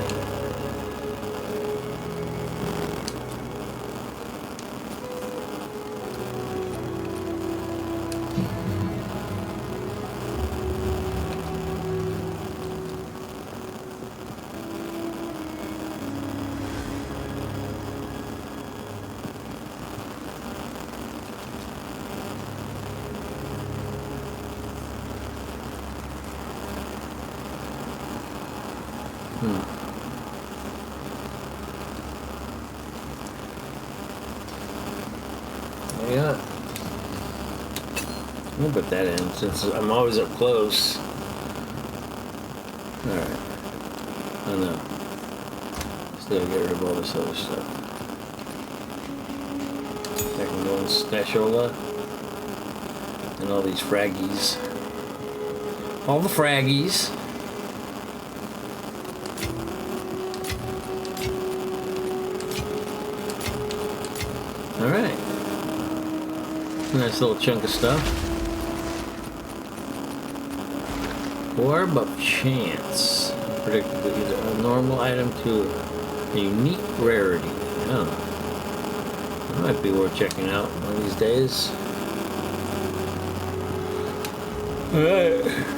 Yeah. I'll put that in since I'm always up close. Alright. Oh no. Still get rid of all this other stuff. I can go in Stashola. And all these fraggies. All the fraggies. Alright. Nice little chunk of stuff. Orb of Chance. Predictable, either a normal item to a unique rarity. I don't know. That might be worth checking out one of these days. Alright.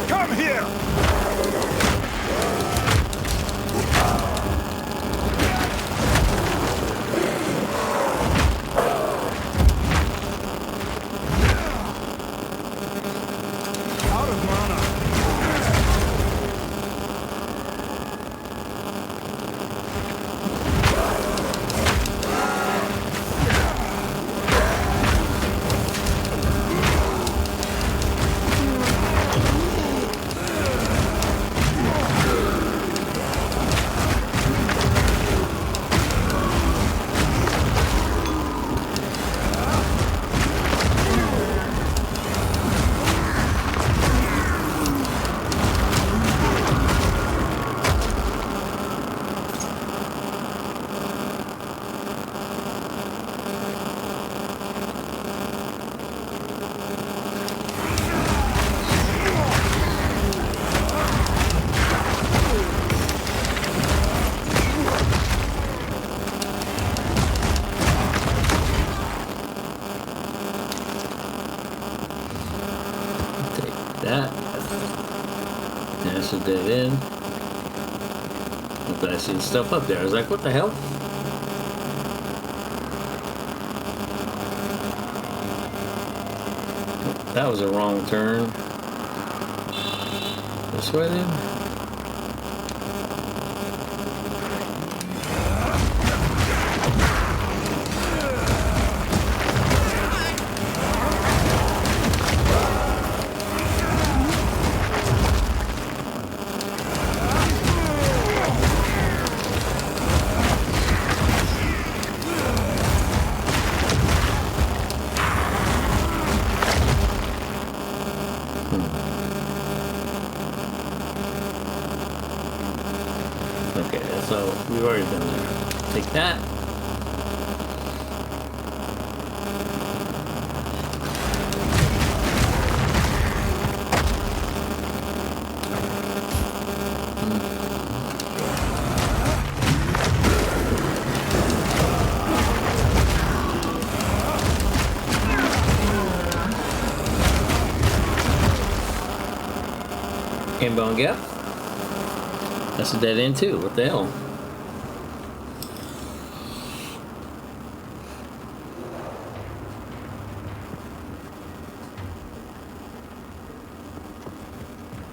Come here! Out of mana. That. That's a dead end. But I seen stuff up there. I was like, what the hell? That was a wrong turn. This way then? Okay, so we've already done that. Take that. Inbound gap. That's a dead end too. What the hell?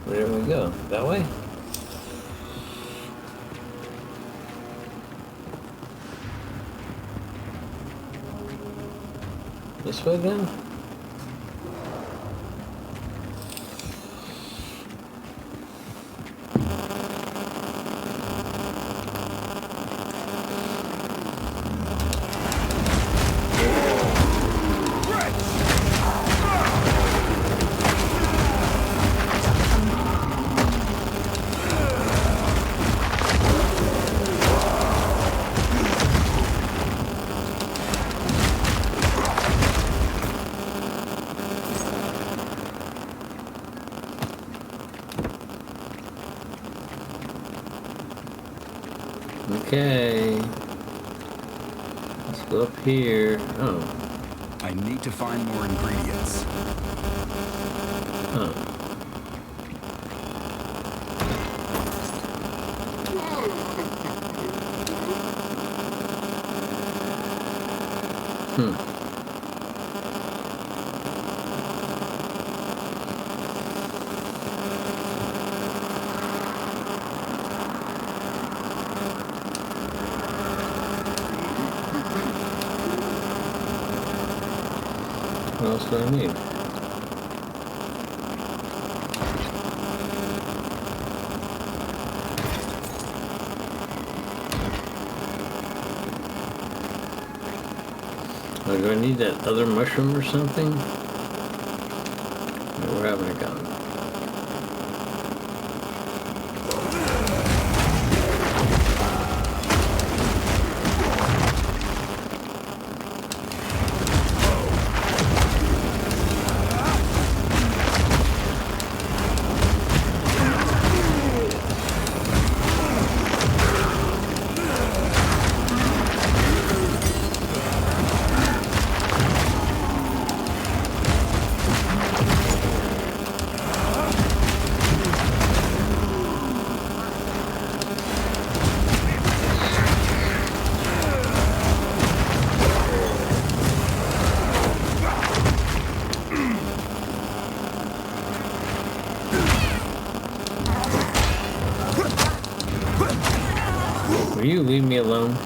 Where do we go? That way? This way then? Okay. Let's go up here. Oh. I need to find more ingredients. Huh. What else do I need? do I need that other mushroom or something? No, where haven't I gone? Will you leave me alone?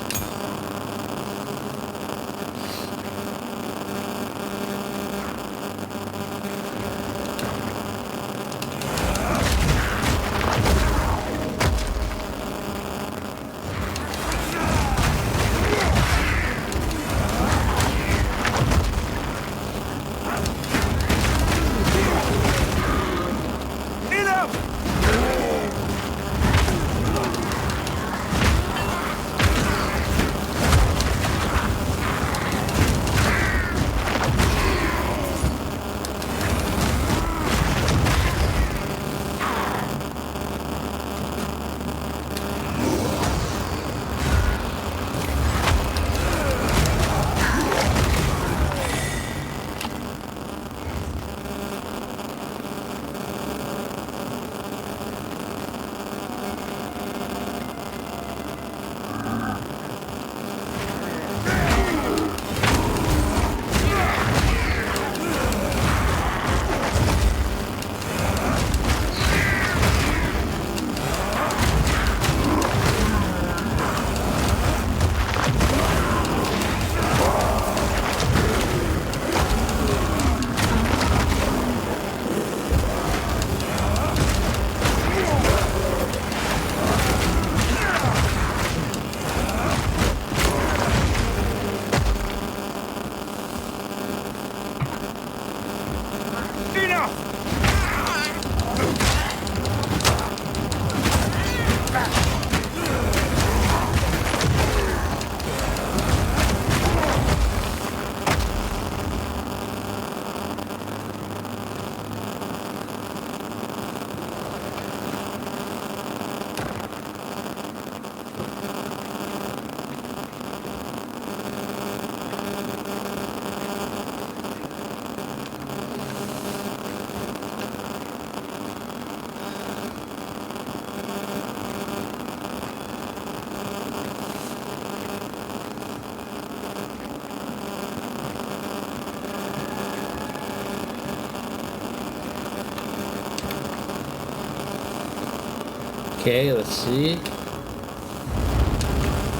Okay, let's see.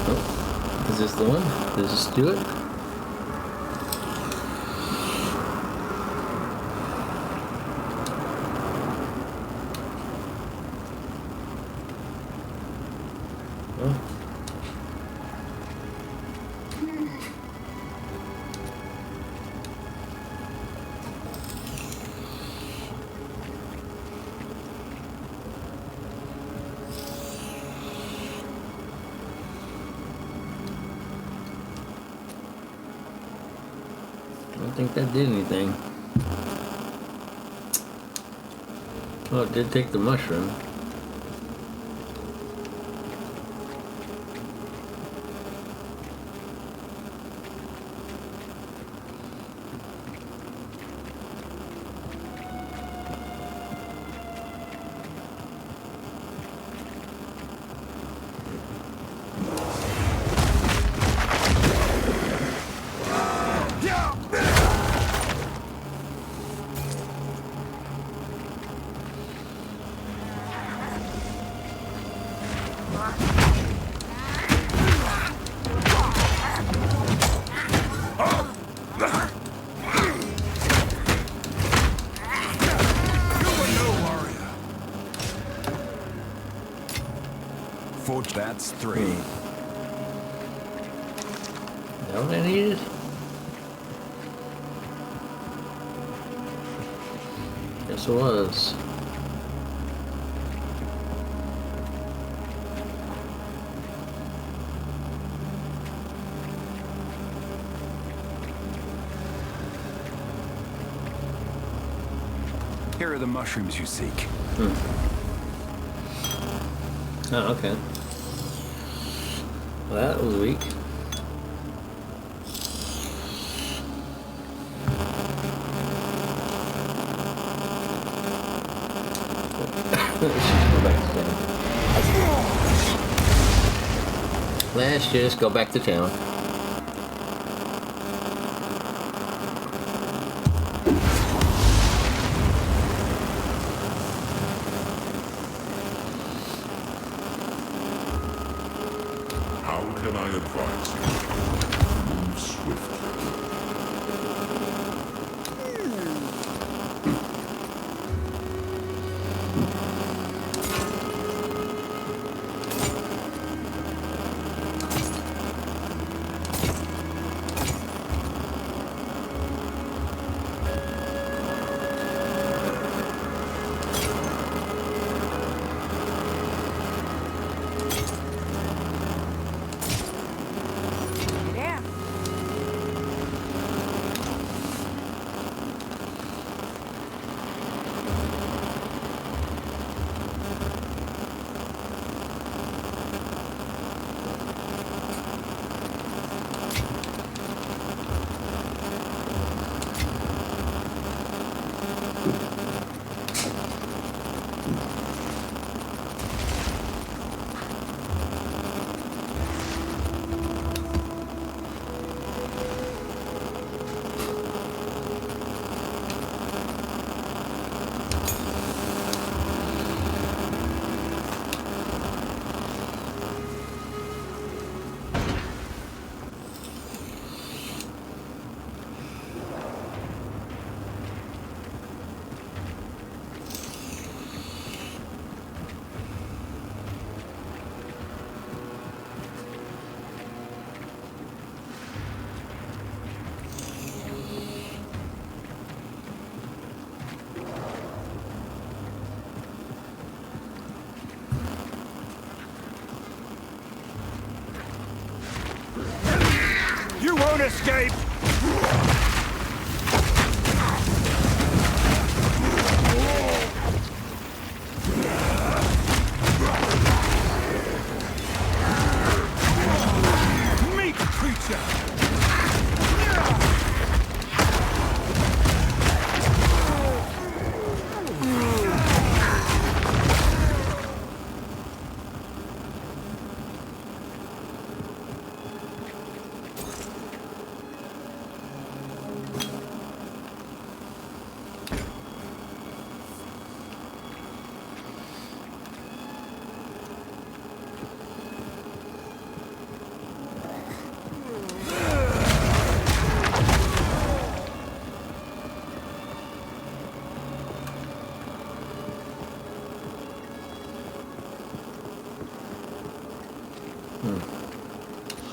Oh, is this the one? Does this do it? Oh. I don't think that did anything. Oh, it did take the mushroom. That's 3. Is that what I needed? Yes, it was. Here are the mushrooms you seek. Oh, okay. Well, that was weak. Let's just go back to town. How can I advise you? Move swiftly. There. You won't escape! Meat creature!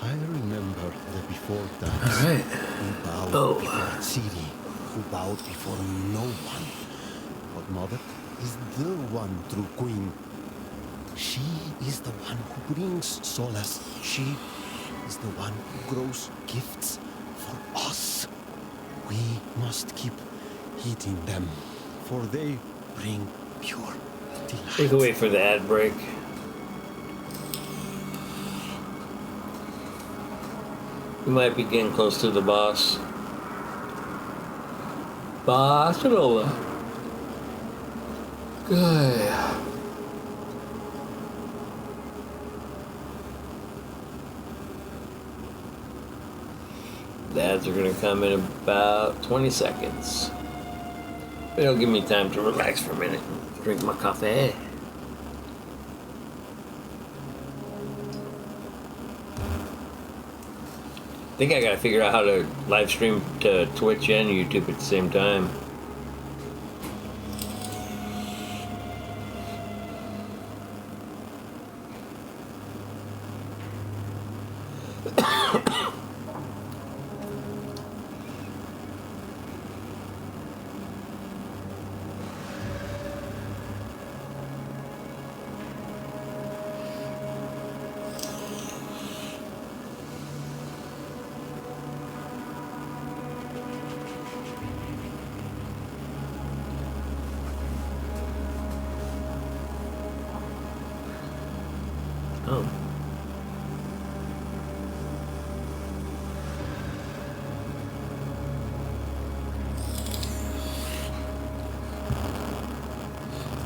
I remember the before times. All right. Who bowed Oh. before Ciri, who bowed before no one. But Mother is the one true queen. She is the one who brings solace. She is the one who grows gifts for us. We must keep heeding them, for they bring pure delight. We can wait for the ad break. We might be getting close to the boss. Barcelona. Good. The ads are going to come in about 20 seconds. It'll give me time to relax for a minute and drink my coffee. I think I gotta figure out how to live stream to Twitch and YouTube at the same time.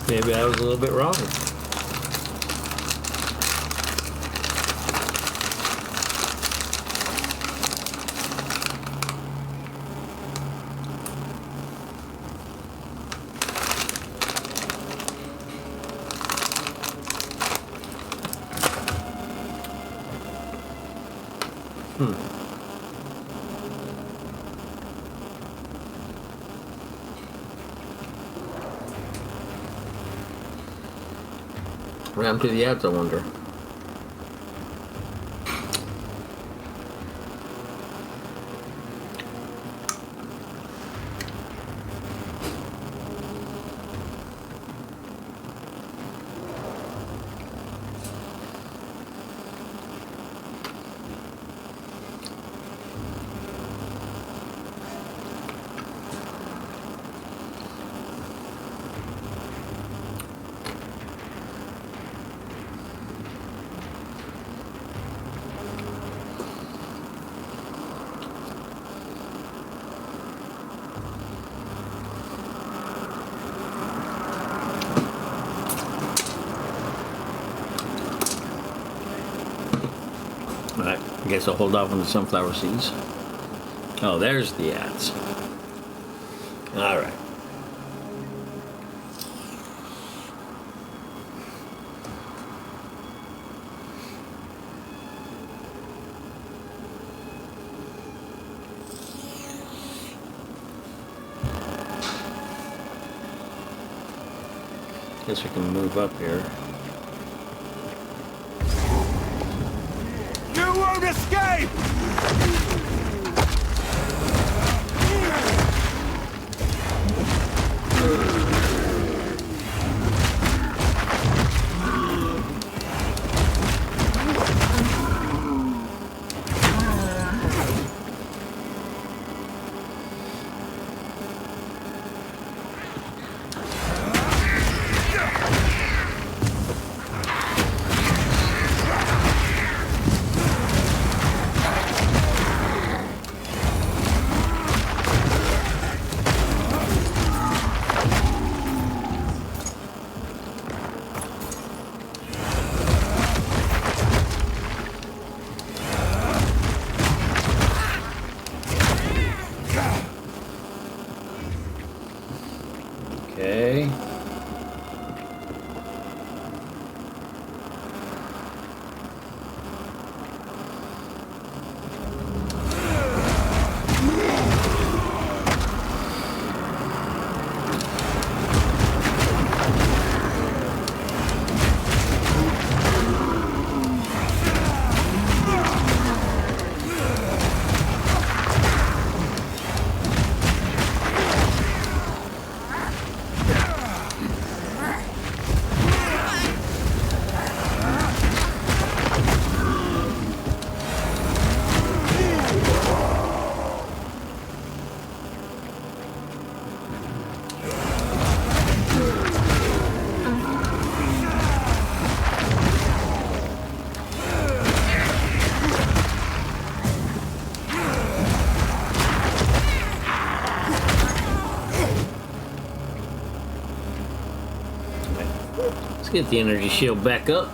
Maybe I was a little bit wrong. What happened to the ads, I wonder? Alright, I guess I'll hold off on the sunflower seeds. Oh, there's the ads. Alright. Guess we can move up here. You won't escape! Okay. Let's get the energy shield back up.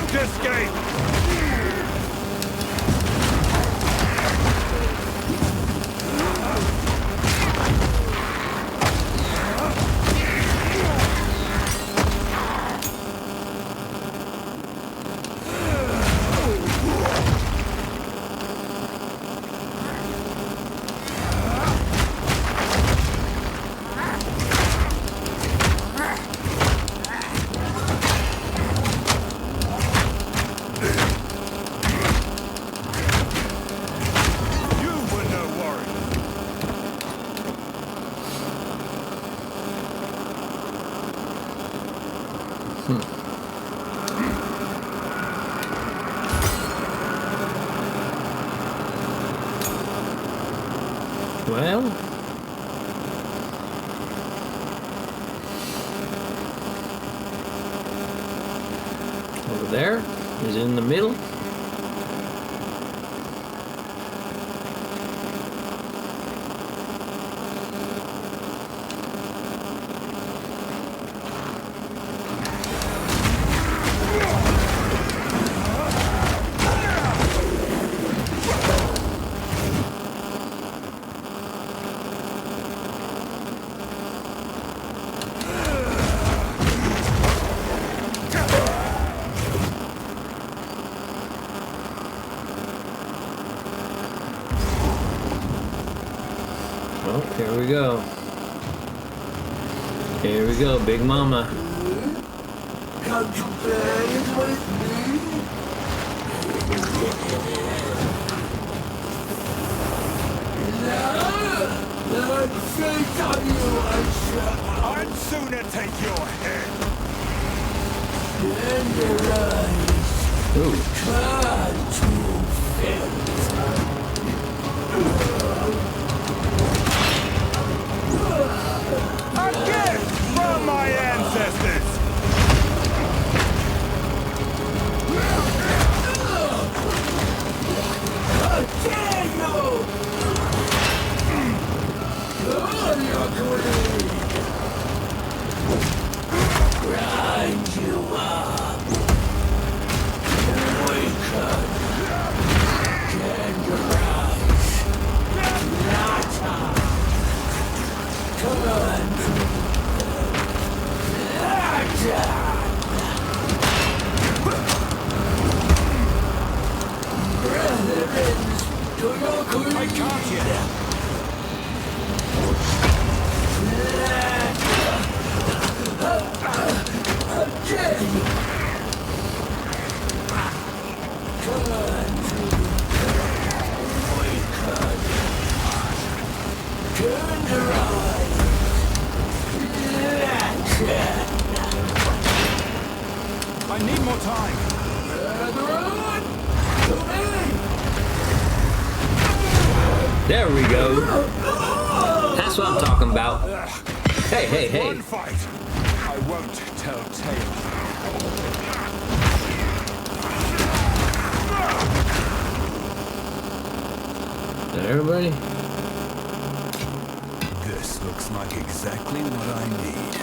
Escape! Well, over there is in the middle. Well, here we go. Here we go, Big Mama. Come to play with me. I'd face on you, I'd sooner take your head. And your eyes. Try to A gift from my ancestors. Grind you up. Wake up. Tenderize. Nata. I can't yet. I need more time. There we go. That's what I'm talking about. Hey, hey, hey. One fight. I won't tell tales. Is that everybody? This looks like exactly what I need.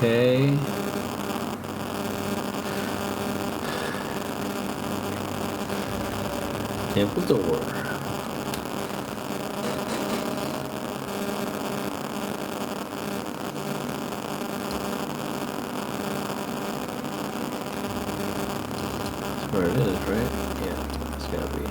Okay. Temple door. That's where it is, right? Yeah, it's gotta be.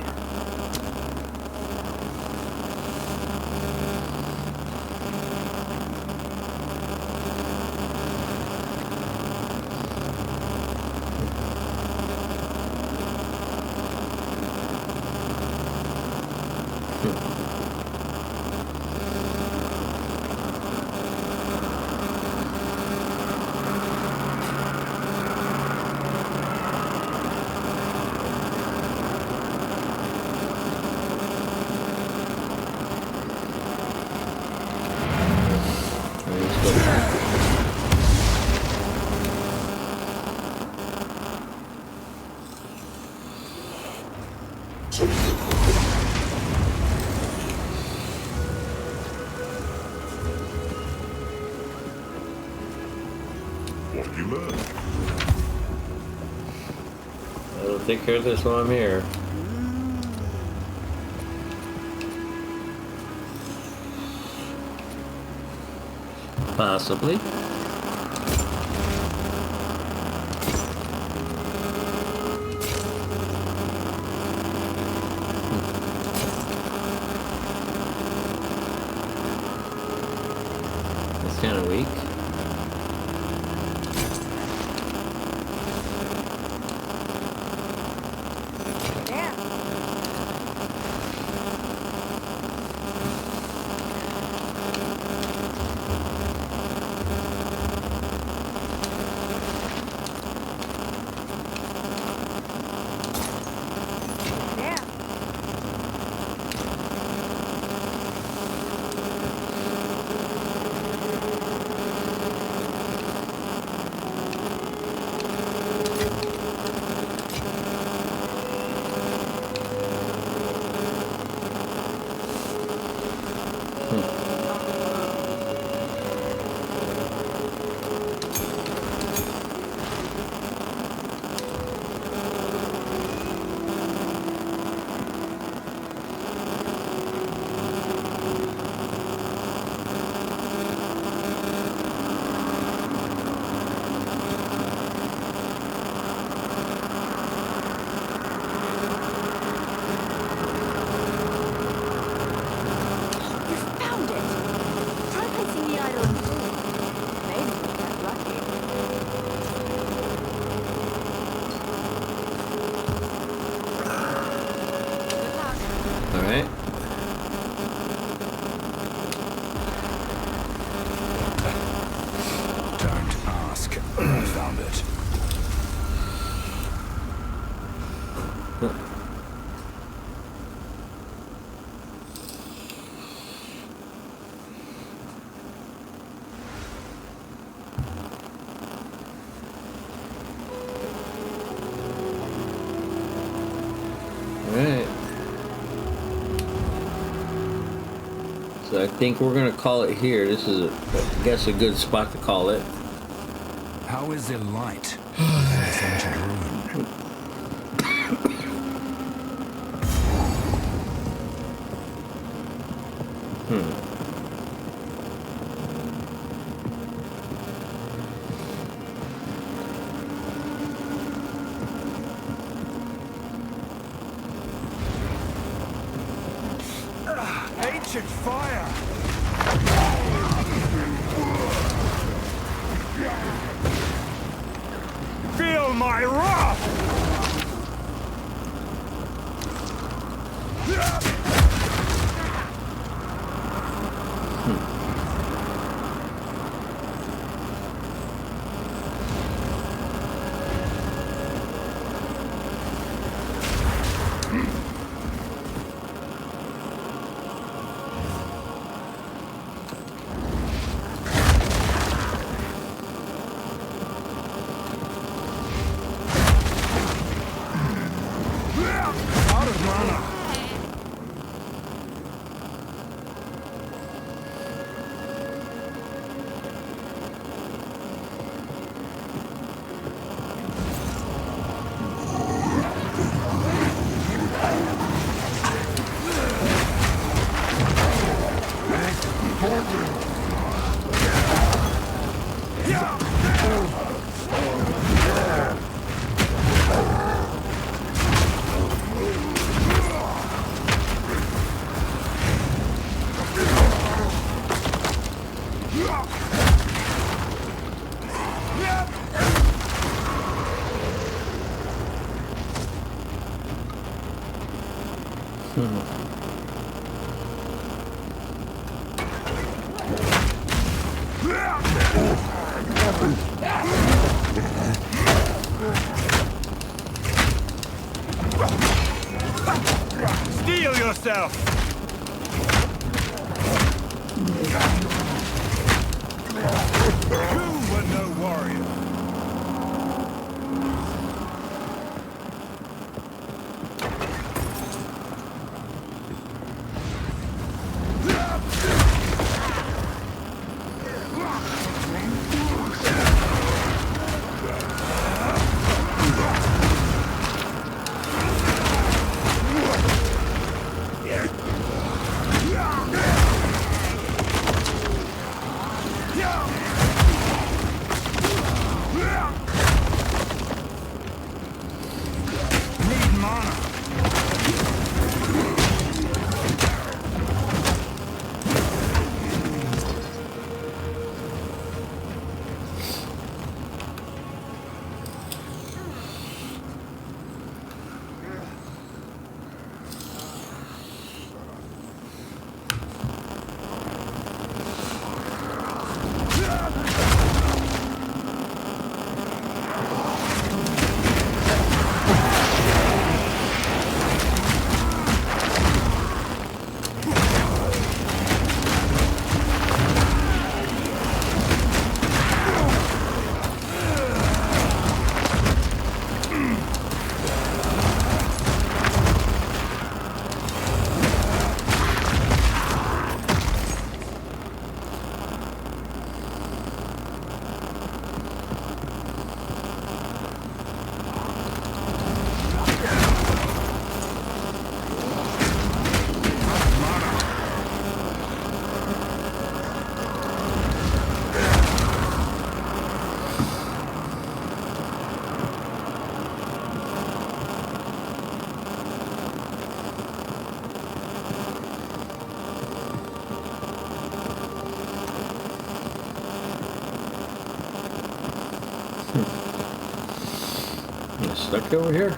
What have you learned? I'll take care of this while I'm here. Possibly. It's kind of weak. found it. Alright. So I think we're gonna call it here. This is, I guess, a good spot to call it. How is it light in this ancient ruin? Ancient fire! Feel my wrath! Out of mana! Steel yourself! You were no warrior. Need mana. Stuck over here.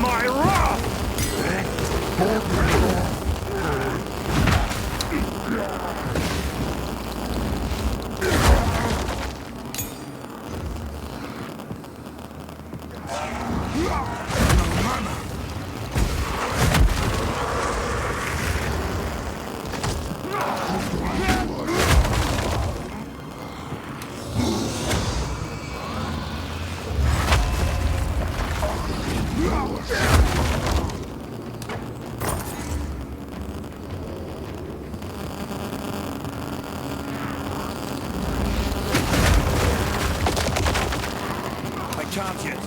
my wrath! I can't yet.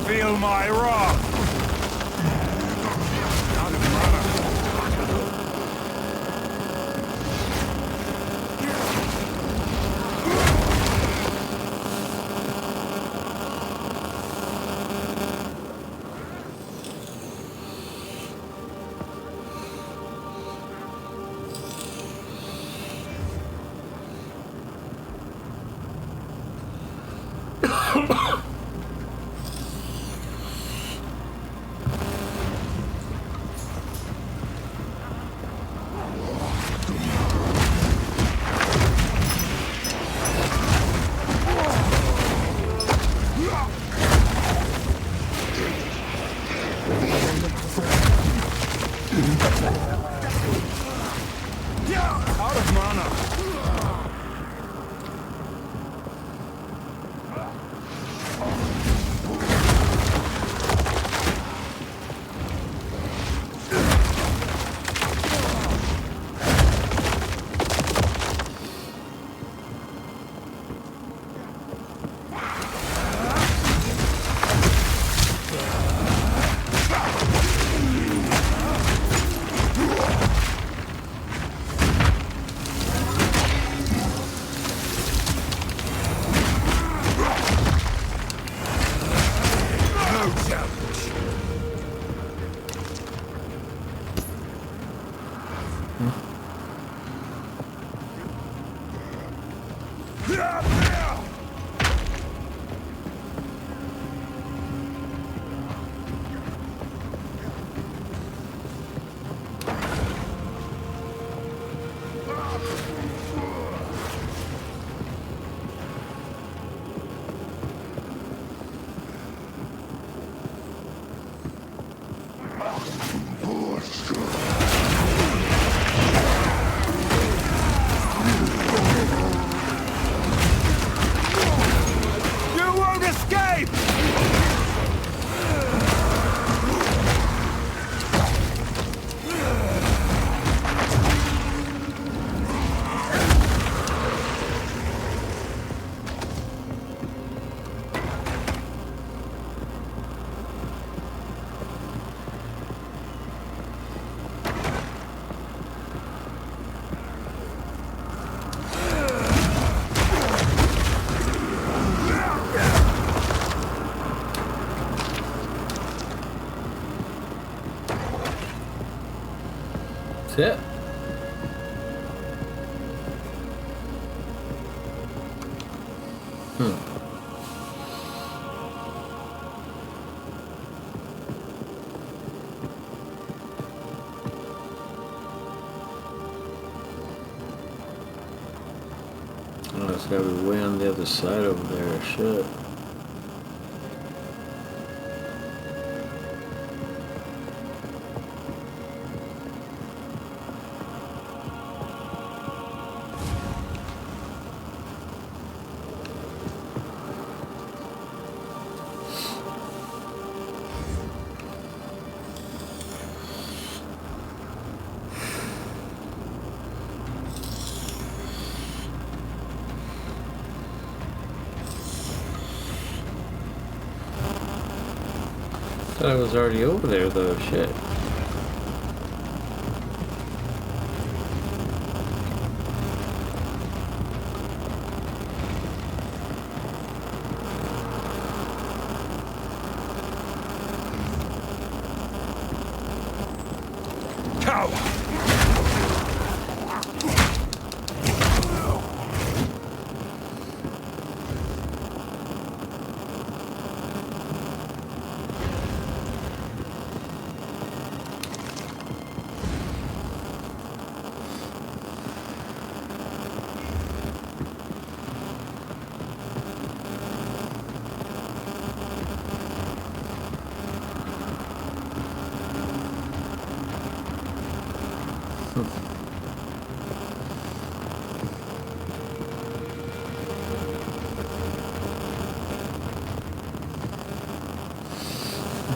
Feel my wrath! Out of mana. Out of mana. Yeah. Oh, it's gotta be way on the other side over there. Shit. I was already over there though, shit.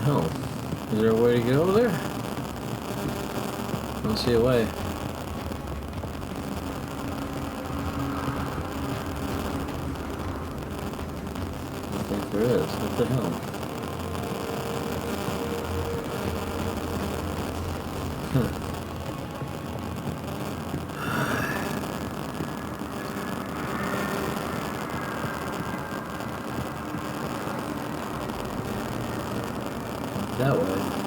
hell? Is there a way to get over there? I don't see a way. I think there is. What the hell? That way.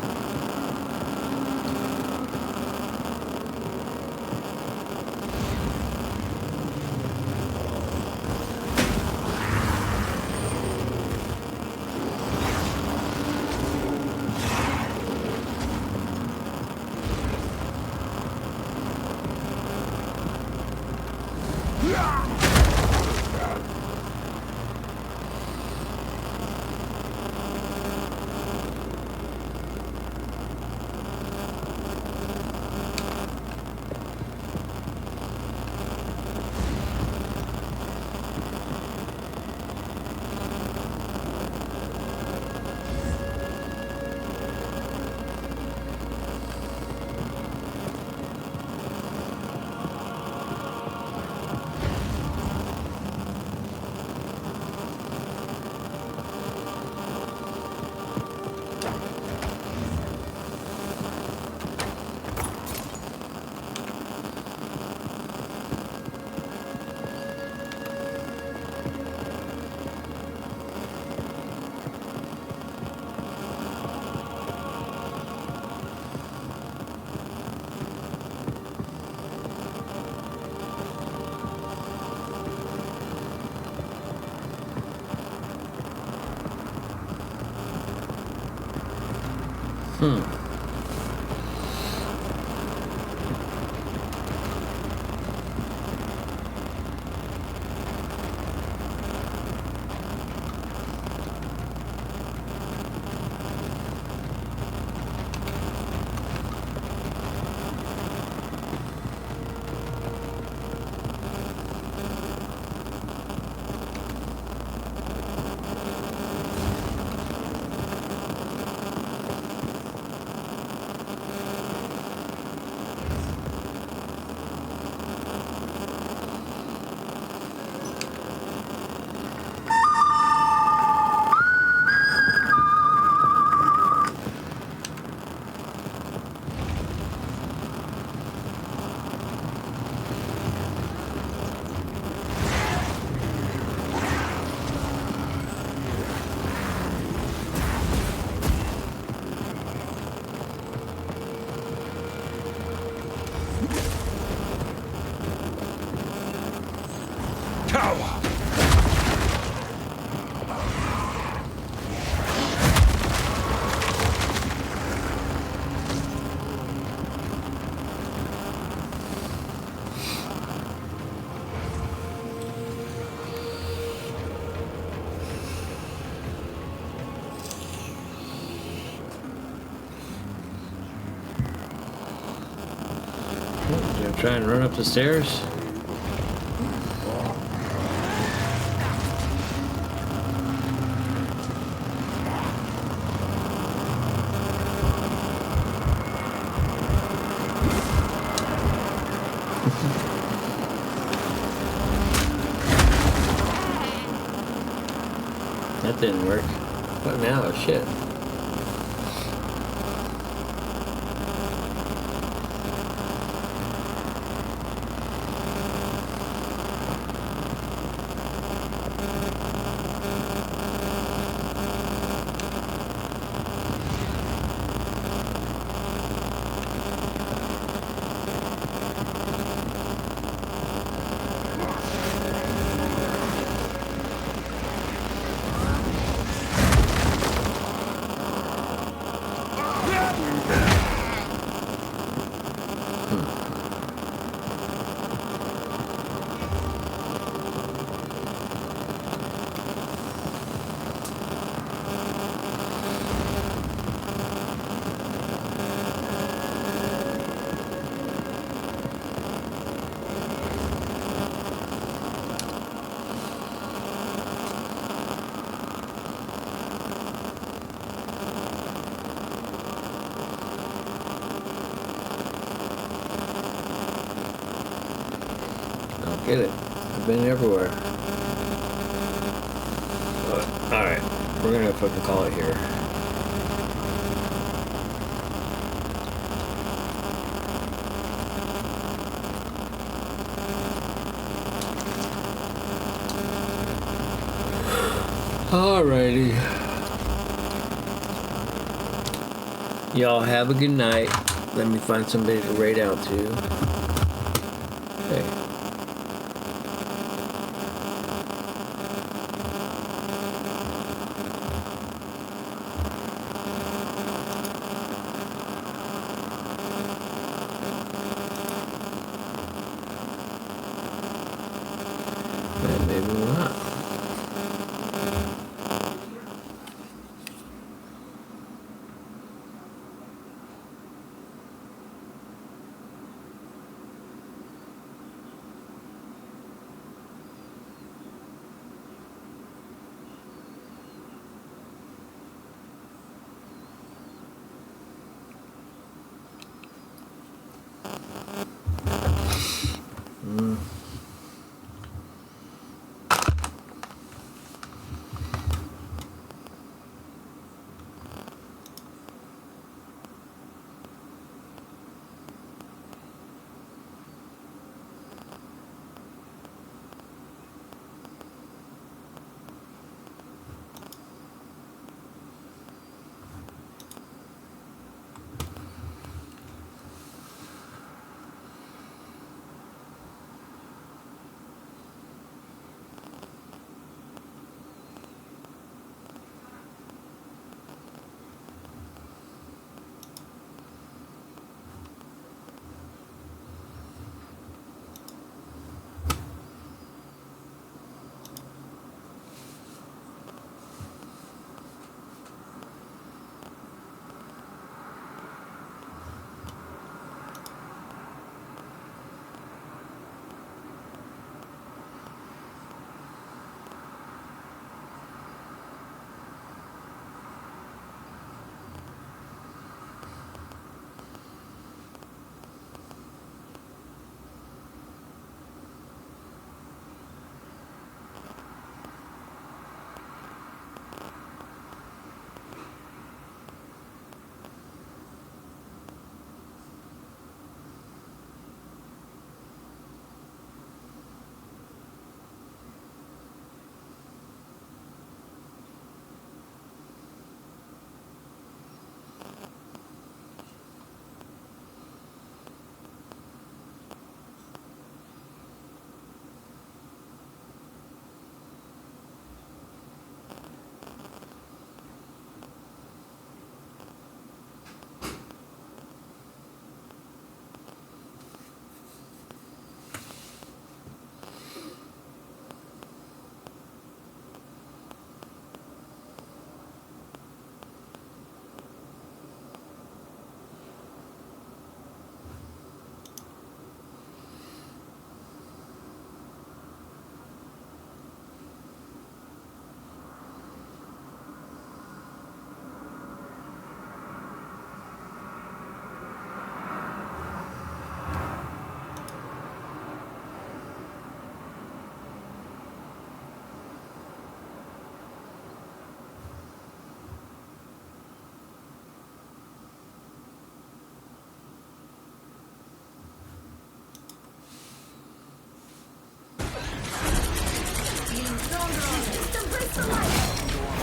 Gonna try and run up the stairs. That didn't work. What now? Shit. Get it. I've been everywhere. Alright. We're gonna fucking call it here. Alrighty. Y'all have a good night. Let me find somebody to raid out to. Hey. Maybe not.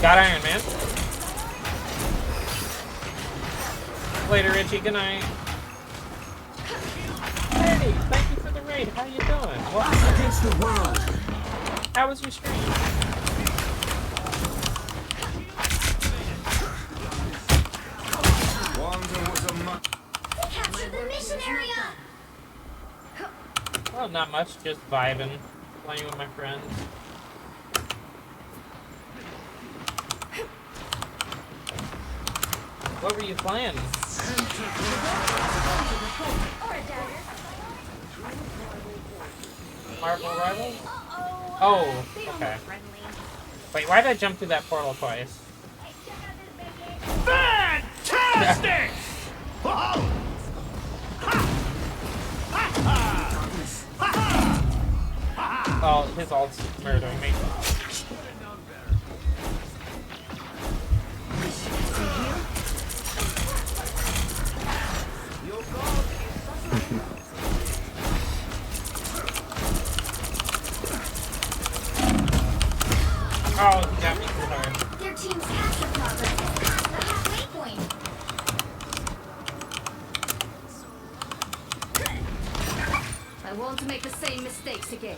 Got Iron Man. Later, Richie. Good night. Hey, thank you for the raid. How you doing? Welcome against the world. How was your stream? Capture the mission area! Well, not much. Just vibing, playing with my friends. What were you playing? Marvel Rivals? Oh, okay. Wait, why did I jump through that portal twice? Fantastic! Oh, his ult's murdering me. Oh, he got me too hard. Their team's capture progress is past the halfway point. I won't make the same mistakes again.